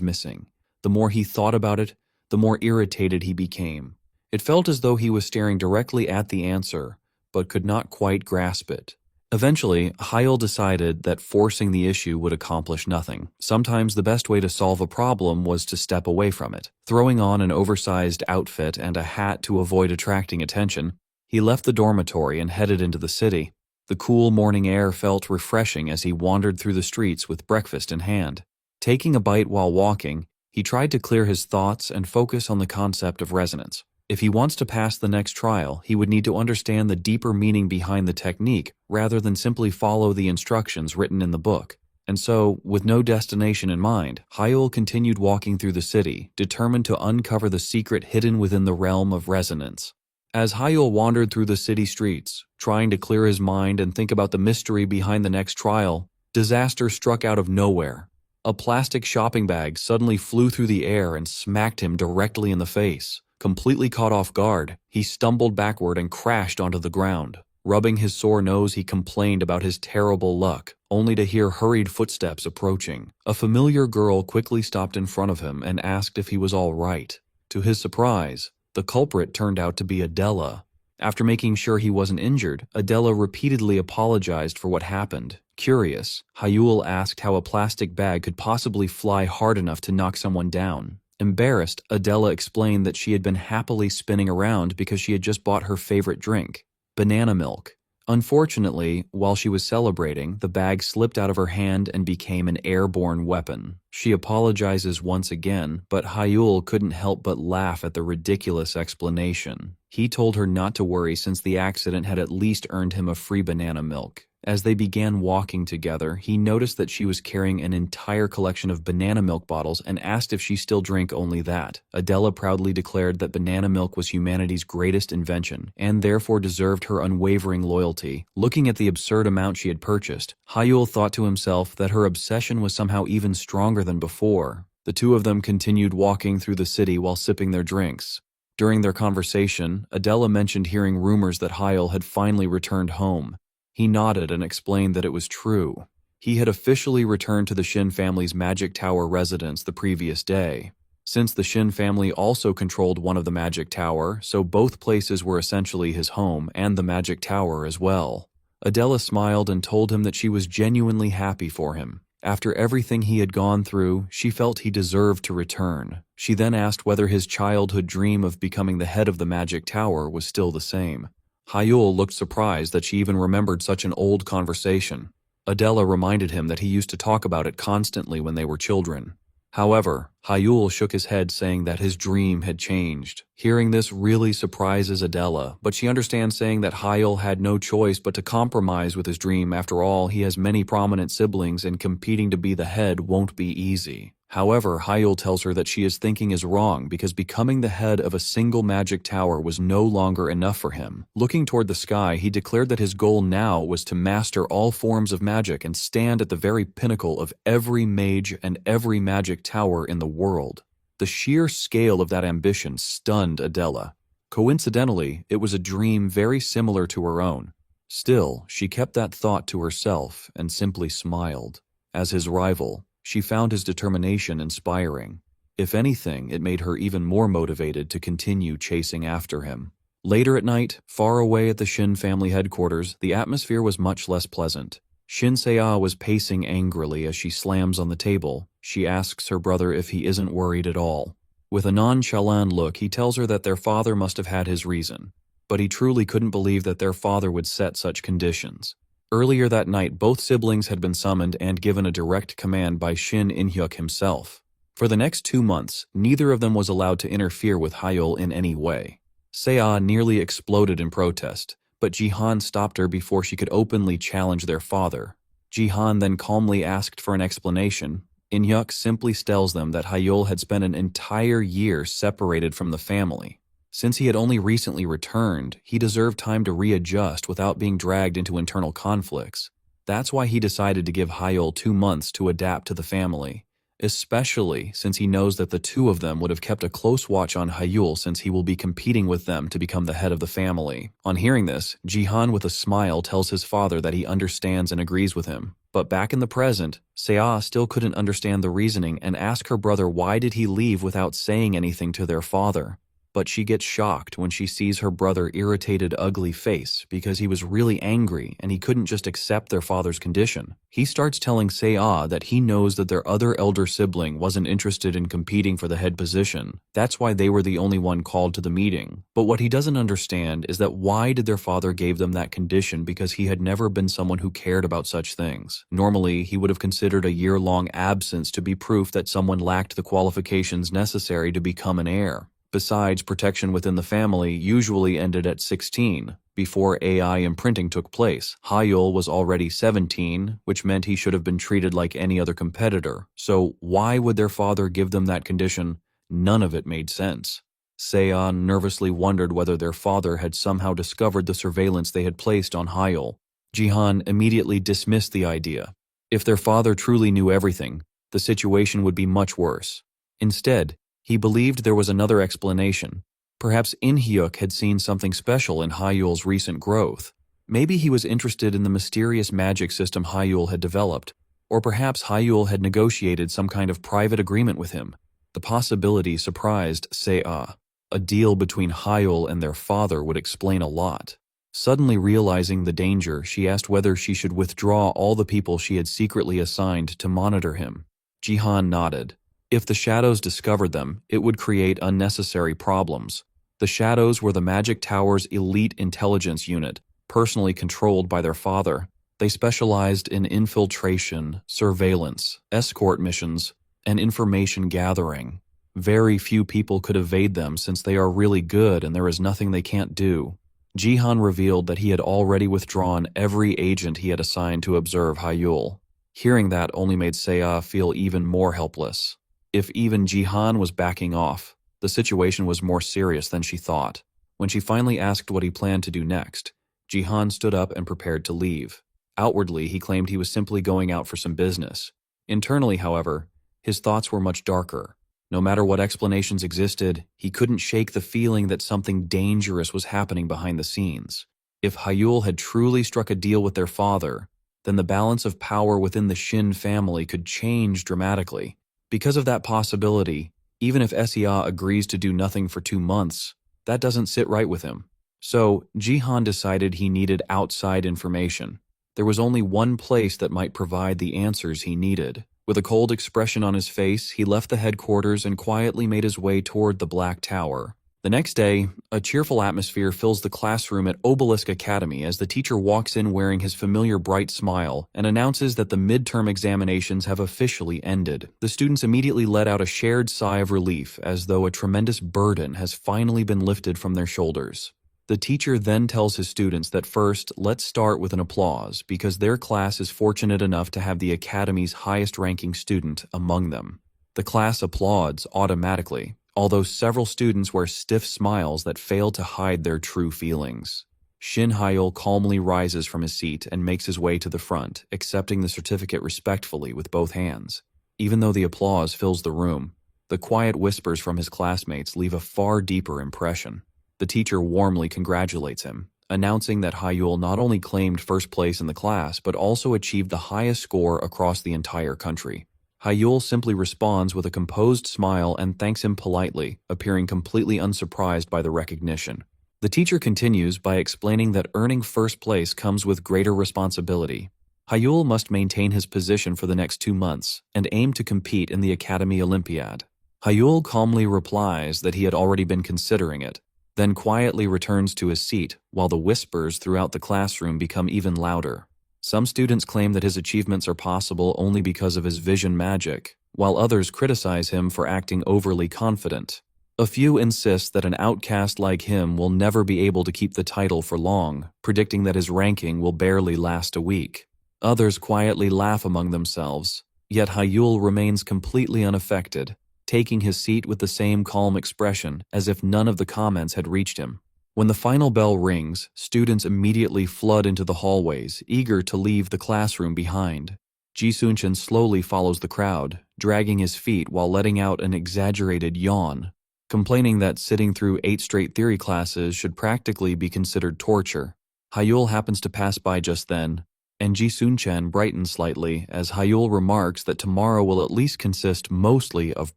missing. The more he thought about it, the more irritated he became. It felt as though he was staring directly at the answer, but could not quite grasp it. Eventually, Hyul decided that forcing the issue would accomplish nothing. Sometimes the best way to solve a problem was to step away from it. Throwing on an oversized outfit and a hat to avoid attracting attention, he left the dormitory and headed into the city. The cool morning air felt refreshing as he wandered through the streets with breakfast in hand. Taking a bite while walking, he tried to clear his thoughts and focus on the concept of resonance. If he wants to pass the next trial, he would need to understand the deeper meaning behind the technique rather than simply follow the instructions written in the book. And so, with no destination in mind, Hyul continued walking through the city, determined to uncover the secret hidden within the realm of resonance. As Hyul wandered through the city streets, trying to clear his mind and think about the mystery behind the next trial, disaster struck out of nowhere. A plastic shopping bag suddenly flew through the air and smacked him directly in the face. Completely caught off guard, he stumbled backward and crashed onto the ground. Rubbing his sore nose, he complained about his terrible luck, only to hear hurried footsteps approaching. A familiar girl quickly stopped in front of him and asked if he was all right. To his surprise, the culprit turned out to be Adela. After making sure he wasn't injured, Adela repeatedly apologized for what happened. Curious, Hyul asked how a plastic bag could possibly fly hard enough to knock someone down. Embarrassed, Adela explained that she had been happily spinning around because she had just bought her favorite drink, banana milk. Unfortunately, while she was celebrating, the bag slipped out of her hand and became an airborne weapon. She apologizes once again, but Hyul couldn't help but laugh at the ridiculous explanation. He told her not to worry since the accident had at least earned him a free banana milk. As they began walking together, he noticed that she was carrying an entire collection of banana milk bottles and asked if she still drank only that. Adela proudly declared that banana milk was humanity's greatest invention and therefore deserved her unwavering loyalty. Looking at the absurd amount she had purchased, Hyul thought to himself that her obsession was somehow even stronger than before. The two of them continued walking through the city while sipping their drinks. During their conversation, Adela mentioned hearing rumors that Hyul had finally returned home. He nodded and explained that it was true. He had officially returned to the Shin family's Magic Tower residence the previous day. Since the Shin family also controlled one of the Magic Tower, so both places were essentially his home and the Magic Tower as well. Adela smiled and told him that she was genuinely happy for him. After everything he had gone through, she felt he deserved to return. She then asked whether his childhood dream of becoming the head of the Magic Tower was still the same. Hyul looked surprised that she even remembered such an old conversation. Adela reminded him that he used to talk about it constantly when they were children. However, Hyul shook his head saying that his dream had changed. Hearing this really surprises Adela, but she understands saying that Hyul had no choice but to compromise with his dream. After all, he has many prominent siblings and competing to be the head won't be easy. However, Hyul tells her that she is thinking is wrong because becoming the head of a single magic tower was no longer enough for him. Looking toward the sky, he declared that his goal now was to master all forms of magic and stand at the very pinnacle of every mage and every magic tower in the world. The sheer scale of that ambition stunned Adela. Coincidentally, it was a dream very similar to her own. Still, she kept that thought to herself and simply smiled. As his rival, She found his determination inspiring. If anything, it made her even more motivated to continue chasing after him. Later at night, far away at the Shin family headquarters, the atmosphere was much less pleasant. Shin Se-ah was pacing angrily as she slams on the table. She asks her brother if he isn't worried at all. With a nonchalant look, he tells her that their father must have had his reason, but he truly couldn't believe that their father would set such conditions. Earlier that night, both siblings had been summoned and given a direct command by Shin In-hyuk himself. For the next 2 months, neither of them was allowed to interfere with Hayeol in any way. Se-ah nearly exploded in protest, but Jihan stopped her before she could openly challenge their father. Jihan then calmly asked for an explanation. In-hyuk simply tells them that Hayeol had spent an entire year separated from the family. Since he had only recently returned, he deserved time to readjust without being dragged into internal conflicts. That's why he decided to give Hayeol 2 months to adapt to the family, especially since he knows that the two of them would have kept a close watch on Hayeol since he will be competing with them to become the head of the family. On hearing this, Jihan with a smile tells his father that he understands and agrees with him. But back in the present, Se-ah still couldn't understand the reasoning and asked her brother why did he leave without saying anything to their father. But she gets shocked when she sees her brother's irritated, ugly face because he was really angry and he couldn't just accept their father's condition. He starts telling Se-ah that he knows that their other elder sibling wasn't interested in competing for the head position. That's why they were the only one called to the meeting. But what he doesn't understand is that why did their father give them that condition because he had never been someone who cared about such things. Normally, he would have considered a year-long absence to be proof that someone lacked the qualifications necessary to become an heir. Besides, protection within the family usually ended at 16. Before AI imprinting took place, Hayeol was already 17, which meant he should have been treated like any other competitor. So why would their father give them that condition? None of it made sense. Se-ah nervously wondered whether their father had somehow discovered the surveillance they had placed on Hayeol. Jihan immediately dismissed the idea. If their father truly knew everything, the situation would be much worse. Instead, he believed there was another explanation. Perhaps In-hyuk had seen something special in Hayeol's recent growth. Maybe he was interested in the mysterious magic system Hayeol had developed, or perhaps Hayeol had negotiated some kind of private agreement with him. The possibility surprised Se-ah. A deal between Hayeol and their father would explain a lot. Suddenly realizing the danger, she asked whether she should withdraw all the people she had secretly assigned to monitor him. Jihan nodded. If the Shadows discovered them, it would create unnecessary problems. The Shadows were the Magic Tower's elite intelligence unit, personally controlled by their father. They specialized in infiltration, surveillance, escort missions, and information gathering. Very few people could evade them since they are really good and there is nothing they can't do. Jihan revealed that he had already withdrawn every agent he had assigned to observe Hayeol. Hearing that only made Se-ah feel even more helpless. If even Jihan was backing off, the situation was more serious than she thought. When she finally asked what he planned to do next, Jihan stood up and prepared to leave. Outwardly, he claimed he was simply going out for some business. Internally, however, his thoughts were much darker. No matter what explanations existed, he couldn't shake the feeling that something dangerous was happening behind the scenes. If Hayeol had truly struck a deal with their father, then the balance of power within the Shin family could change dramatically. Because of that possibility, even if Se-ah agrees to do nothing for 2 months, that doesn't sit right with him. So, Jihan decided he needed outside information. There was only one place that might provide the answers he needed. With a cold expression on his face, he left the headquarters and quietly made his way toward the Black Tower. The next day, a cheerful atmosphere fills the classroom at Obelisk Academy as the teacher walks in wearing his familiar bright smile and announces that the midterm examinations have officially ended. The students immediately let out a shared sigh of relief as though a tremendous burden has finally been lifted from their shoulders. The teacher then tells his students that first, let's start with an applause because their class is fortunate enough to have the Academy's highest-ranking student among them. The class applauds automatically, although several students wear stiff smiles that fail to hide their true feelings. Shin Hayeol calmly rises from his seat and makes his way to the front, accepting the certificate respectfully with both hands. Even though the applause fills the room, the quiet whispers from his classmates leave a far deeper impression. The teacher warmly congratulates him, announcing that Hayeol not only claimed first place in the class but also achieved the highest score across the entire country. Hyul simply responds with a composed smile and thanks him politely, appearing completely unsurprised by the recognition. The teacher continues by explaining that earning first place comes with greater responsibility. Hyul must maintain his position for the next 2 months and aim to compete in the Academy Olympiad. Hyul calmly replies that he had already been considering it, then quietly returns to his seat while the whispers throughout the classroom become even louder. Some students claim that his achievements are possible only because of his vision magic, while others criticize him for acting overly confident. A few insist that an outcast like him will never be able to keep the title for long, predicting that his ranking will barely last a week. Others quietly laugh among themselves, yet Hyul remains completely unaffected, taking his seat with the same calm expression as if none of the comments had reached him. When the final bell rings, students immediately flood into the hallways, eager to leave the classroom behind. Ji Sunshin slowly follows the crowd, dragging his feet while letting out an exaggerated yawn, complaining that sitting through 8 straight theory classes should practically be considered torture. Hyul happens to pass by just then, and Ji Sunshin brightens slightly as Hyul remarks that tomorrow will at least consist mostly of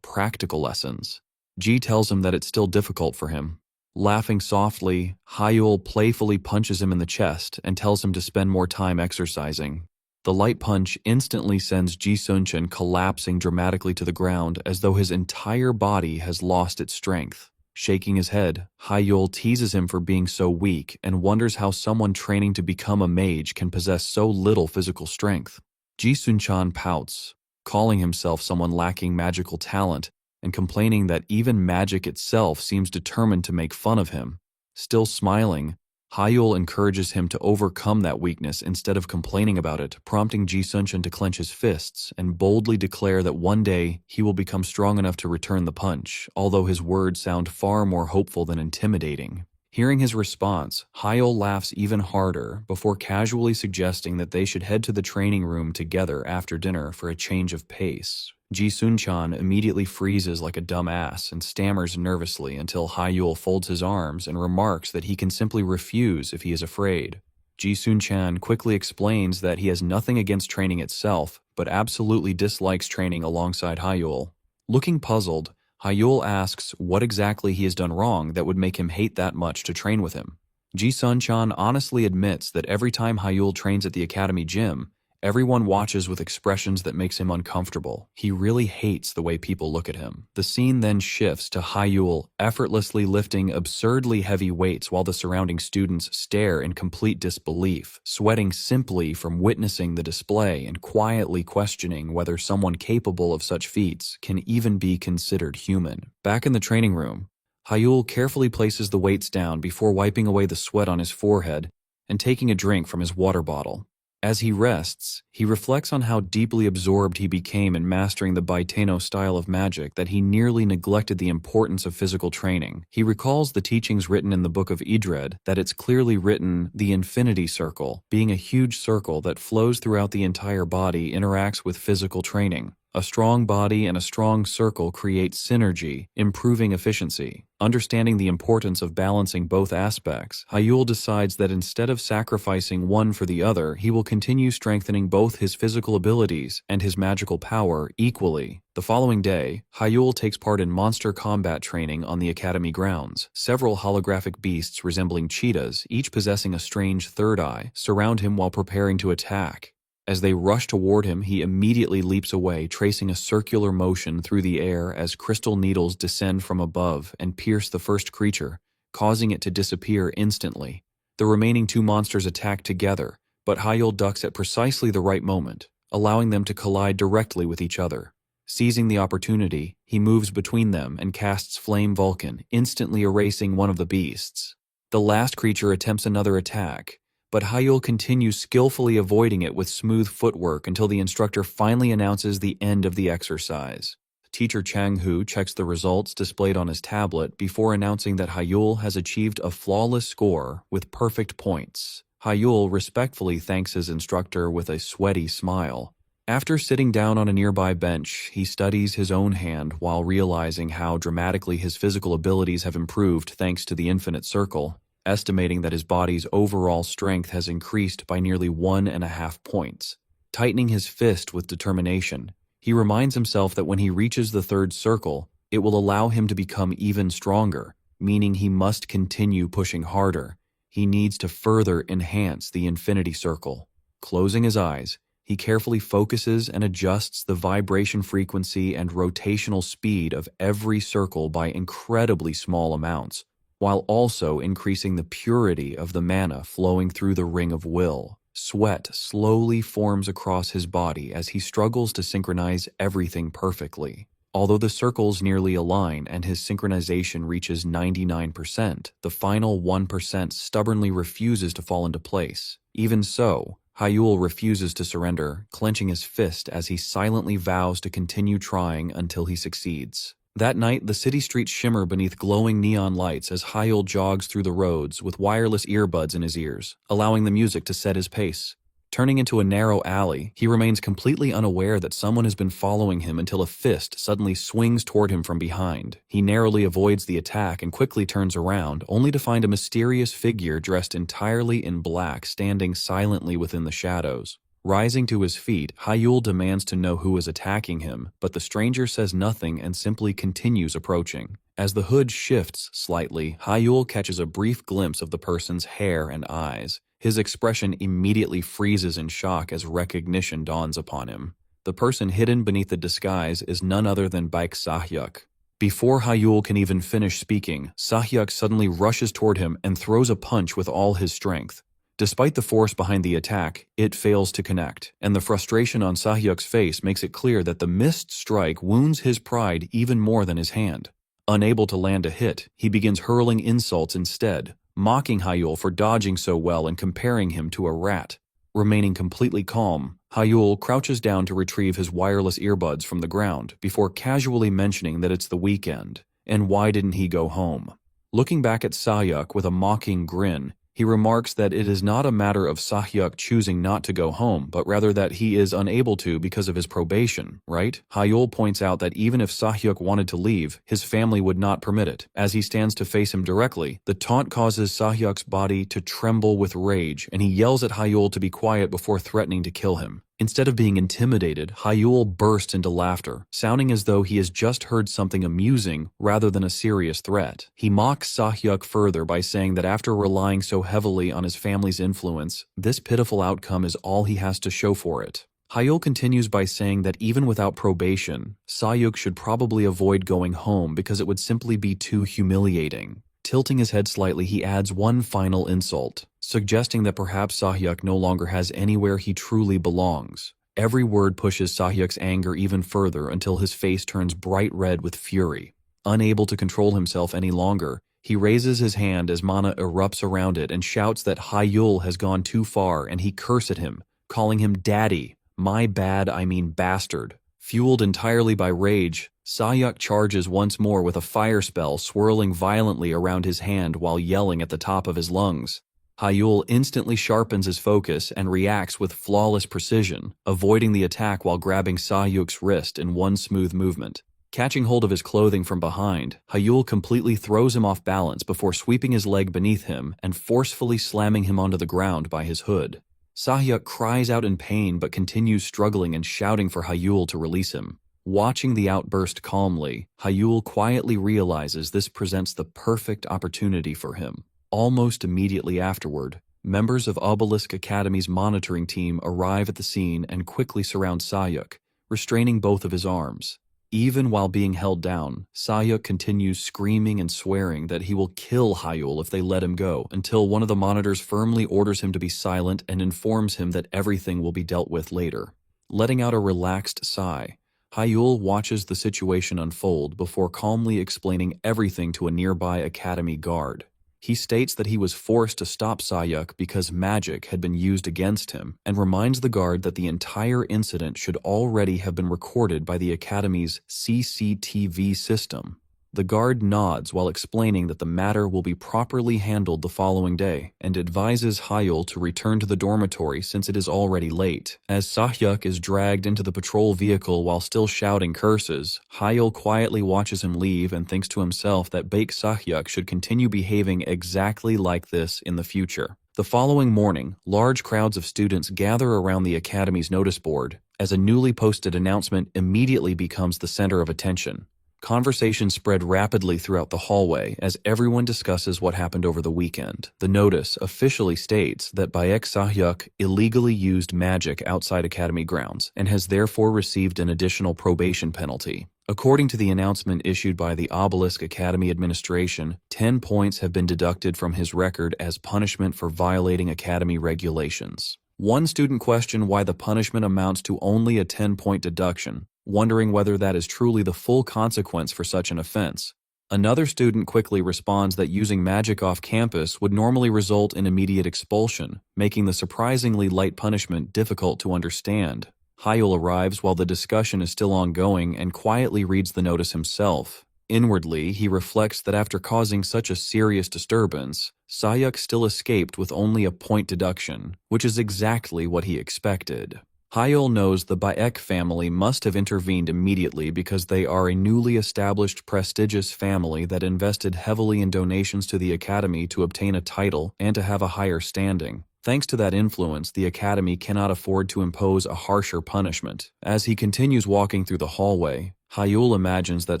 practical lessons. Ji tells him that it's still difficult for him. Laughing softly, Hyul playfully punches him in the chest and tells him to spend more time exercising. The light punch instantly sends Ji Sunshin collapsing dramatically to the ground as though his entire body has lost its strength. Shaking his head, Hyul teases him for being so weak and wonders how someone training to become a mage can possess so little physical strength. Ji Sunshin pouts, calling himself someone lacking magical talent, and complaining that even magic itself seems determined to make fun of him. Still smiling, Hyul encourages him to overcome that weakness instead of complaining about it, prompting Ji Sunshin to clench his fists and boldly declare that one day he will become strong enough to return the punch, although his words sound far more hopeful than intimidating. Hearing his response, Hyul laughs even harder before casually suggesting that they should head to the training room together after dinner for a change of pace. Ji Sunshin immediately freezes like a dumb ass and stammers nervously until Hyul folds his arms and remarks that he can simply refuse if he is afraid. Ji Sunshin quickly explains that he has nothing against training itself, but absolutely dislikes training alongside Hyul. Looking puzzled, Hyul asks what exactly he has done wrong that would make him hate that much to train with him. Ji Sunshin honestly admits that every time Hyul trains at the academy gym, everyone watches with expressions that makes him uncomfortable. He really hates the way people look at him. The scene then shifts to Hyul effortlessly lifting absurdly heavy weights while the surrounding students stare in complete disbelief, sweating simply from witnessing the display and quietly questioning whether someone capable of such feats can even be considered human. Back in the training room, Hyul carefully places the weights down before wiping away the sweat on his forehead and taking a drink from his water bottle. As he rests, he reflects on how deeply absorbed he became in mastering the Baiteno style of magic that he nearly neglected the importance of physical training. He recalls the teachings written in the Book of Idred, that it's clearly written, the infinity circle, being a huge circle that flows throughout the entire body, interacts with physical training. A strong body and a strong circle create synergy, improving efficiency. Understanding the importance of balancing both aspects, Hyul decides that instead of sacrificing one for the other, he will continue strengthening both his physical abilities and his magical power equally. The following day, Hyul takes part in monster combat training on the academy grounds. Several holographic beasts resembling cheetahs, each possessing a strange third eye, surround him while preparing to attack. As they rush toward him, he immediately leaps away, tracing a circular motion through the air as crystal needles descend from above and pierce the first creature, causing it to disappear instantly. The remaining 2 monsters attack together, but Hyul ducks at precisely the right moment, allowing them to collide directly with each other. Seizing the opportunity, he moves between them and casts Flame Vulcan, instantly erasing one of the beasts. The last creature attempts another attack, but Hyul continues skillfully avoiding it with smooth footwork until the instructor finally announces the end of the exercise. Teacher Chang-Hu checks the results displayed on his tablet before announcing that Hyul has achieved a flawless score with perfect points. Hyul respectfully thanks his instructor with a sweaty smile. After sitting down on a nearby bench, he studies his own hand while realizing how dramatically his physical abilities have improved thanks to the infinite circle, estimating that his body's overall strength has increased by nearly 1.5 points. Tightening his fist with determination, He reminds himself that when he reaches the third circle, it will allow him to become even stronger, meaning he must continue pushing harder. He needs to further enhance the infinity circle. Closing his eyes, he carefully focuses and adjusts the vibration frequency and rotational speed of every circle by incredibly small amounts, while also increasing the purity of the mana flowing through the ring of will. Sweat slowly forms across his body as he struggles to synchronize everything perfectly. Although the circles nearly align and his synchronization reaches 99%, the final 1% stubbornly refuses to fall into place. Even so, Hyul refuses to surrender, clenching his fist as he silently vows to continue trying until he succeeds. That night, the city streets shimmer beneath glowing neon lights as Hyul jogs through the roads with wireless earbuds in his ears, allowing the music to set his pace. Turning into a narrow alley, he remains completely unaware that someone has been following him until a fist suddenly swings toward him from behind. He narrowly avoids the attack and quickly turns around, only to find a mysterious figure dressed entirely in black standing silently within the shadows. Rising to his feet, Hyul demands to know who is attacking him, but the stranger says nothing and simply continues approaching. As the hood shifts slightly, Hyul catches a brief glimpse of the person's hair and eyes. His expression immediately freezes in shock as recognition dawns upon him. The person hidden beneath the disguise is none other than Baek Sahyuk. Before Hyul can even finish speaking, Sahyuk suddenly rushes toward him and throws a punch with all his strength. Despite the force behind the attack, it fails to connect, and the frustration on Sahyuk's face makes it clear that the missed strike wounds his pride even more than his hand. Unable to land a hit, he begins hurling insults instead, mocking Hyul for dodging so well and comparing him to a rat. Remaining completely calm, Hyul crouches down to retrieve his wireless earbuds from the ground before casually mentioning that it's the weekend, and why didn't he go home. Looking back at Sahyuk with a mocking grin, he remarks that it is not a matter of Sahyuk choosing not to go home, but rather that he is unable to because of his probation, right? Hyul points out that even if Sahyuk wanted to leave, his family would not permit it. As he stands to face him directly, the taunt causes Sahyuk's body to tremble with rage, and he yells at Hyul to be quiet before threatening to kill him. Instead of being intimidated, Hyul bursts into laughter, sounding as though he has just heard something amusing rather than a serious threat. He mocks Sahyuk further by saying that after relying so heavily on his family's influence, this pitiful outcome is all he has to show for it. Hyul continues by saying that even without probation, Sahyuk should probably avoid going home because it would simply be too humiliating. Tilting his head slightly, he adds one final insult, suggesting that perhaps Sahyuk no longer has anywhere he truly belongs. Every word pushes Sahyuk's anger even further until his face turns bright red with fury. Unable to control himself any longer, he raises his hand as mana erupts around it and shouts that Hyul has gone too far, and he curses at him, calling him daddy. My bad, I mean bastard. Fueled entirely by rage, Sahyuk charges once more with a fire spell swirling violently around his hand while yelling at the top of his lungs. Hyul instantly sharpens his focus and reacts with flawless precision, avoiding the attack while grabbing Sahyuk's wrist in one smooth movement. Catching hold of his clothing from behind, Hyul completely throws him off balance before sweeping his leg beneath him and forcefully slamming him onto the ground by his hood. Sahyuk cries out in pain but continues struggling and shouting for Hyul to release him. Watching the outburst calmly, Hyul quietly realizes this presents the perfect opportunity for him. Almost immediately afterward, members of Obelisk Academy's monitoring team arrive at the scene and quickly surround Sahyuk, restraining both of his arms. Even while being held down, Sahyuk continues screaming and swearing that he will kill Hyul if they let him go, until one of the monitors firmly orders him to be silent and informs him that everything will be dealt with later. Letting out a relaxed sigh, Hyul watches the situation unfold before calmly explaining everything to a nearby academy guard. He states that he was forced to stop Sahyuk because magic had been used against him, and reminds the guard that the entire incident should already have been recorded by the academy's CCTV system. The guard nods while explaining that the matter will be properly handled the following day, and advises Hyul to return to the dormitory since it is already late. As Sahyuk is dragged into the patrol vehicle while still shouting curses, Hyul quietly watches him leave and thinks to himself that Baek Sahyuk should continue behaving exactly like this in the future. The following morning, large crowds of students gather around the academy's notice board as a newly posted announcement immediately becomes the center of attention. Conversations spread rapidly throughout the hallway as everyone discusses what happened over the weekend. The notice officially states that Baek Sahyuk illegally used magic outside academy grounds and has therefore received an additional probation penalty. According to the announcement issued by the Obelisk Academy administration, 10 points have been deducted from his record as punishment for violating academy regulations. One student questioned why the punishment amounts to only a 10-point deduction, wondering whether that is truly the full consequence for such an offense. Another student quickly responds that using magic off campus would normally result in immediate expulsion, making the surprisingly light punishment difficult to understand. Hyul arrives while the discussion is still ongoing and quietly reads the notice himself. Inwardly, he reflects that after causing such a serious disturbance, Sahyuk still escaped with only a point deduction, which is exactly what he expected. Hyul knows the Baek family must have intervened immediately because they are a newly established prestigious family that invested heavily in donations to the academy to obtain a title and to have a higher standing. Thanks to that influence, the academy cannot afford to impose a harsher punishment. As he continues walking through the hallway, Hyul imagines that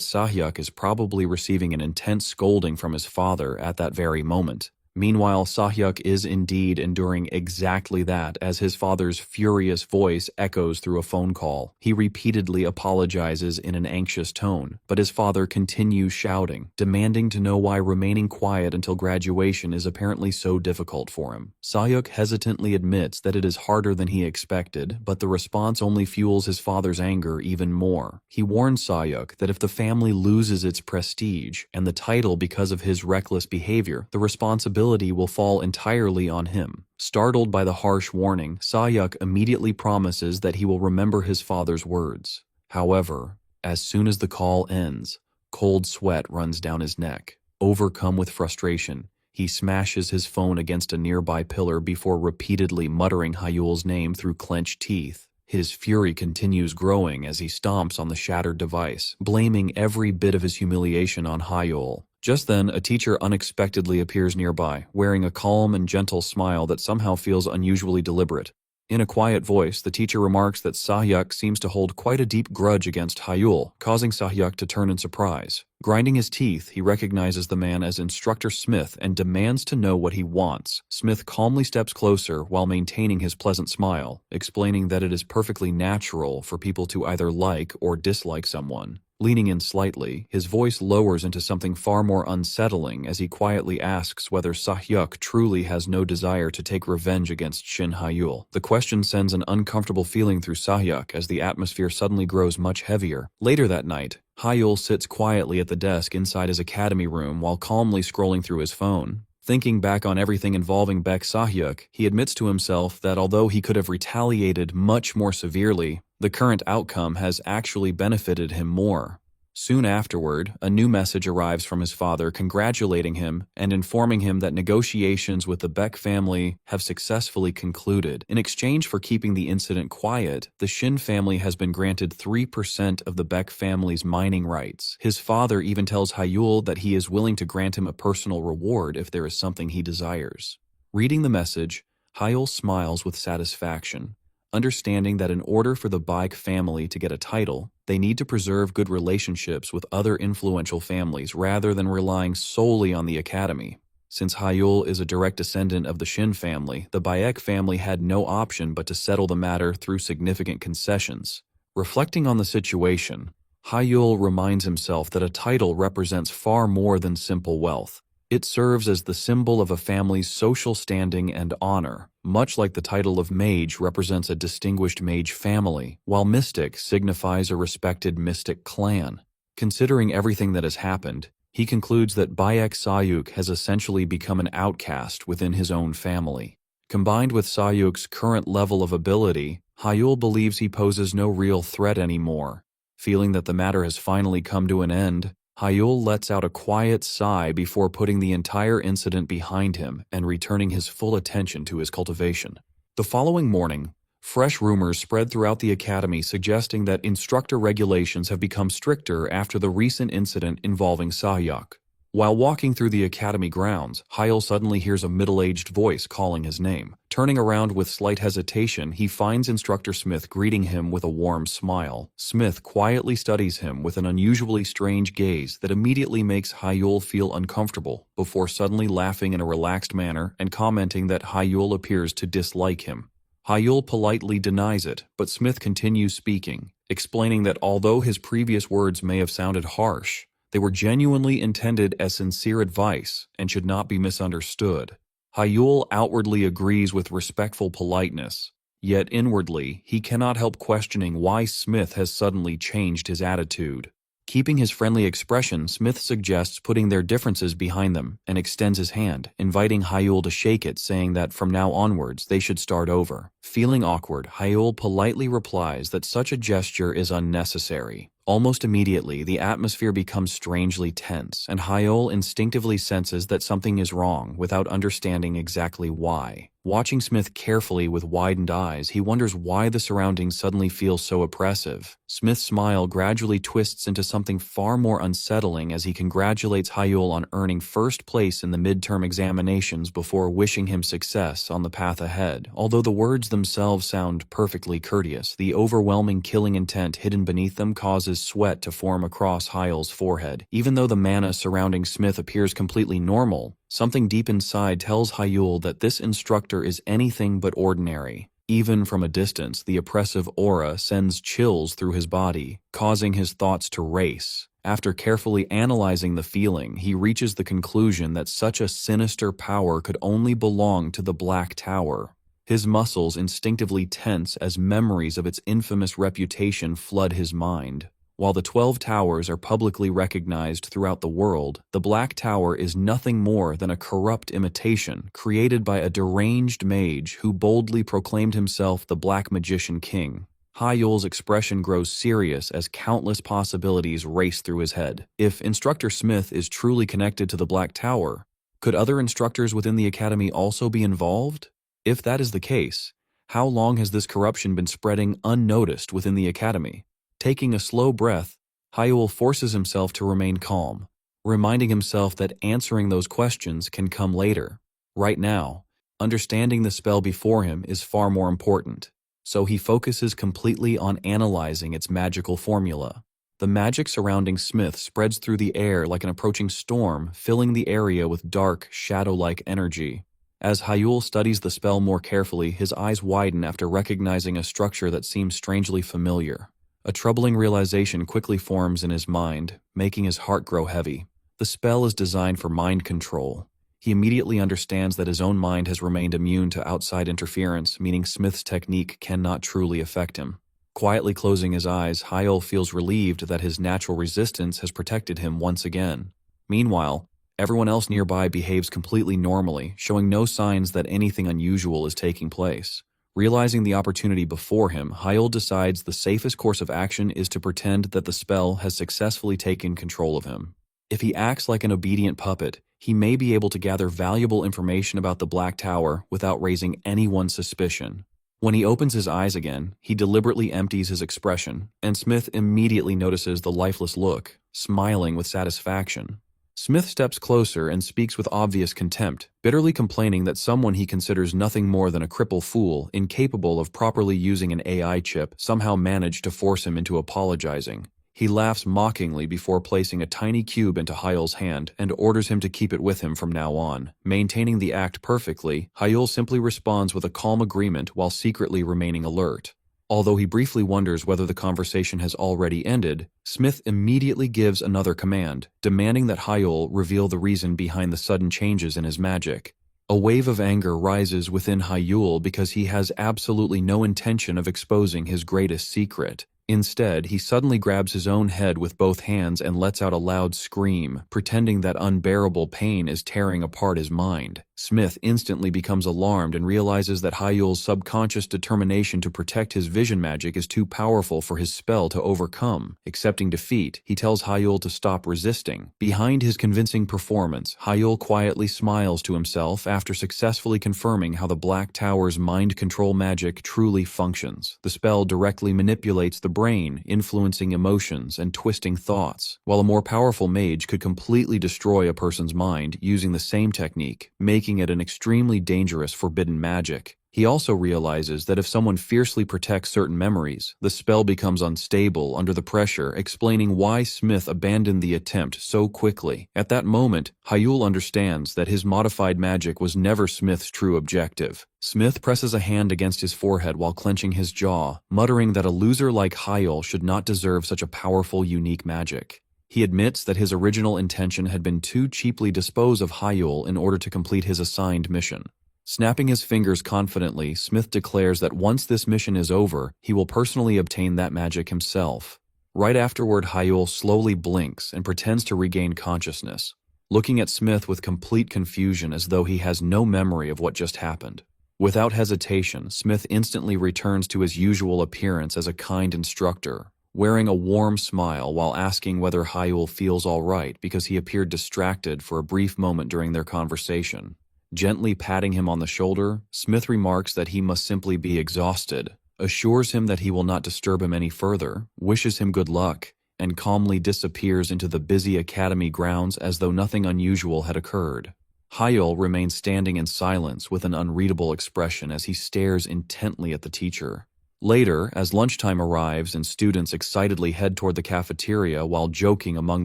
Sahyuk is probably receiving an intense scolding from his father at that very moment. Meanwhile, Sahyuk is indeed enduring exactly that as his father's furious voice echoes through a phone call. He repeatedly apologizes in an anxious tone, but his father continues shouting, demanding to know why remaining quiet until graduation is apparently so difficult for him. Sahyuk hesitantly admits that it is harder than he expected, but the response only fuels his father's anger even more. He warns Sahyuk that if the family loses its prestige and the title because of his reckless behavior, the responsibility will fall entirely on him. Startled by the harsh warning, Sahyuk immediately promises that he will remember his father's words. However, as soon as the call ends, cold sweat runs down his neck. Overcome with frustration, he smashes his phone against a nearby pillar before repeatedly muttering Hyul's name through clenched teeth. His fury continues growing as he stomps on the shattered device, blaming every bit of his humiliation on Hyul. Just then, a teacher unexpectedly appears nearby, wearing a calm and gentle smile that somehow feels unusually deliberate. In a quiet voice, the teacher remarks that Sahyuk seems to hold quite a deep grudge against Hyul, causing Sahyuk to turn in surprise. Grinding his teeth, he recognizes the man as Instructor Smith and demands to know what he wants. Smith calmly steps closer while maintaining his pleasant smile, explaining that it is perfectly natural for people to either like or dislike someone. Leaning in slightly, his voice lowers into something far more unsettling as he quietly asks whether Sahyuk truly has no desire to take revenge against Shin Hyul. The question sends an uncomfortable feeling through Sahyuk as the atmosphere suddenly grows much heavier. Later that night, Hyul sits quietly at the desk inside his academy room while calmly scrolling through his phone. Thinking back on everything involving Baek Sahyuk, he admits to himself that although he could have retaliated much more severely, the current outcome has actually benefited him more. Soon afterward, a new message arrives from his father congratulating him and informing him that negotiations with the Baek family have successfully concluded. In exchange for keeping the incident quiet, the Shin family has been granted 3% of the Baek family's mining rights. His father even tells Hyul that he is willing to grant him a personal reward if there is something he desires. Reading the message, Hyul smiles with satisfaction, understanding that in order for the Baek family to get a title, they need to preserve good relationships with other influential families rather than relying solely on the academy. Since Hyul is a direct descendant of the Shin family, the Baek family had no option but to settle the matter through significant concessions. Reflecting on the situation, Hyul reminds himself that a title represents far more than simple wealth. It serves as the symbol of a family's social standing and honor, much like the title of Mage represents a distinguished mage family, while Mystic signifies a respected mystic clan. Considering everything that has happened, he concludes that Baek Sahyuk has essentially become an outcast within his own family. Combined with Sahyuk's current level of ability, Hyul believes he poses no real threat anymore. Feeling that the matter has finally come to an end, Hyul lets out a quiet sigh before putting the entire incident behind him and returning his full attention to his cultivation. The following morning, fresh rumors spread throughout the academy suggesting that instructor regulations have become stricter after the recent incident involving Sahyuk. While walking through the academy grounds, Hyel suddenly hears a middle-aged voice calling his name. Turning around with slight hesitation, he finds Instructor Smith greeting him with a warm smile. Smith quietly studies him with an unusually strange gaze that immediately makes Hyel feel uncomfortable, before suddenly laughing in a relaxed manner and commenting that Hyel appears to dislike him. Hyel politely denies it, but Smith continues speaking, explaining that although his previous words may have sounded harsh, they were genuinely intended as sincere advice and should not be misunderstood. Hyel outwardly agrees with respectful politeness, yet inwardly he cannot help questioning why Smith has suddenly changed his attitude. Keeping his friendly expression, Smith suggests putting their differences behind them and extends his hand, inviting Hyel to shake it, saying that from now onwards they should start over. Feeling awkward, Hyel politely replies that such a gesture is unnecessary. Almost immediately, the atmosphere becomes strangely tense, and Hyel instinctively senses that something is wrong without understanding exactly why. Watching Smith carefully with widened eyes, he wonders why the surroundings suddenly feel so oppressive. Smith's smile gradually twists into something far more unsettling as he congratulates Hyel on earning first place in the midterm examinations before wishing him success on the path ahead. Although the words themselves sound perfectly courteous, the overwhelming killing intent hidden beneath them causes sweat to form across Hyel's forehead. Even though the mana surrounding Smith appears completely normal, something deep inside tells Hyel that this instructor is anything but ordinary. Even from a distance, the oppressive aura sends chills through his body, causing his thoughts to race. After carefully analyzing the feeling, he reaches the conclusion that such a sinister power could only belong to the Black Tower. His muscles instinctively tense as memories of its infamous reputation flood his mind. While the 12 towers are publicly recognized throughout the world, the Black Tower is nothing more than a corrupt imitation created by a deranged mage who boldly proclaimed himself the Black Magician King. Hyel's expression grows serious as countless possibilities race through his head. If Instructor Smith is truly connected to the Black Tower, could other instructors within the academy also be involved? If that is the case, how long has this corruption been spreading unnoticed within the academy? Taking a slow breath, Hyel forces himself to remain calm, reminding himself that answering those questions can come later. Right now, understanding the spell before him is far more important, so he focuses completely on analyzing its magical formula. The magic surrounding Smith spreads through the air like an approaching storm, filling the area with dark, shadow-like energy. As Hyel studies the spell more carefully, his eyes widen after recognizing a structure that seems strangely familiar. A troubling realization quickly forms in his mind, making his heart grow heavy. The spell is designed for mind control. He immediately understands that his own mind has remained immune to outside interference, meaning Smith's technique cannot truly affect him. Quietly closing his eyes, Hyel feels relieved that his natural resistance has protected him once again. Meanwhile, everyone else nearby behaves completely normally, showing no signs that anything unusual is taking place. Realizing the opportunity before him, Hyel decides the safest course of action is to pretend that the spell has successfully taken control of him. If he acts like an obedient puppet, he may be able to gather valuable information about the Black Tower without raising anyone's suspicion. When he opens his eyes again, he deliberately empties his expression, and Smith immediately notices the lifeless look, smiling with satisfaction. Smith steps closer and speaks with obvious contempt, bitterly complaining that someone he considers nothing more than a cripple fool, incapable of properly using an AI chip, somehow managed to force him into apologizing. He laughs mockingly before placing a tiny cube into Hyel's hand and orders him to keep it with him from now on. Maintaining the act perfectly, Hyel simply responds with a calm agreement while secretly remaining alert. Although he briefly wonders whether the conversation has already ended, Smith immediately gives another command, demanding that Hyel reveal the reason behind the sudden changes in his magic. A wave of anger rises within Hyel because he has absolutely no intention of exposing his greatest secret. Instead, he suddenly grabs his own head with both hands and lets out a loud scream, pretending that unbearable pain is tearing apart his mind. Smith instantly becomes alarmed and realizes that Hyel's subconscious determination to protect his vision magic is too powerful for his spell to overcome. Accepting defeat, he tells Hyel to stop resisting. Behind his convincing performance, Hyel quietly smiles to himself after successfully confirming how the Black Tower's mind control magic truly functions. The spell directly manipulates the brain, influencing emotions and twisting thoughts, while a more powerful mage could completely destroy a person's mind using the same technique, making it an extremely dangerous forbidden magic. He also realizes that if someone fiercely protects certain memories, the spell becomes unstable under the pressure, explaining why Smith abandoned the attempt so quickly. At that moment, Hyul understands that his modified magic was never Smith's true objective. Smith presses a hand against his forehead while clenching his jaw, muttering that a loser like Hyul should not deserve such a powerful, unique magic. He admits that his original intention had been to cheaply dispose of Hyul in order to complete his assigned mission. Snapping his fingers confidently, Smith declares that once this mission is over, he will personally obtain that magic himself. Right afterward, Hyul slowly blinks and pretends to regain consciousness, looking at Smith with complete confusion as though he has no memory of what just happened. Without hesitation, Smith instantly returns to his usual appearance as a kind instructor, wearing a warm smile while asking whether Hyul feels all right because he appeared distracted for a brief moment during their conversation. Gently patting him on the shoulder, Smith remarks that he must simply be exhausted, assures him that he will not disturb him any further, wishes him good luck, and calmly disappears into the busy academy grounds as though nothing unusual had occurred. Hyul remains standing in silence with an unreadable expression as he stares intently at the teacher. Later, as lunchtime arrives and students excitedly head toward the cafeteria while joking among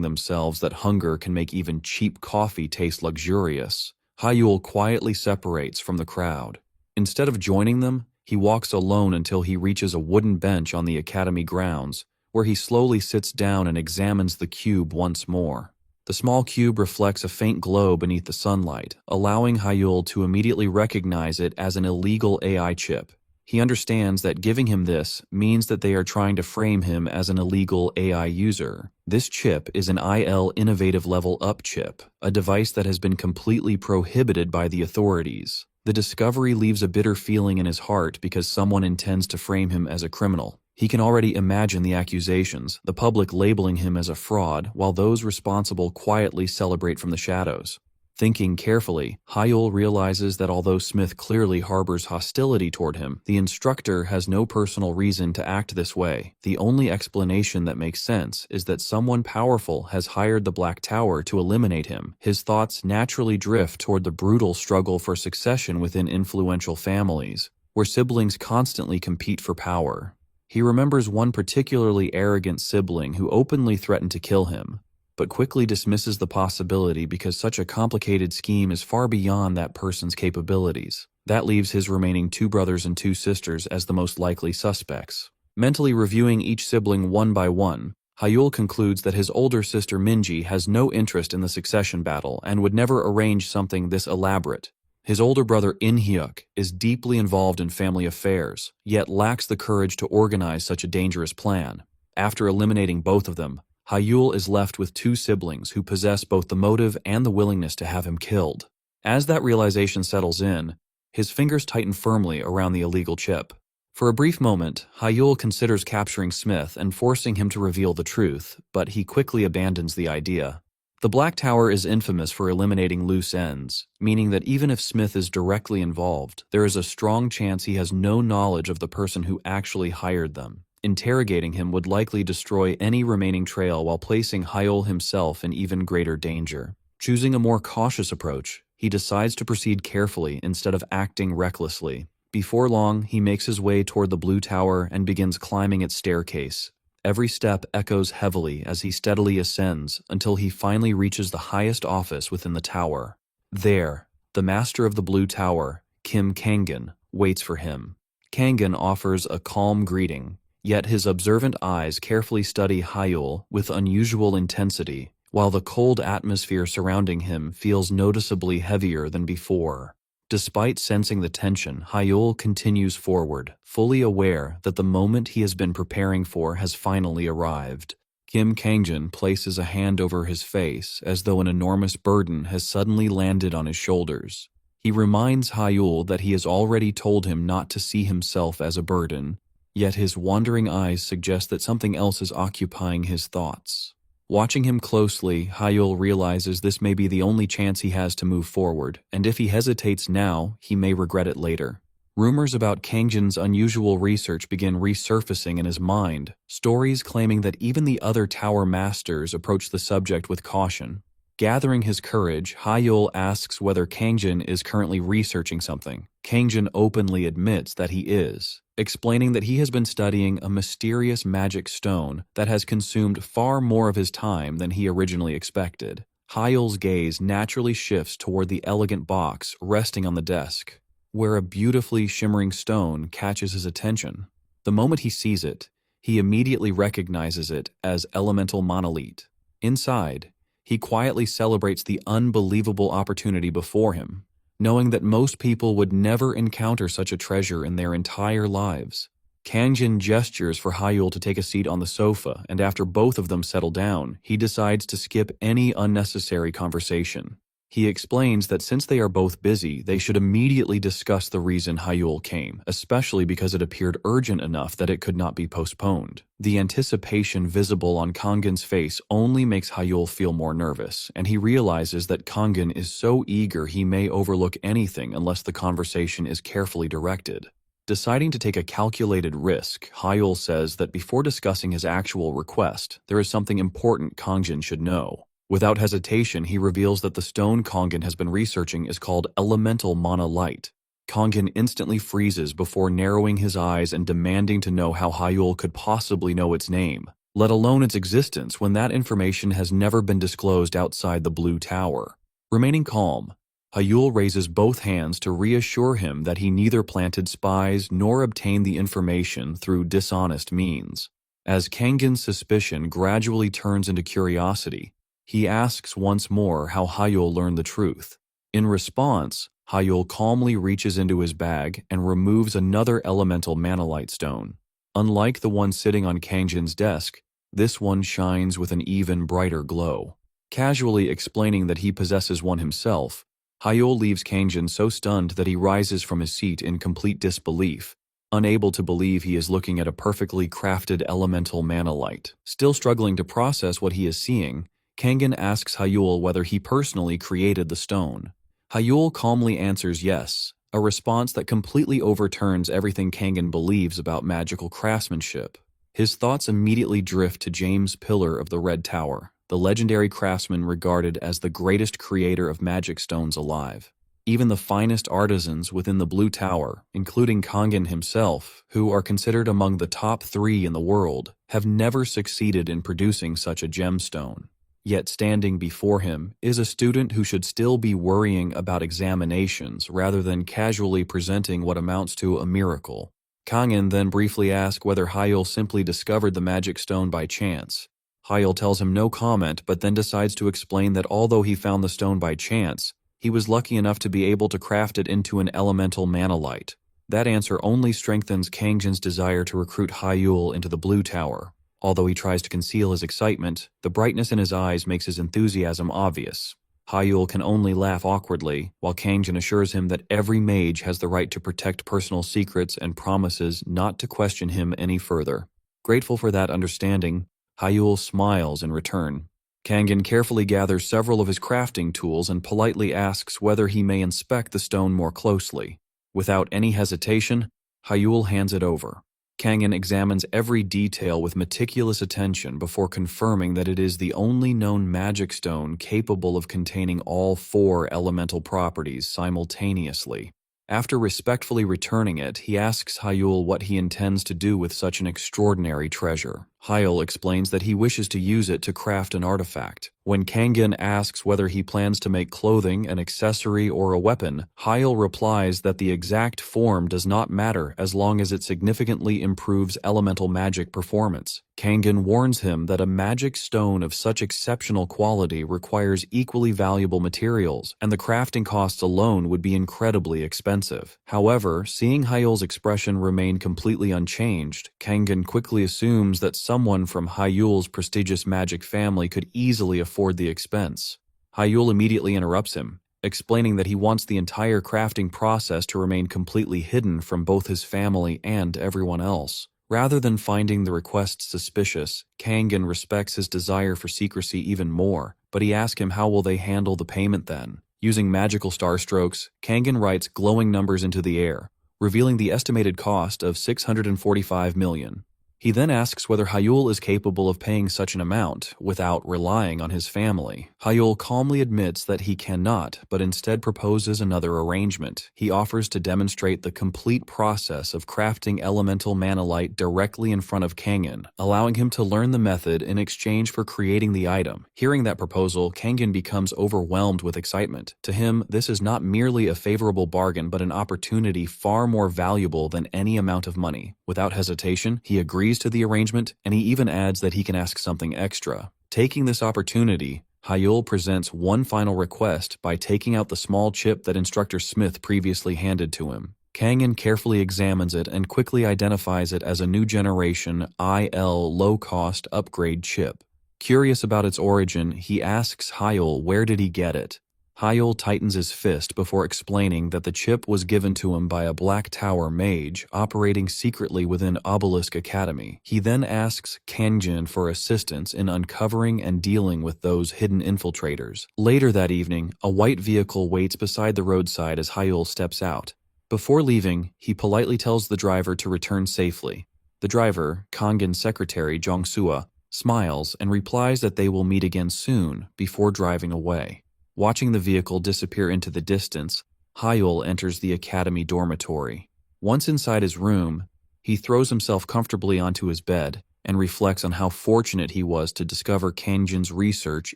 themselves that hunger can make even cheap coffee taste luxurious, Hyul quietly separates from the crowd. Instead of joining them, he walks alone until he reaches a wooden bench on the academy grounds, where he slowly sits down and examines the cube once more. The small cube reflects a faint glow beneath the sunlight, allowing Hyul to immediately recognize it as an illegal AI chip. He understands that giving him this means that they are trying to frame him as an illegal AI user. This chip is an IL Innovative Level Up chip, a device that has been completely prohibited by the authorities. The discovery leaves a bitter feeling in his heart because someone intends to frame him as a criminal. He can already imagine the accusations, the public labeling him as a fraud, while those responsible quietly celebrate from the shadows. Thinking carefully, Hyul realizes that although Smith clearly harbors hostility toward him, the instructor has no personal reason to act this way. The only explanation that makes sense is that someone powerful has hired the Black Tower to eliminate him. His thoughts naturally drift toward the brutal struggle for succession within influential families, where siblings constantly compete for power. He remembers one particularly arrogant sibling who openly threatened to kill him, but quickly dismisses the possibility because such a complicated scheme is far beyond that person's capabilities. That leaves his remaining 2 brothers and 2 sisters as the most likely suspects. Mentally reviewing each sibling one by one, Hyul concludes that his older sister Minji has no interest in the succession battle and would never arrange something this elaborate. His older brother In-hyuk is deeply involved in family affairs, yet lacks the courage to organize such a dangerous plan. After eliminating both of them, Hyul is left with 2 siblings who possess both the motive and the willingness to have him killed. As that realization settles in, his fingers tighten firmly around the illegal chip. For a brief moment, Hyul considers capturing Smith and forcing him to reveal the truth, but he quickly abandons the idea. The Black Tower is infamous for eliminating loose ends, meaning that even if Smith is directly involved, there is a strong chance he has no knowledge of the person who actually hired them. Interrogating him would likely destroy any remaining trail while placing Hyul himself in even greater danger. Choosing a more cautious approach, he decides to proceed carefully instead of acting recklessly. Before long, he makes his way toward the Blue Tower and begins climbing its staircase. Every step echoes heavily as he steadily ascends until he finally reaches the highest office within the tower. There, the master of the Blue Tower, Kim Kangan, waits for him. Kangan offers a calm greeting, yet his observant eyes carefully study Hyul with unusual intensity, while the cold atmosphere surrounding him feels noticeably heavier than before. Despite sensing the tension, Hyul continues forward, fully aware that the moment he has been preparing for has finally arrived. Kim Kangan places a hand over his face as though an enormous burden has suddenly landed on his shoulders. He reminds Hyul that he has already told him not to see himself as a burden, yet his wandering eyes suggest that something else is occupying his thoughts. Watching him closely, Hyul realizes this may be the only chance he has to move forward, and if he hesitates now, he may regret it later. Rumors about Kangjin's unusual research begin resurfacing in his mind, stories claiming that even the other tower masters approach the subject with caution. Gathering his courage, Hyul asks whether Kangjin is currently researching something. Kangjin openly admits that he is, explaining that he has been studying a mysterious magic stone that has consumed far more of his time than he originally expected. Hyul's gaze naturally shifts toward the elegant box resting on the desk, where a beautifully shimmering stone catches his attention. The moment he sees it, he immediately recognizes it as elemental monolith. Inside, he quietly celebrates the unbelievable opportunity before him, knowing that most people would never encounter such a treasure in their entire lives. Kangjin gestures for Hyul to take a seat on the sofa, and after both of them settle down, he decides to skip any unnecessary conversation. He explains that since they are both busy, they should immediately discuss the reason Hyul came, especially because it appeared urgent enough that it could not be postponed. The anticipation visible on Kangen's face only makes Hyul feel more nervous, and he realizes that Kangen is so eager he may overlook anything unless the conversation is carefully directed. Deciding to take a calculated risk, Hyul says that before discussing his actual request, there is something important Kangen should know. Without hesitation, he reveals that the stone Kangen has been researching is called elemental monolith. Kangen instantly freezes before narrowing his eyes and demanding to know how Hyul could possibly know its name, let alone its existence when that information has never been disclosed outside the Blue Tower. Remaining calm, Hyul raises both hands to reassure him that he neither planted spies nor obtained the information through dishonest means. As Kangen's suspicion gradually turns into curiosity, he asks once more how Hyul learned the truth. In response, Hyul calmly reaches into his bag and removes another elemental manolite stone. Unlike the one sitting on Kangjin's desk, this one shines with an even brighter glow. Casually explaining that he possesses one himself, Hyul leaves Kangjin so stunned that he rises from his seat in complete disbelief, unable to believe he is looking at a perfectly crafted elemental manolite. Still struggling to process what he is seeing, Kangen asks Hyul whether he personally created the stone. Hyul calmly answers yes, a response that completely overturns everything Kangen believes about magical craftsmanship. His thoughts immediately drift to James Pillar of the Red Tower, the legendary craftsman regarded as the greatest creator of magic stones alive. Even the finest artisans within the Blue Tower, including Kangen himself, who are considered among the top 3 in the world, have never succeeded in producing such a gemstone. Yet standing before him is a student who should still be worrying about examinations rather than casually presenting what amounts to a miracle. Kangen then briefly asks whether Hyul simply discovered the magic stone by chance. Hyul tells him no comment, but then decides to explain that although he found the stone by chance, he was lucky enough to be able to craft it into an elemental manolite. That answer only strengthens Kangjin's desire to recruit Hyul into the Blue Tower. Although he tries to conceal his excitement, the brightness in his eyes makes his enthusiasm obvious. Hyul can only laugh awkwardly, while Kangjin assures him that every mage has the right to protect personal secrets and promises not to question him any further. Grateful for that understanding, Hyul smiles in return. Kangen carefully gathers several of his crafting tools and politely asks whether he may inspect the stone more closely. Without any hesitation, Hyul hands it over. Kangen examines every detail with meticulous attention before confirming that it is the only known magic stone capable of containing all 4 elemental properties simultaneously. After respectfully returning it, he asks Hyul what he intends to do with such an extraordinary treasure. Hyul explains that he wishes to use it to craft an artifact. When Kangen asks whether he plans to make clothing, an accessory, or a weapon, Hyul replies that the exact form does not matter as long as it significantly improves elemental magic performance. Kangen warns him that a magic stone of such exceptional quality requires equally valuable materials, and the crafting costs alone would be incredibly expensive. However, seeing Hyul's expression remain completely unchanged, Kangen quickly assumes that someone from Hyul's prestigious magic family could easily afford the expense. Hyul immediately interrupts him, explaining that he wants the entire crafting process to remain completely hidden from both his family and everyone else. Rather than finding the request suspicious, Kangen respects his desire for secrecy even more, but he asks him how will they handle the payment then. Using magical star strokes, Kangen writes glowing numbers into the air, revealing the estimated cost of 645 million. He then asks whether Hyul is capable of paying such an amount without relying on his family. Hyul calmly admits that he cannot, but instead proposes another arrangement. He offers to demonstrate the complete process of crafting elemental manalite directly in front of Kangen, allowing him to learn the method in exchange for creating the item. Hearing that proposal, Kangen becomes overwhelmed with excitement. To him, this is not merely a favorable bargain, but an opportunity far more valuable than any amount of money. Without hesitation, he agrees to the arrangement, and he even adds that he can ask something extra. Taking this opportunity, Hyul presents one final request by taking out the small chip that Instructor Smith previously handed to him. Kangen carefully examines it and quickly identifies it as a new generation IL low-cost upgrade chip. Curious about its origin, he asks Hyul where did he get it. Hyul tightens his fist before explaining that the chip was given to him by a Black Tower mage operating secretly within Obelisk Academy. He then asks Kangen for assistance in uncovering and dealing with those hidden infiltrators. Later that evening, a white vehicle waits beside the roadside as Hyul steps out. Before leaving, he politely tells the driver to return safely. The driver, Kangen's secretary Jongsua, smiles and replies that they will meet again soon before driving away. Watching the vehicle disappear into the distance, Hyul enters the academy dormitory. Once inside his room, he throws himself comfortably onto his bed and reflects on how fortunate he was to discover Kangen's research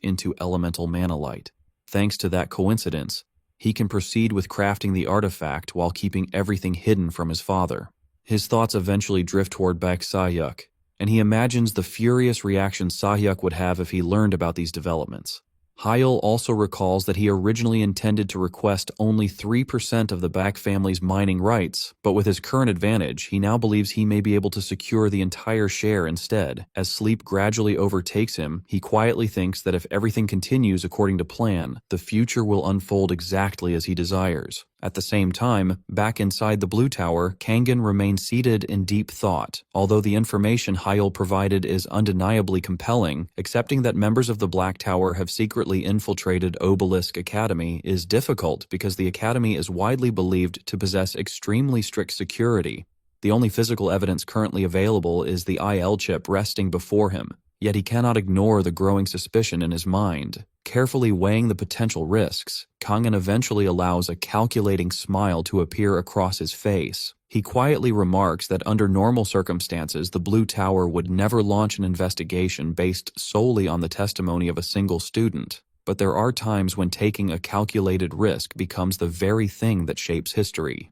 into elemental manalite. Thanks to that coincidence, he can proceed with crafting the artifact while keeping everything hidden from his father. His thoughts eventually drift toward Bak Sahyuk, and he imagines the furious reaction Sahyuk would have if he learned about these developments. Hyul also recalls that he originally intended to request only 3% of the Bak family's mining rights, but with his current advantage, he now believes he may be able to secure the entire share instead. As sleep gradually overtakes him, he quietly thinks that if everything continues according to plan, the future will unfold exactly as he desires. At the same time, back inside the Blue Tower, Kangen remains seated in deep thought. Although the information Hyul provided is undeniably compelling, accepting that members of the Black Tower have secretly infiltrated Obelisk Academy is difficult because the Academy is widely believed to possess extremely strict security. The only physical evidence currently available is the IL chip resting before him, yet he cannot ignore the growing suspicion in his mind. Carefully weighing the potential risks, Kangen eventually allows a calculating smile to appear across his face. He quietly remarks that under normal circumstances, the Blue Tower would never launch an investigation based solely on the testimony of a single student. But there are times when taking a calculated risk becomes the very thing that shapes history.